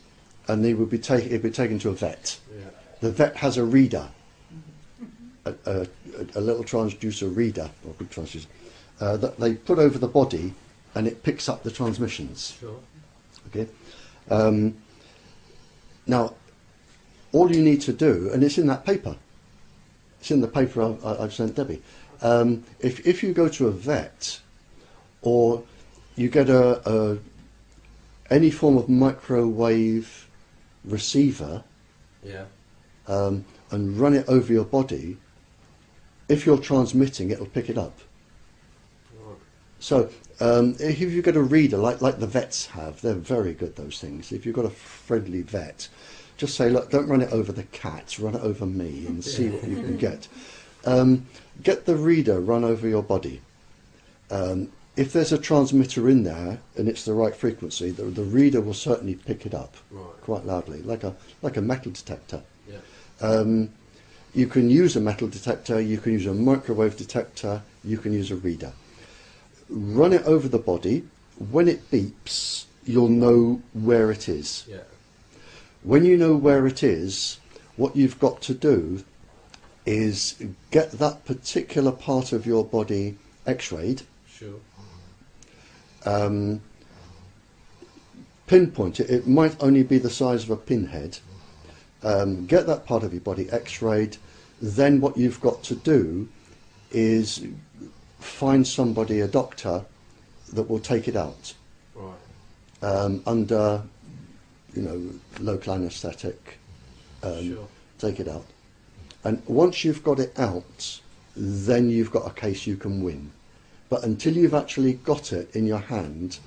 and he'd be taken to a vet. Yeah. The vet has a reader, a little transducer reader, or big transducer, that they put over the body, and it picks up the transmissions. Sure. Okay. Now, all you need to do, and it's in that paper. It's in the paper I've sent Debbie. If you go to a vet, or you get any form of microwave receiver, Yeah. and run it over your body, if you're transmitting, it'll pick it up. Right. So if you get a reader like the vets have, they're very good, those things. If you've got a friendly vet, just say, look, don't run it over the cat, run it over me and see what you can get. Get the reader run over your body. if there's a transmitter in there and it's the right frequency, the reader will certainly pick it up quite loudly, like a metal detector. Yeah. You can use a metal detector, you can use a microwave detector, you can use a reader. Run it over the body. When it beeps, you'll know where it is. Yeah. When you know where it is, what you've got to do is get that particular part of your body x-rayed. Sure. Pinpoint it. It might only be the size of a pinhead. Get that part of your body x-rayed. Then what you've got to do is find somebody, a doctor, that will take it out. Right. Under, local anaesthetic. Sure. Take it out. And once you've got it out, then you've got a case you can win. But until you've actually got it in your hand,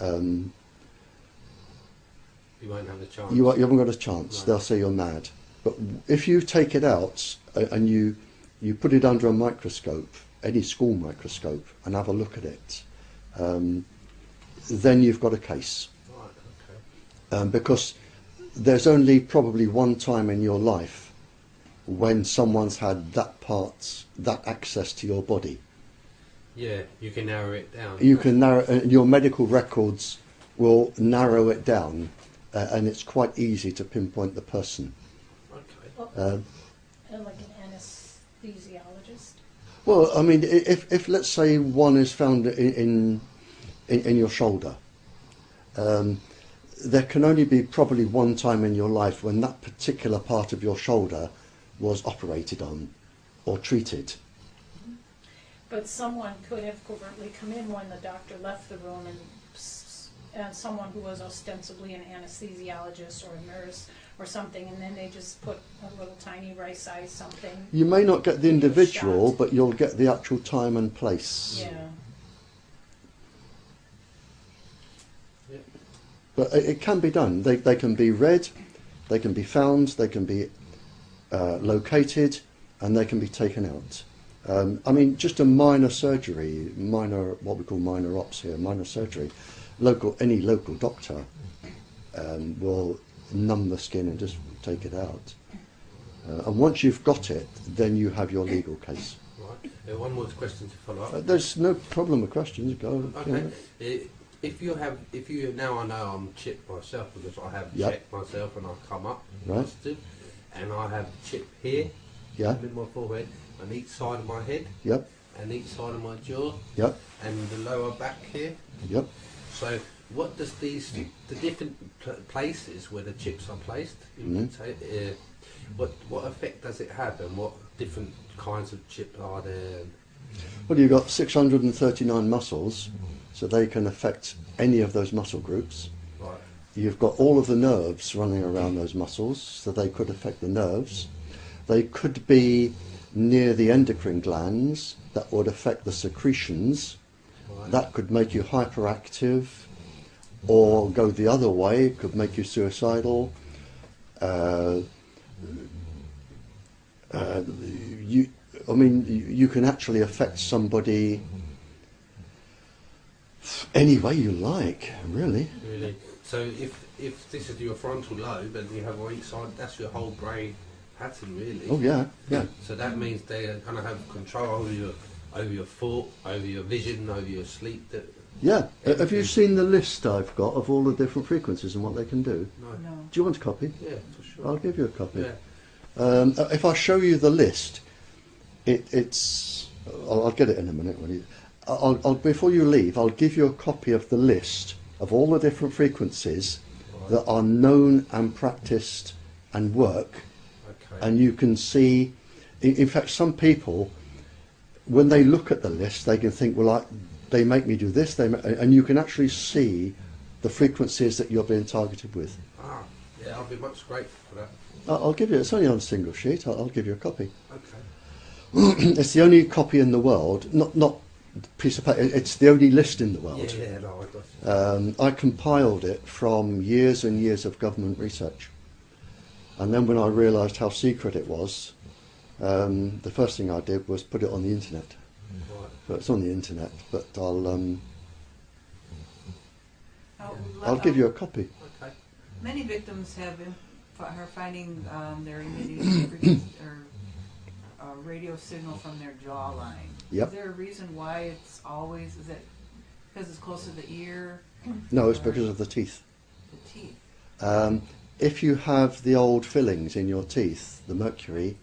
You won't have a chance. you haven't got a chance. Right. They'll say you're mad. But if you take it out and you put it under a microscope, any school microscope, and have a look at it, then you've got a case. Right, okay. Because there's only probably one time in your life when someone's had that access to your body. Yeah, you can narrow it down. You can narrow, your medical records will narrow it down, and it's quite easy to pinpoint the person. Okay. Well, like an anesthesiologist? Well, I mean, if let's say one is found in your shoulder, there can only be probably one time in your life when that particular part of your shoulder was operated on or treated. But someone could have covertly come in when the doctor left the room, and someone who was ostensibly an anesthesiologist or a nurse or something, and then they just put a little tiny right-size something. You may not get the Give you a individual, shot. but you'll get the actual time and place. Yeah. But it can be done. They can be read, they can be found, they can be located, and they can be taken out. I mean, just a minor surgery, what we call minor ops here, minor surgery, any local doctor will numb the skin and just take it out. And once you've got it, then you have your legal case. Right. One more question to follow up. There's no problem with questions. Go. Okay. If you now I know I'm chipped myself because I have Yep. checked myself and I come up Right. positive, and I have chip here, Yeah. in my forehead, on each side of my head, Yep. and each side of my jaw, Yep. and the lower back here. Yep. So, what does the different places where the chips are placed? What effect does it have, and what different kinds of chip are there? Well, you've got 639 muscles, so they can affect any of those muscle groups. Right. You've got all of the nerves running around those muscles, so they could affect the nerves. They could be near the endocrine glands, that would affect the secretions. Right. That could make you hyperactive, or go the other way, it could make you suicidal. You can actually affect somebody any way you like, really. Really. So if this is your frontal lobe and you have on each side, that's your whole brain pattern, really. Oh yeah, yeah. So that means they're going to have control over your thought, over your vision, over your sleep. Yeah. Have you seen the list I've got of all the different frequencies and what they can do? No. No. Do you want a copy? Yeah, for sure. I'll give you a copy. Yeah. If I show you the list, it's. I'll get it in a minute. I'll before you leave, I'll give you a copy of the list of all the different frequencies that are known and practiced and work, Okay. and you can see. In fact, some people, when they look at the list, they can think, well, they make me do this, and you can actually see the frequencies that you're being targeted with. Yeah, I'll be much grateful for that. I'll give you. It's only on a single sheet. I'll give you a copy. Okay. It's the only copy in the world, not piece of paper. It's the only list in the world. Yeah, no, I got you. I compiled it from years and years of government research, and then when I realised how secret it was, the first thing I did was put it on the internet. Right. So it's on the internet, but Oh, I'll give you a copy. Okay. Many victims are finding their emitting or radio signal from their jawline. Yep. Is there a reason why it's always, is it because it's close to the ear? No, it's because of the teeth. The teeth. If you have the old fillings in your teeth, the mercury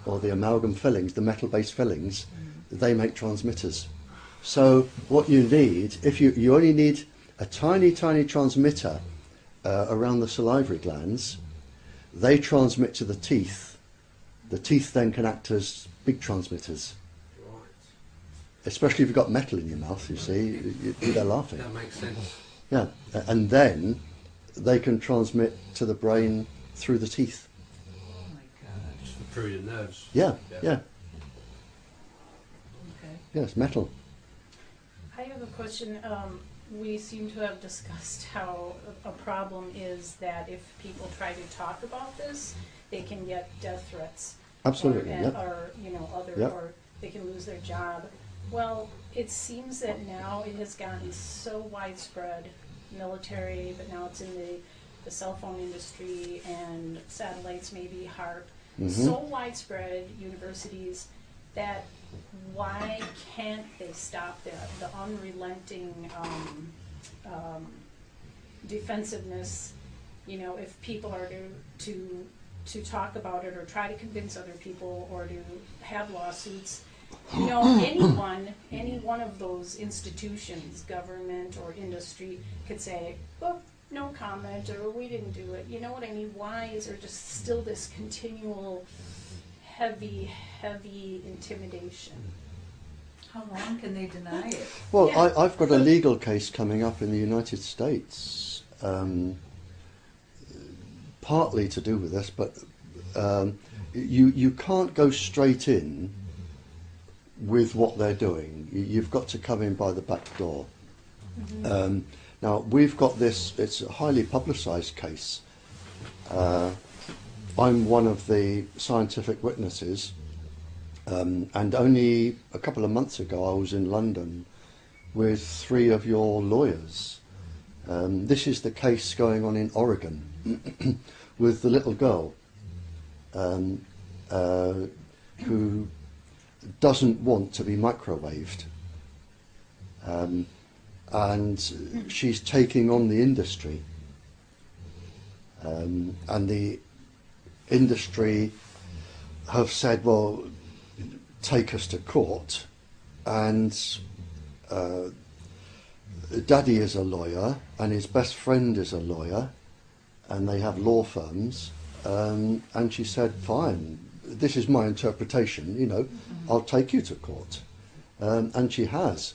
or the amalgam fillings, the metal-based fillings, they make transmitters. So what you need, if you only need a tiny, tiny transmitter around the salivary glands, they transmit to the teeth. The teeth then can act as big transmitters. Right. Especially if you've got metal in your mouth, you see, they're laughing. That makes sense. Yeah, and then they can transmit to the brain through the teeth. Oh my God. Just through the nerves. Yeah, Yeah. yeah, Okay. yes, metal. I have a question. We seem to have discussed how a problem is that if people try to talk about this, they can get death threats. Absolutely, Or, yeah. or other, Yep. or they can lose their job. Well, it seems that now it has gotten so widespread, military, but now it's in the cell phone industry and satellites, maybe HARP, so widespread, universities, that why can't they stop the unrelenting defensiveness? You know, if people are to talk about it or try to convince other people or to have lawsuits, you know, any one of those institutions, government or industry, could say, "Oh, no comment," or "We didn't do it." You know what I mean? Why is there just still this continual heavy intimidation? How long can they deny it? Well, Yeah. I've got a legal case coming up in the United States, partly to do with this, but you can't go straight in with what they're doing. You've got to come in by the back door. Now, we've got this, it's a highly publicised case. I'm one of the scientific witnesses, and only a couple of months ago I was in London with 3 of your lawyers. This is the case going on in Oregon with the little girl who doesn't want to be microwaved. And she's taking on the industry. And the industry have said, well, take us to court. And Daddy is a lawyer and his best friend is a lawyer and they have law firms. And she said, fine, this is my interpretation, you know, I'll take you to court. And she has.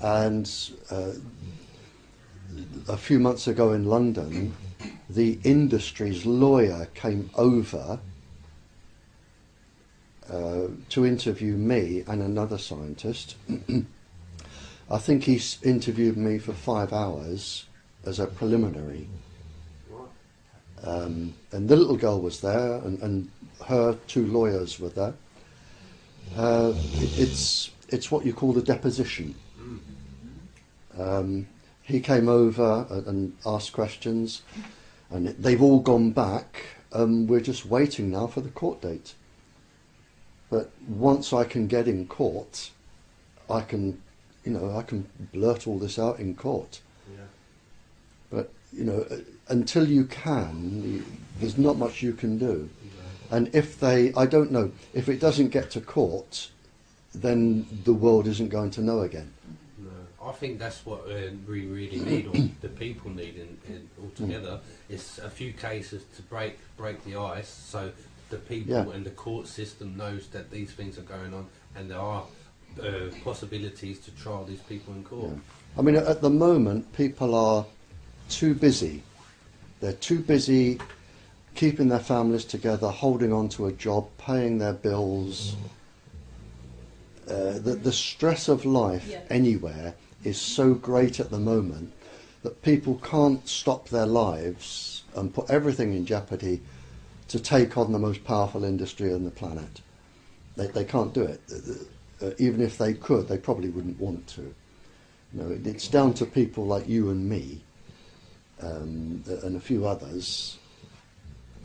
And a few months ago in London, the industry's lawyer came over to interview me and another scientist. I think he's interviewed me for 5 hours as a preliminary. And the little girl was there, and her 2 lawyers were there. It's what you call the deposition. He came over and asked questions, and they've all gone back. We're just waiting now for the court date. But once I can get in court, I can blurt all this out in court. Yeah. But until you can, there's not much you can do. And if I don't know, if it doesn't get to court, then the world isn't going to know again. No, I think that's what we really need, or the people need in altogether. It's a few cases to break the ice, so the people and the court system knows that these things are going on, and there are possibilities to trial these people in court. Yeah. I mean, at the moment, people are too busy. They're too busy keeping their families together, holding on to a job, paying their bills. The stress of life anywhere is so great at the moment that people can't stop their lives and put everything in jeopardy to take on the most powerful industry on the planet. They can't do it. even if they could, they probably wouldn't want to. You know, it's down to people like you and me, and a few others,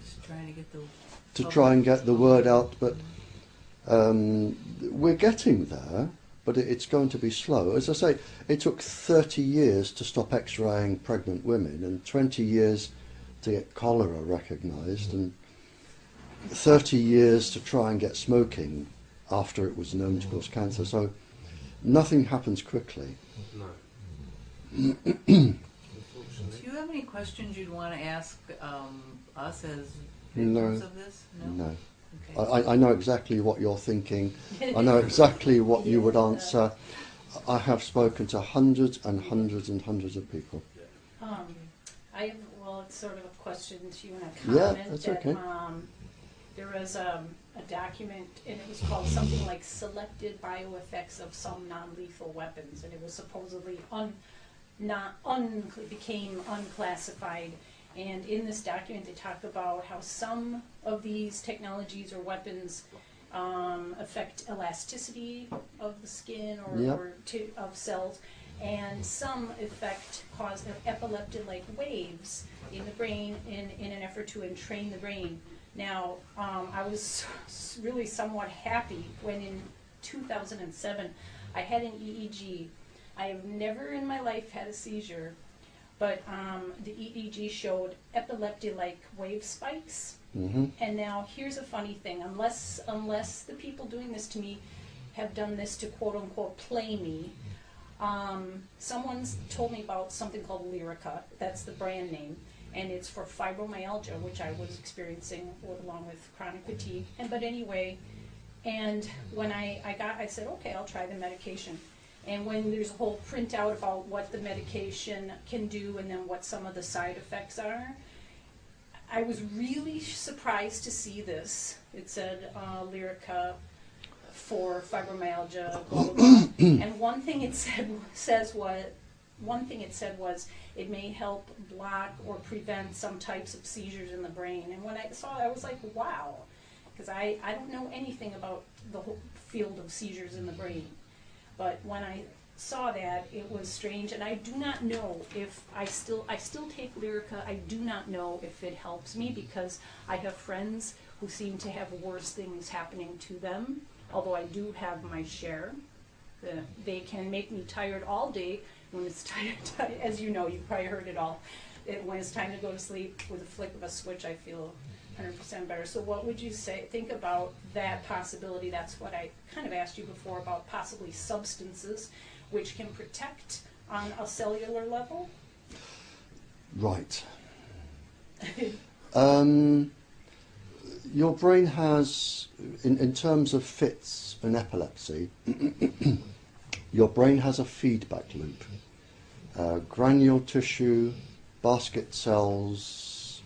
Just trying to get the to try and get the word out. But we're getting there, but it's going to be slow. As I say, it took 30 years to stop X-raying pregnant women, and 20 years to get cholera recognised, and 30 years to try and get smoking after it was known to cause cancer. So nothing happens quickly. No. Do you have any questions you'd want to ask us as victims of this? No. Okay. I know exactly what you're thinking. I know exactly what you would answer. I have spoken to hundreds and hundreds and hundreds of people. I have, well, it's sort of a question to you and a comment. Yeah, that's okay. There was a document, and it was called something like Selected Bioeffects of Some Non-Lethal Weapons, and it was supposedly became unclassified. And in this document, they talk about how some of these technologies or weapons affect elasticity of the skin or of cells, and some cause epileptic-like waves in the brain in an effort to entrain the brain. Now, I was really somewhat happy when in 2007 I had an EEG. I have never in my life had a seizure, but the EEG showed epileptic-like wave spikes. Mm-hmm. And now here's a funny thing: unless the people doing this to me have done this to quote unquote play me, someone's told me about something called Lyrica. That's the brand name, and it's for fibromyalgia, which I was experiencing along with chronic fatigue. But anyway, and when I said, okay, I'll try the medication. And when there's a whole printout about what the medication can do and then what some of the side effects are, I was really surprised to see this. It said Lyrica for fibromyalgia, blah, blah, blah. And one thing it said was it may help block or prevent some types of seizures in the brain. And when I saw it, I was like, wow, because I don't know anything about the whole field of seizures in the brain. But when I saw that, it was strange, and I do not know if I still take Lyrica. I do not know if it helps me, because I have friends who seem to have worse things happening to them, although I do have my share. They can make me tired all day when it's time, as you know, you've probably heard it all. When it's time to go to sleep, with a flick of a switch, I feel 100% better. So what would you think about that possibility? That's what I kind of asked you before about possibly substances which can protect on a cellular level? Right. Your brain has, in terms of fits and epilepsy, your brain has a feedback loop. Granule tissue, basket cells,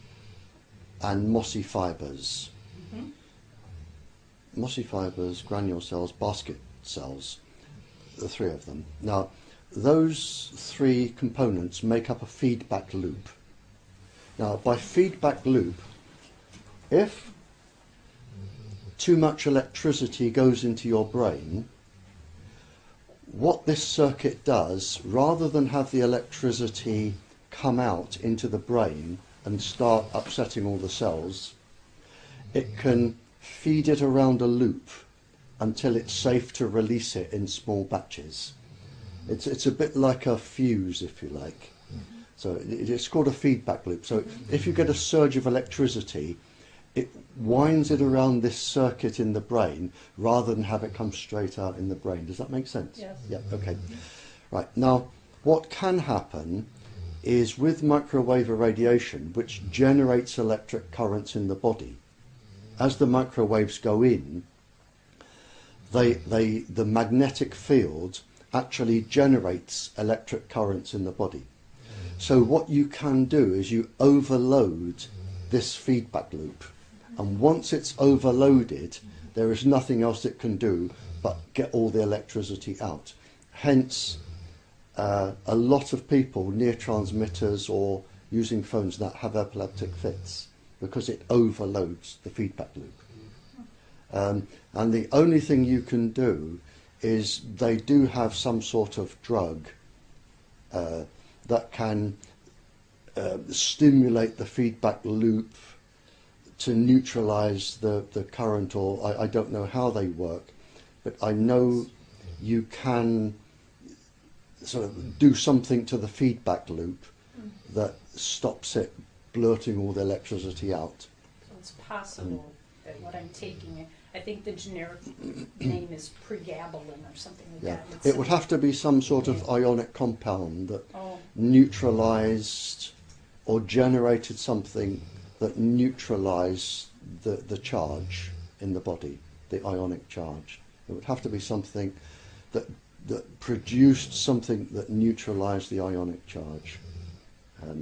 and mossy fibres. Mm-hmm. Mossy fibres, granule cells, basket cells, the three of them. Now, those three components make up a feedback loop. Now, by feedback loop, if too much electricity goes into your brain, what this circuit does, rather than have the electricity come out into the brain and start upsetting all the cells, it can feed it around a loop until it's safe to release it in small batches. It's a bit like a fuse, if you like. So it's called a feedback loop. So if you get a surge of electricity, it winds it around this circuit in the brain rather than have it come straight out in the brain. Does that make sense? Yes. Yeah, okay. Right, now what can happen is with microwave irradiation, which generates electric currents in the body, as the microwaves go in, the magnetic field actually generates electric currents in the body. So what you can do is you overload this feedback loop, and once it's overloaded, there is nothing else it can do but get all the electricity out. Hence, a lot of people near transmitters or using phones that have epileptic fits, because it overloads the feedback loop. And the only thing you can do is they do have some sort of drug that can stimulate the feedback loop to neutralize the current, or I don't know how they work, but I know you can sort of do something to the feedback loop that stops it blurting all the electricity out. So it's possible that what I'm taking, I think the generic name is pregabalin or something like Yeah, that. it would have to be some sort of ionic compound that Oh, neutralized or generated something that neutralized the charge in the body, the ionic charge. It would have to be something that produced something that neutralized the ionic charge.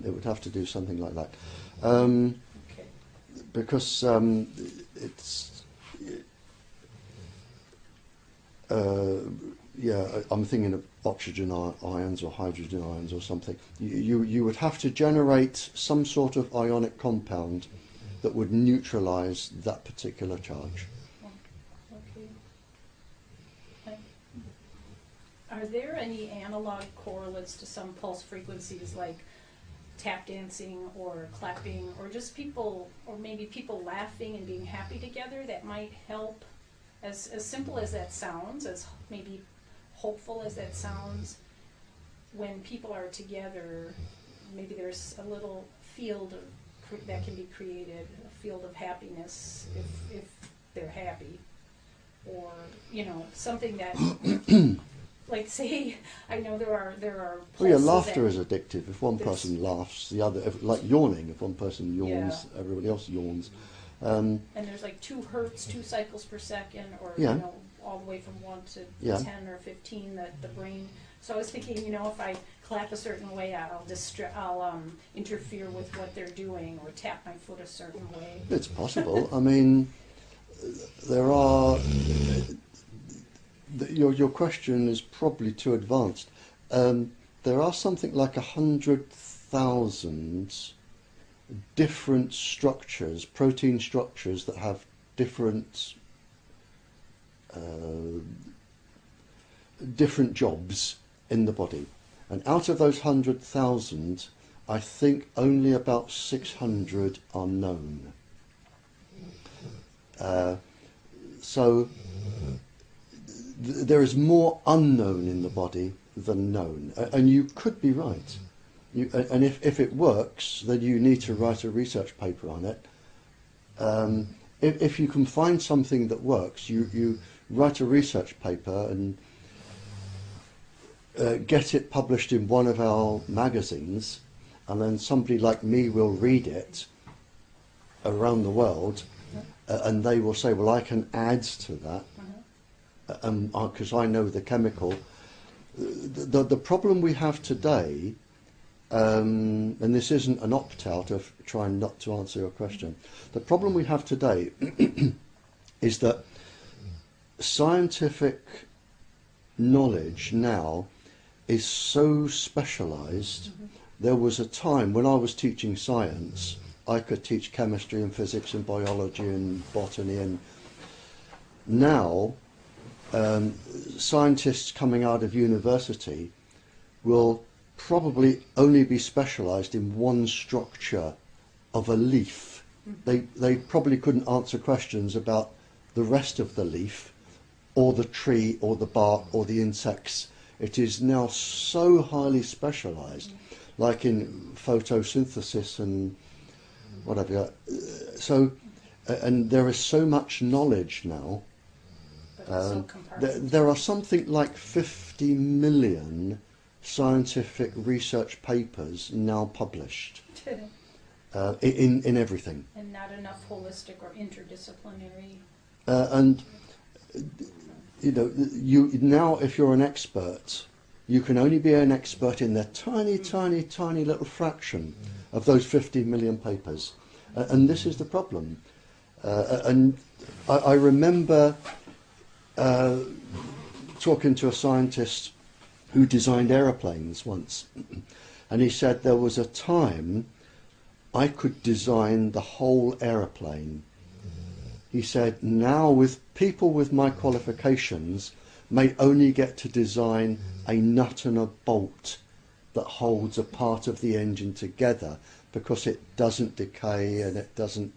It would have to do something like that. okay. Because it's... yeah, I'm thinking of oxygen ions or hydrogen ions or something. You would have to generate some sort of ionic compound that would neutralize that particular charge. Okay. Are there any analog correlates to some pulse frequencies like tap dancing or clapping or just people, or maybe people laughing and being happy together that might help? As simple as that sounds, as maybe hopeful as that sounds, when people are together, maybe there's a little field that can be created, a field of happiness if they're happy, or something that, like say, I know there are. Well, yeah, laughter is addictive. If one person laughs, the other, like yawning. If one person yawns, everybody else yawns. And there's like 2 hertz, 2 cycles per second, or all the way from 1 to 10 or 15. The brain. So I was thinking, if I clap a certain way, I'll interfere with what they're doing, or tap my foot a certain way. It's possible. I mean, there are. Your question is probably too advanced. There are something like 100,000 different structures, protein structures that have different jobs in the body, and out of those 100,000, I think only about 600 are known. So there is more unknown in the body than known, and you could be right. And if it works, then you need to write a research paper on it. If you can find something that works, you write a research paper and get it published in one of our magazines, and then somebody like me will read it around the world, and they will say, well, I can add to that, because I know the chemical. The problem we have today, and this isn't an opt-out of trying not to answer your question, the problem we have today is that scientific knowledge now is so specialized. There was a time when I was teaching science, I could teach chemistry and physics and biology and botany, and now scientists coming out of university will probably only be specialised in one structure of a leaf. They probably couldn't answer questions about the rest of the leaf, or the tree, or the bark, or the insects. It is now so highly specialised, like in photosynthesis and whatever. So, and there is so much knowledge now. There are something like 50 million scientific research papers now published in everything. And not enough holistic or interdisciplinary. And now if you're an expert, you can only be an expert in the tiny, tiny, tiny little fraction of those 50 million papers. And this is the problem. And I remember talking to a scientist who designed aeroplanes once, and he said there was a time I could design the whole aeroplane. He said, now with people with my qualifications, may only get to design a nut and a bolt that holds a part of the engine together, because it doesn't decay and it doesn't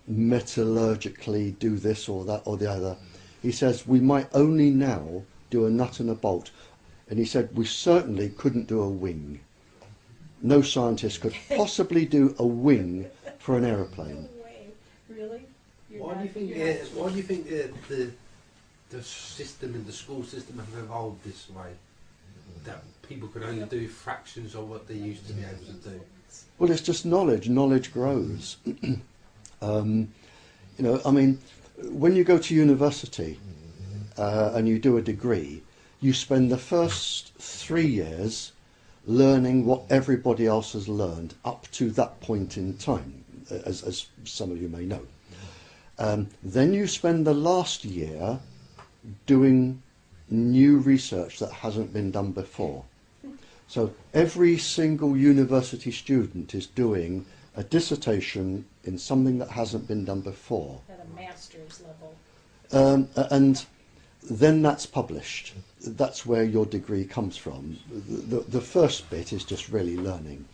metallurgically do this or that or the other. He says we might only now do a nut and a bolt, and he said we certainly couldn't do a wing. No scientist could possibly do a wing for an aeroplane. No way. Really? Why do you think the system and the school system have evolved this way? That people can only do fractions of what they used to be able to do. Well, it's just knowledge. Knowledge grows. You know, I mean, when you go to university and you do a degree, you spend the first 3 years learning what everybody else has learned up to that point in time, as some of you may know. Then you spend the last year doing new research that hasn't been done before. So every single university student is doing a dissertation in something that hasn't been done before. At a master's level. And then that's published. That's where your degree comes from. The first bit is just really learning.